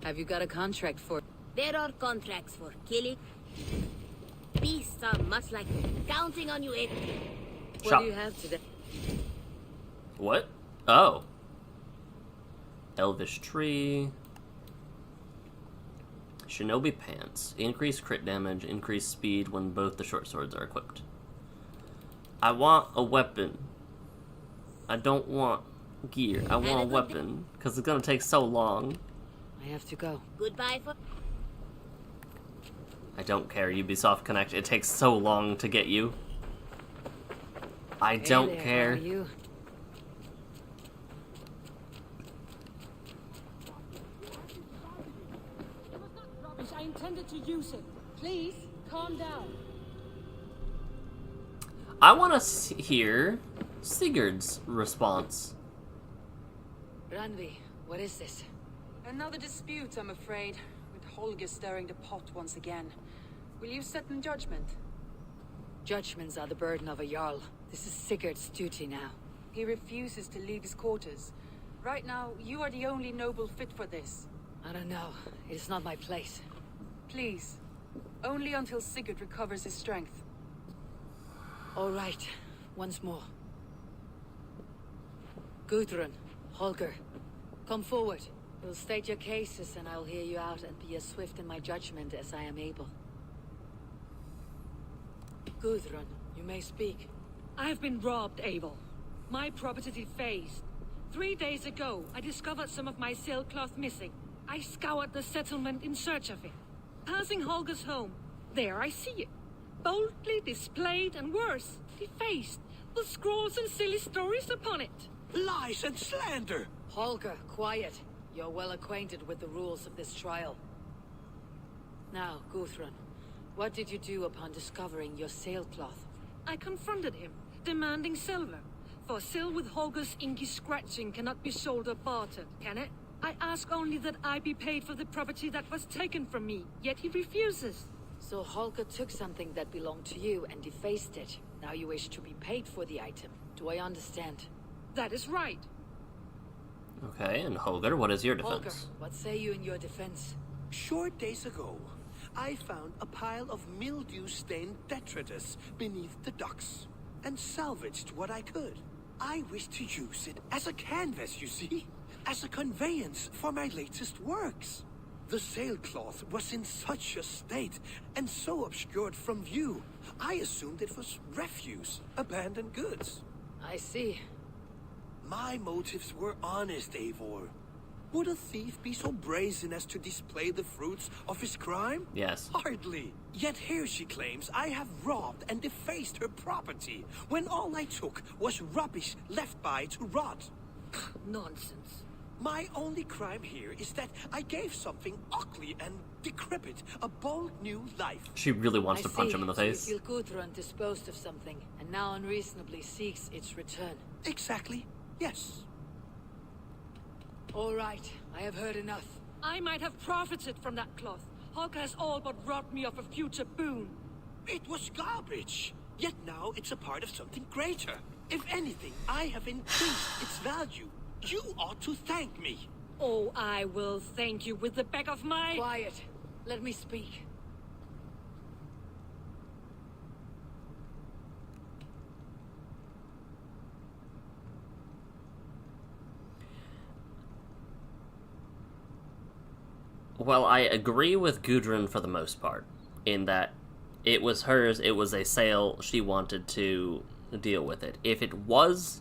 Have you got a contract for... There are contracts for killing. Beasts are much like counting on you, Ed. What do you have today? What? Oh. Elvish Tree. Shinobi Pants. Increase crit damage, increase speed when both the short swords are equipped. I want a weapon. I don't want gear. I want a weapon, because it's gonna take so long. I have to go. Goodbye for... I don't care, Ubisoft Connect. It takes so long to get you. I don't care. How are you? I intended to use it. Please, calm down. I want to hear Sigurd's response. Randvi, what is this? Another dispute, I'm afraid, with Holger stirring the pot once again. Will you sit in judgment? Judgments are the burden of a Jarl. This is Sigurd's duty now. He refuses to leave his quarters. Right now, you are the only noble fit for this. I don't know. It is not my place. Please. Only until Sigurd recovers his strength. All right. Once more. Gudrun, Holger, come forward. You'll state your cases and I'll hear you out and be as swift in my judgment as I am able. Gudrun, you may speak. I have been robbed, Abel. My property defaced. 3 days ago, I discovered some of my sailcloth missing. I scoured the settlement in search of it. Passing Holger's home, there I see it. Boldly displayed and worse, defaced, with scrawls and silly stories upon it. Lies and slander! Holger, quiet. You're well acquainted with the rules of this trial. Now, Gudrun, what did you do upon discovering your sailcloth? I confronted him, demanding silver. For sil with Holger's inky scratching cannot be sold or bartered, can it? I ask only that I be paid for the property that was taken from me, yet he refuses. So Holger took something that belonged to you and defaced it. Now you wish to be paid for the item. Do I understand? That is right. Okay, and Holger, what is your defense? Holger, what say you in your defense? Short days ago, I found a pile of mildew-stained detritus beneath the docks, and salvaged what I could. I wish to use it as a canvas, you see? As a conveyance for my latest works. The sailcloth was in such a state, and so obscured from view, I assumed it was refuse, abandoned goods. I see. My motives were honest, Eivor. Would a thief be so brazen as to display the fruits of his crime? Yes. Hardly. Yet here she claims I have robbed and defaced her property, when all I took was rubbish left by to rot. Nonsense. My only crime here is that I gave something ugly and decrepit a bold new life. She really wants to punch see. him in the So face. you feel Gudrun disposed of something, and now unreasonably seeks its return. Exactly. Yes. All right, I have heard enough. I might have profited from that cloth. Hulk has all but robbed me of a future boon. It was garbage. Yet now it's a part of something greater. If anything, I have increased its value. You ought to thank me. Oh, I will thank you with the back of my... Quiet. Let me speak. Well, I agree with Gudrun for the most part, in that it was hers, it was a sale, she wanted to deal with it. If it was...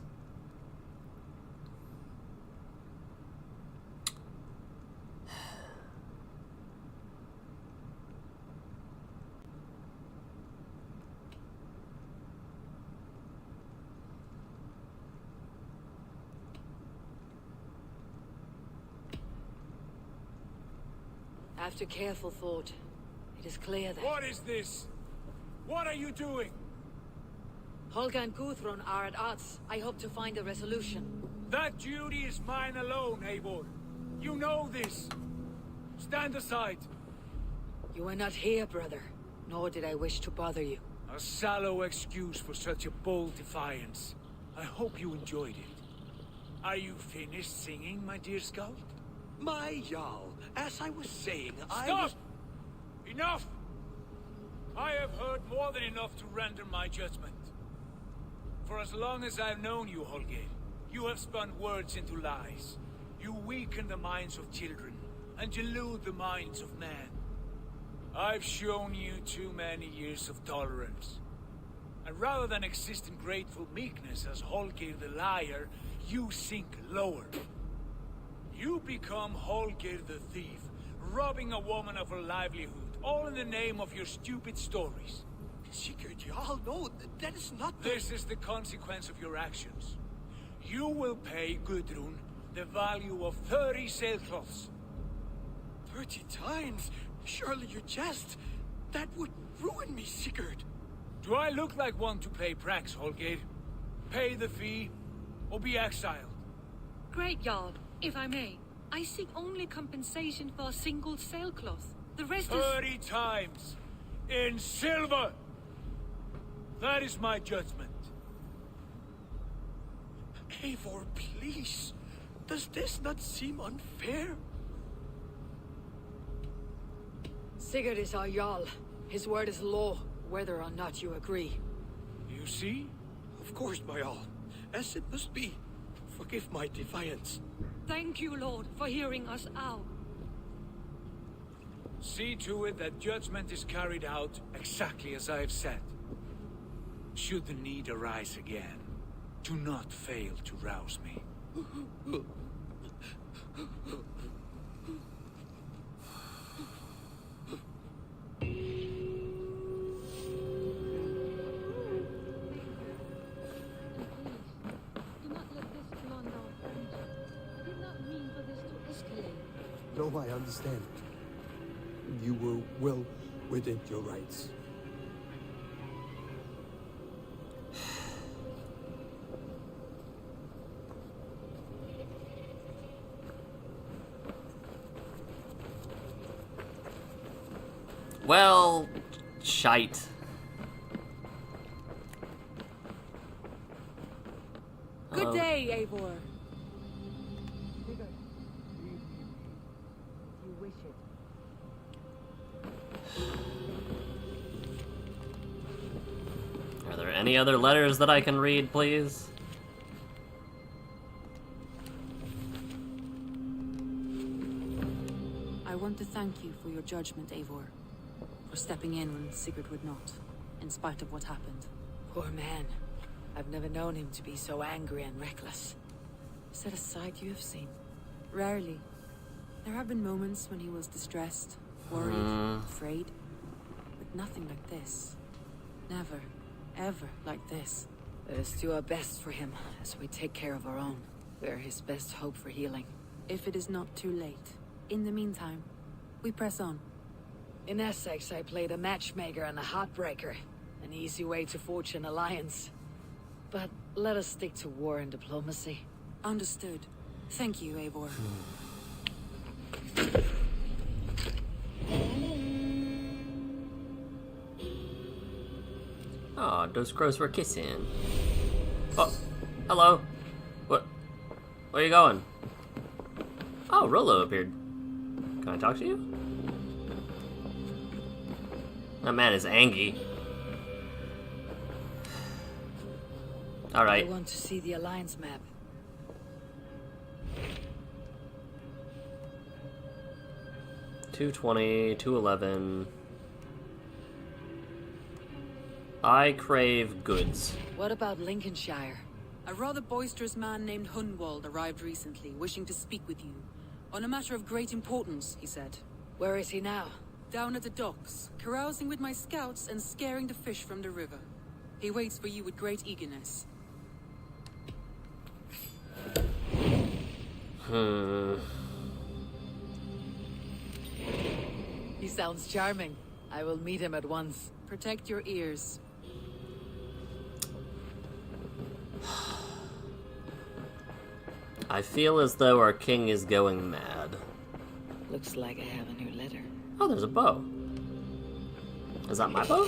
After careful thought, it is clear that... What is this? What are you doing? Holger and Gudrun are at odds. I hope to find a resolution. That duty is mine alone, Eivor. You know this. Stand aside. You are not here, brother. Nor did I wish to bother you. A sallow excuse for such a bold defiance. I hope you enjoyed it. Are you finished singing, my dear Scout? My Jarl, as I was saying, Stop! Enough! I have heard more than enough to render my judgment. For as long as I've known you, Holger, you have spun words into lies. You weaken the minds of children, and delude the minds of men. I've shown you too many years of tolerance. And rather than exist in grateful meekness as Holger the liar, you sink lower. You become Holger the thief, robbing a woman of her livelihood, all in the name of your stupid stories. Sigurd, Jarl, no, that is not the... This is the consequence of your actions. You will pay Gudrun the value of 30 sailcloths. 30 times? Surely you jest. That would ruin me, Sigurd. Do I look like one to play pranks, Holger? Pay the fee, or be exiled. Great Jarl, if I may. I seek only compensation for a single sailcloth. The rest 30 times! In silver! That is my judgment. Eivor, please. Does this not seem unfair? Sigurd is our Jarl. His word is law, whether or not you agree. You see? Of course, my Jarl. As it must be. Forgive my defiance. Thank you, Lord, for hearing us out. See to it that judgment is carried out exactly as I have said. Should the need arise again, do not fail to rouse me. No, I understand. You were well within your rights. Well, shite. Good day, Eivor. You wish it. Any other letters that I can read, please? I want to thank you for your judgment, Eivor. For stepping in when Sigurd would not, in spite of what happened. Poor man. I've never known him to be so angry and reckless. Is that a side you have seen? Rarely. There have been moments when he was distressed, worried, afraid. But nothing like this. Never, ever like this. Let us do our best for him as we take care of our own. We're his best hope for healing. If it is not too late. In the meantime, we press on. In Essex, I played a matchmaker and a heartbreaker. An easy way to forge an alliance. But let us stick to war and diplomacy. Understood. Thank you, Eivor. Oh, those crows were kissing. Oh, hello. Where are you going? Oh, Rollo appeared. Can I talk to you? That man is angry. Alright. I want to see the Alliance map. $220, $211. I crave goods. What about Lincolnshire? A rather boisterous man named Hunwald arrived recently, wishing to speak with you. On a matter of great importance, he said. Where is he now? Down at the docks, carousing with my scouts and scaring the fish from the river. He waits for you with great eagerness. He sounds charming. I will meet him at once. Protect your ears. I feel as though our king is going mad. Looks like I have a new letter. Oh, there's a bow. Is that my bow?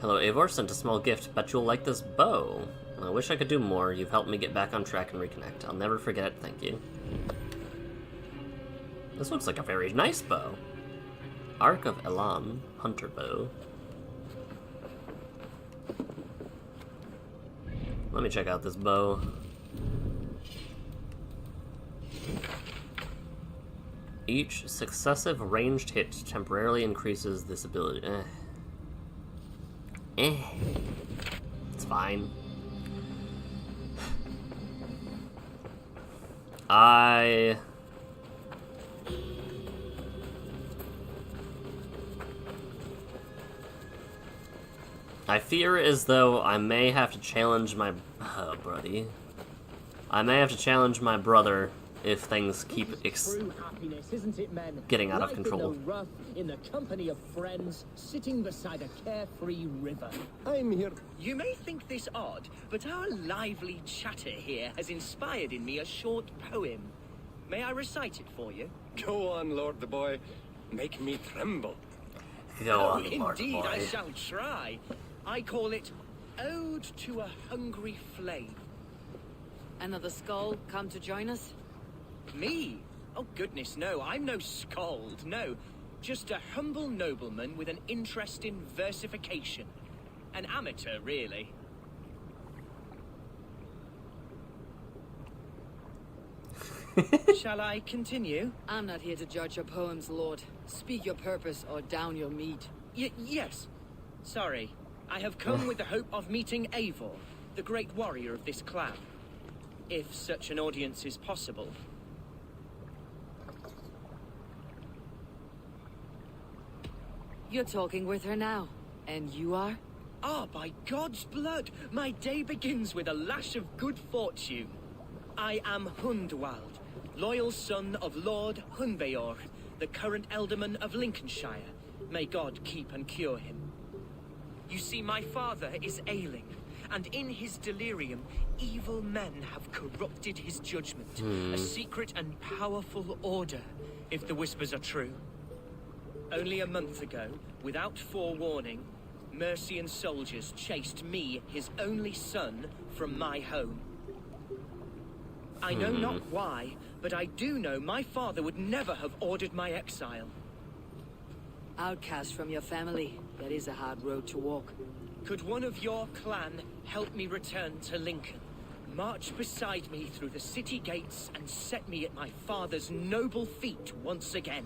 Hello, Eivor. Sent a small gift. Bet you'll like this bow. I wish I could do more. You've helped me get back on track and reconnect. I'll never forget it. Thank you. This looks like a very nice bow. Arc of Elan. Hunter bow. Let me check out this bow. Each successive ranged hit temporarily increases this ability. It's fine. I fear as though I may have to challenge my... Oh, buddy. I may have to challenge my brother if things keep True happiness, isn't it, men? getting out of Life control. In the rough, in the company of friends, sitting beside a carefree river. I'm here. You may think this odd, but our lively chatter here has inspired in me a short poem. May I recite it for you? Go on, Lord the Boy. Make me tremble. Go on, Lord the Boy. Indeed, I Boy. shall try. I call it Ode to a Hungry Flame. Another skull come to join us? Me? Oh, goodness, no. I'm no skald, no. Just a humble nobleman with an interest in versification. An amateur, really. Shall I continue? I'm not here to judge your poems, Lord. Speak your purpose or down your meat. Yes. Sorry. I have come with the hope of meeting Eivor, the great warrior of this clan. If such an audience is possible. You're talking with her now. And you are? Ah, by God's blood, my day begins with a lash of good fortune. I am Hundwald, loyal son of Lord Hunbeor, the current alderman of Lincolnshire. May God keep and cure him. You see, my father is ailing, and in his delirium, evil men have corrupted his judgment. A secret and powerful order, if the whispers are true. Only a month ago, without forewarning, Mercian soldiers chased me, his only son, from my home. I know not why, but I do know my father would never have ordered my exile. Outcast from your family, that is a hard road to walk. Could one of your clan help me return to Lincoln? March beside me through the city gates and set me at my father's noble feet once again.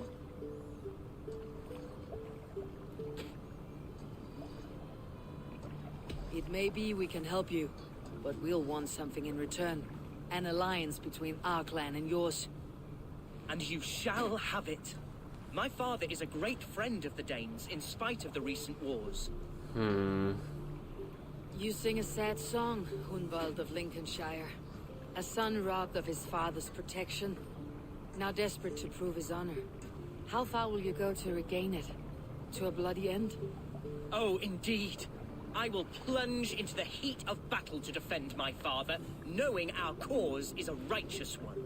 It may be we can help you, but we'll want something in return. An alliance between our clan and yours. And you shall have it. My father is a great friend of the Danes, in spite of the recent wars. You sing a sad song, Hunwald of Lincolnshire. A son robbed of his father's protection, now desperate to prove his honor. How far will you go to regain it? To a bloody end? Oh, indeed. I will plunge into the heat of battle to defend my father, knowing our cause is a righteous one.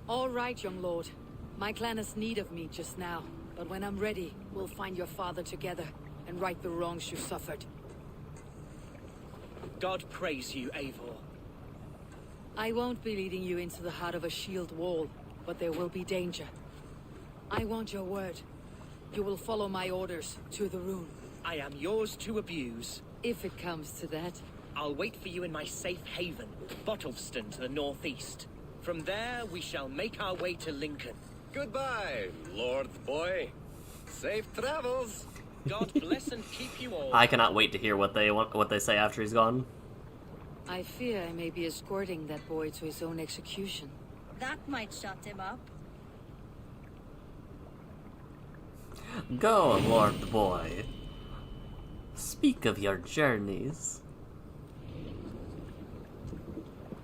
All right, young lord. My clan has need of me just now, but when I'm ready, we'll find your father together and right the wrongs you suffered. God praise you, Eivor. I won't be leading you into the heart of a shield wall, but there will be danger. I want your word. You will follow my orders to the rune. I am yours to abuse. If it comes to that. I'll wait for you in my safe haven, Bottleston to the northeast. From there, we shall make our way to Lincoln. Goodbye, Lord Boy. Safe travels. God bless and keep you all. I cannot wait to hear what they say after he's gone. I fear I may be escorting that boy to his own execution. That might shut him up. Go, Lord Boy. Speak of your journeys.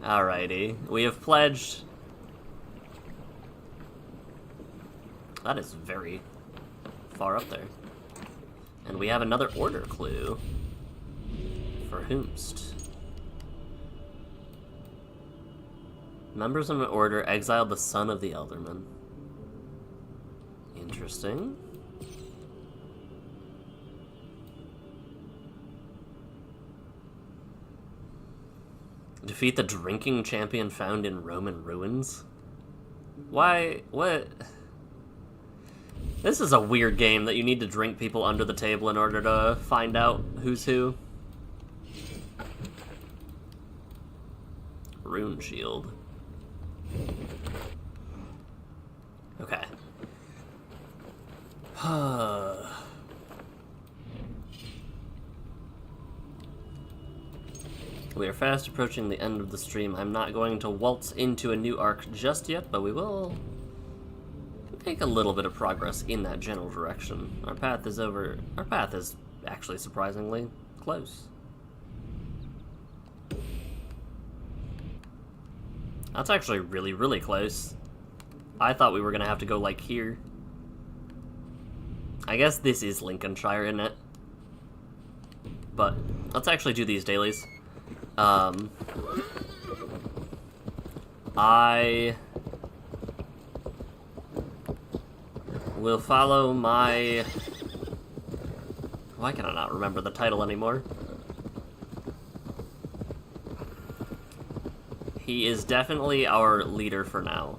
Alrighty, we have pledged. That is very far up there. And we have another order clue. For whomst? Members of an order exiled the son of the Elderman. Interesting. Defeat the drinking champion found in Roman ruins? Why? What? This is a weird game that you need to drink people under the table in order to find out who's who. Rune shield. Okay. We are fast approaching the end of the stream. I'm not going to waltz into a new arc just yet, but we will make a little bit of progress in that general direction. Our path is actually surprisingly close. That's actually really, really close. I thought we were gonna have to go like here. I guess this is Lincolnshire, isn't it? But let's actually do these dailies. I will follow my... Why can I not remember the title anymore? He is definitely our leader for now.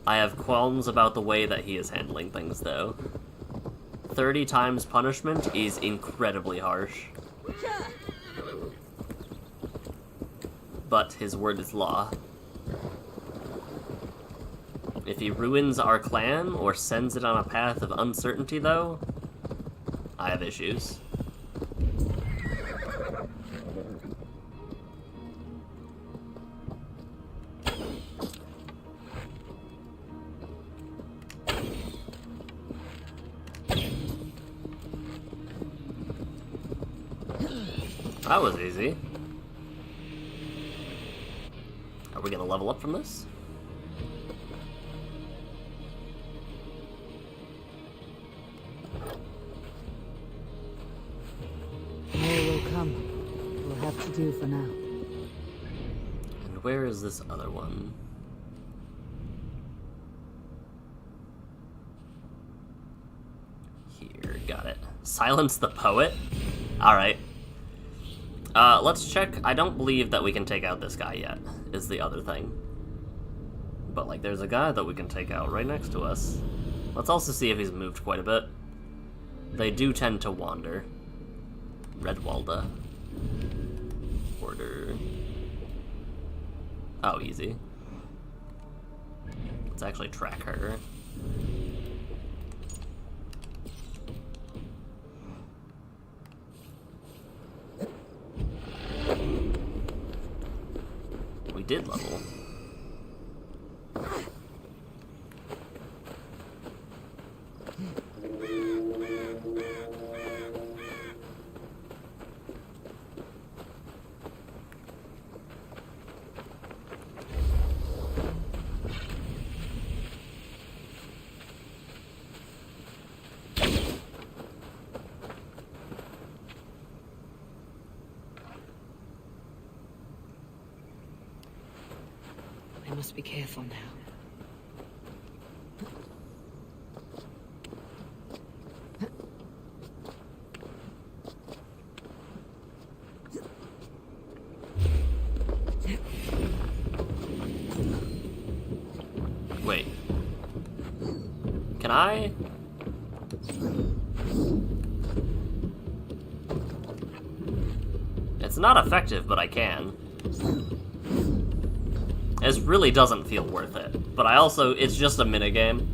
I have qualms about the way that he is handling things, though. 30 times punishment is incredibly harsh. But his word is law. If he ruins our clan or sends it on a path of uncertainty, though, I have issues. That was easy. Are we gonna level up from this? More will come. We'll have to do for now. And where is this other one? Here, got it. Silence the poet? Alright. Let's check. I don't believe that we can take out this guy yet, is the other thing. But, like, there's a guy that we can take out right next to us. Let's also see if he's moved quite a bit. They do tend to wander. Redwalda. Order. Oh, easy. Let's actually track her. We did level. I must be careful now. Wait. Can I? It's not effective, but I can. It really doesn't feel worth it, but I also, it's just a minigame.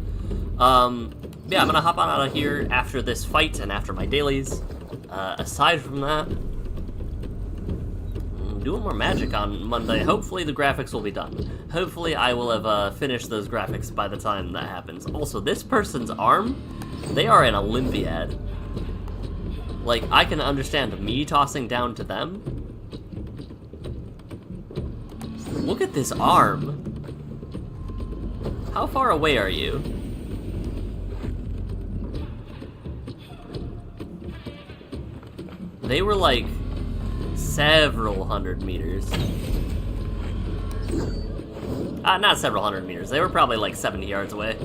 Yeah, I'm gonna hop on out of here after this fight and after my dailies. Aside from that, doing more magic on Monday. Hopefully the graphics will be done. Hopefully I will have finished those graphics by the time that happens. Also, this person's arm, they are an Olympiad. Like, I can understand me tossing down to them. Look at this arm. How far away are you? They were like several hundred meters. Not several hundred meters. They were probably like 70 yards away.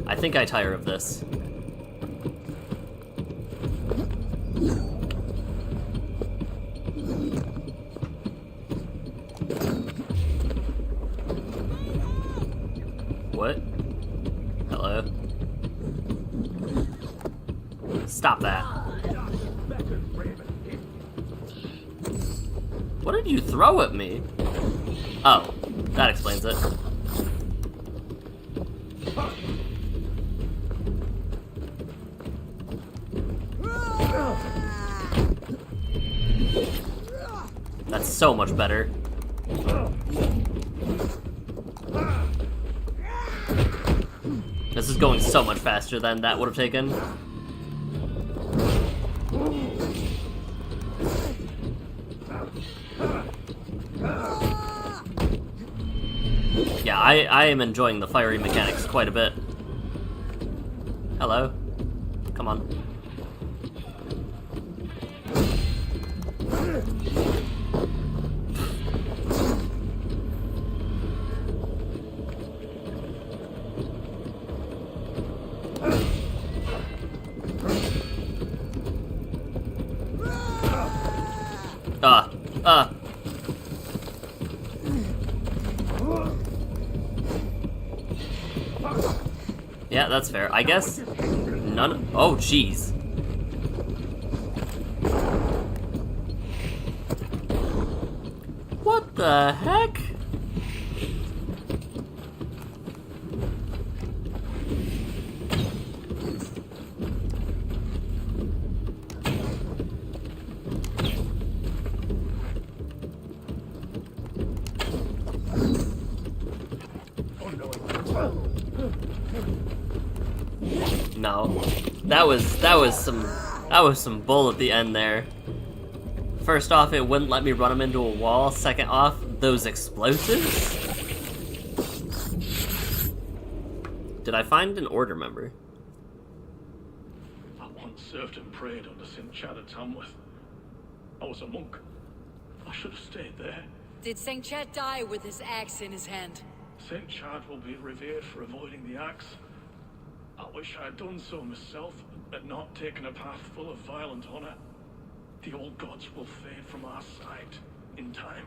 I think I tire of this. What? Hello? Stop that. What did you throw at me? Oh, that explains it. That's so much better. This is going so much faster than that would have taken. Yeah, I am enjoying the fiery mechanics quite a bit. Hello. Come on. Yeah, that's fair. I guess none. Oh, jeez. What the heck? No, that was some bull at the end there. First off, it wouldn't let me run him into a wall. Second off, those explosives. Did I find an order member? I once served and prayed under St. Chad at Tamworth. I was a monk. I should have stayed there. Did St. Chad die with his axe in his hand? St. Chad will be revered for avoiding the axe. I wish I'd done so myself, and not taken a path full of violent honor. The old gods will fade from our sight in time.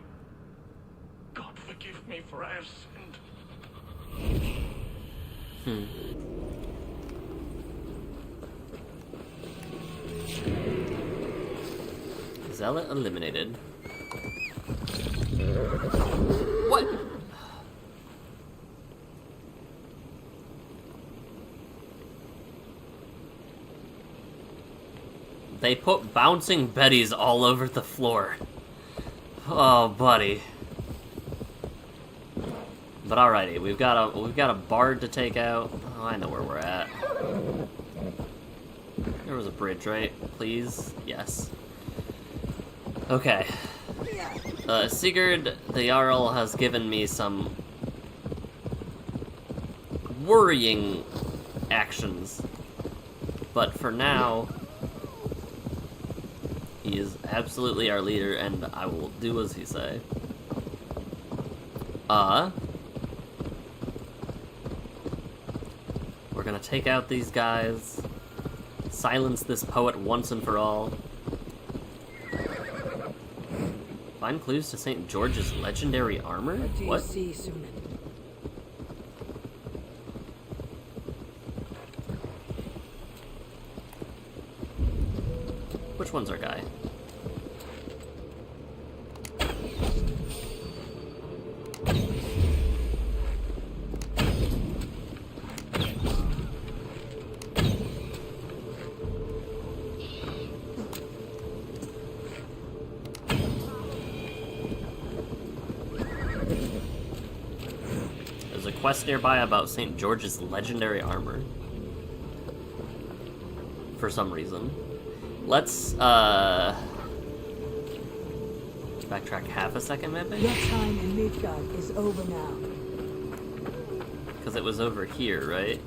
God forgive me, for I have sinned. Zealot eliminated. What? They put bouncing Bettys all over the floor. Oh, buddy. But alrighty, we've got a bard to take out. Oh, I know where we're at. There was a bridge, right? Please? Yes. Okay. Sigurd, the Jarl, has given me some worrying actions. But for now, he is absolutely our leader, and I will do as he say. We're gonna take out these guys, silence this poet once and for all. Find clues to St. George's legendary armor? What? Do you see, Sunan? Which one's our guy? There's a quest nearby about St. George's legendary armor. For some reason. Let's, backtrack half a second, maybe? Your time in Midgard is over now. Because it was over here, right?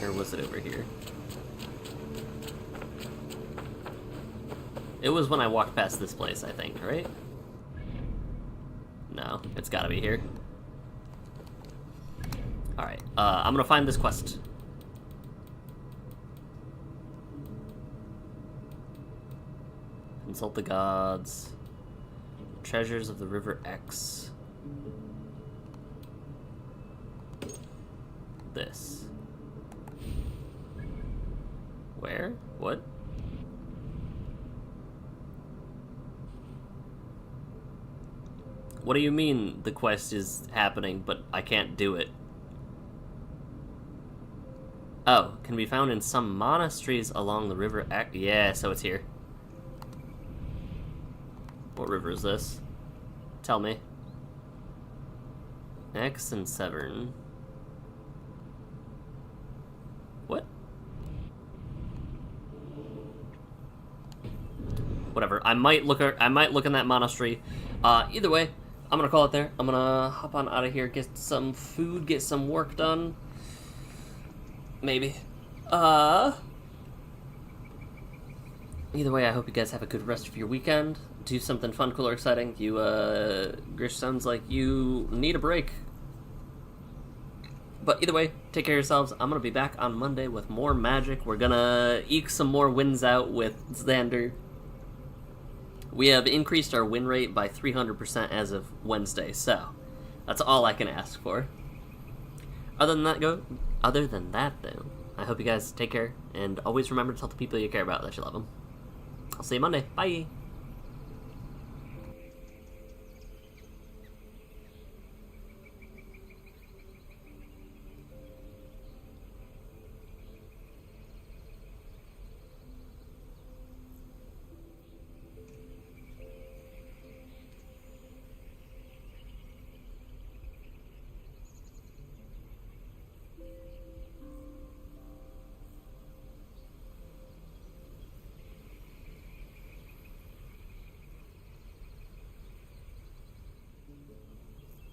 Or was it over here? It was when I walked past this place, I think, right? No, it's gotta be here. Alright, I'm gonna find this quest. Consult the gods. Treasures of the River X. This. Where? What? What do you mean the quest is happening, but I can't do it? Oh, can be found in some monasteries along the River X. Yeah, so it's here. What river is this? Tell me. X and Severn. What? Whatever. I might look in that monastery. Either way, I'm gonna call it there. I'm gonna hop on out of here, get some food, get some work done. Maybe. Either way, I hope you guys have a good rest of your weekend. Do something fun, cool, or exciting. You, Grish, sounds like you need a break. But either way, take care of yourselves. I'm gonna be back on Monday with more magic. We're gonna eke some more wins out with Xander. We have increased our win rate by 300% as of Wednesday, so that's all I can ask for. Other than that, though, I hope you guys take care, and always remember to tell the people you care about that you love them. I'll see you Monday. Bye!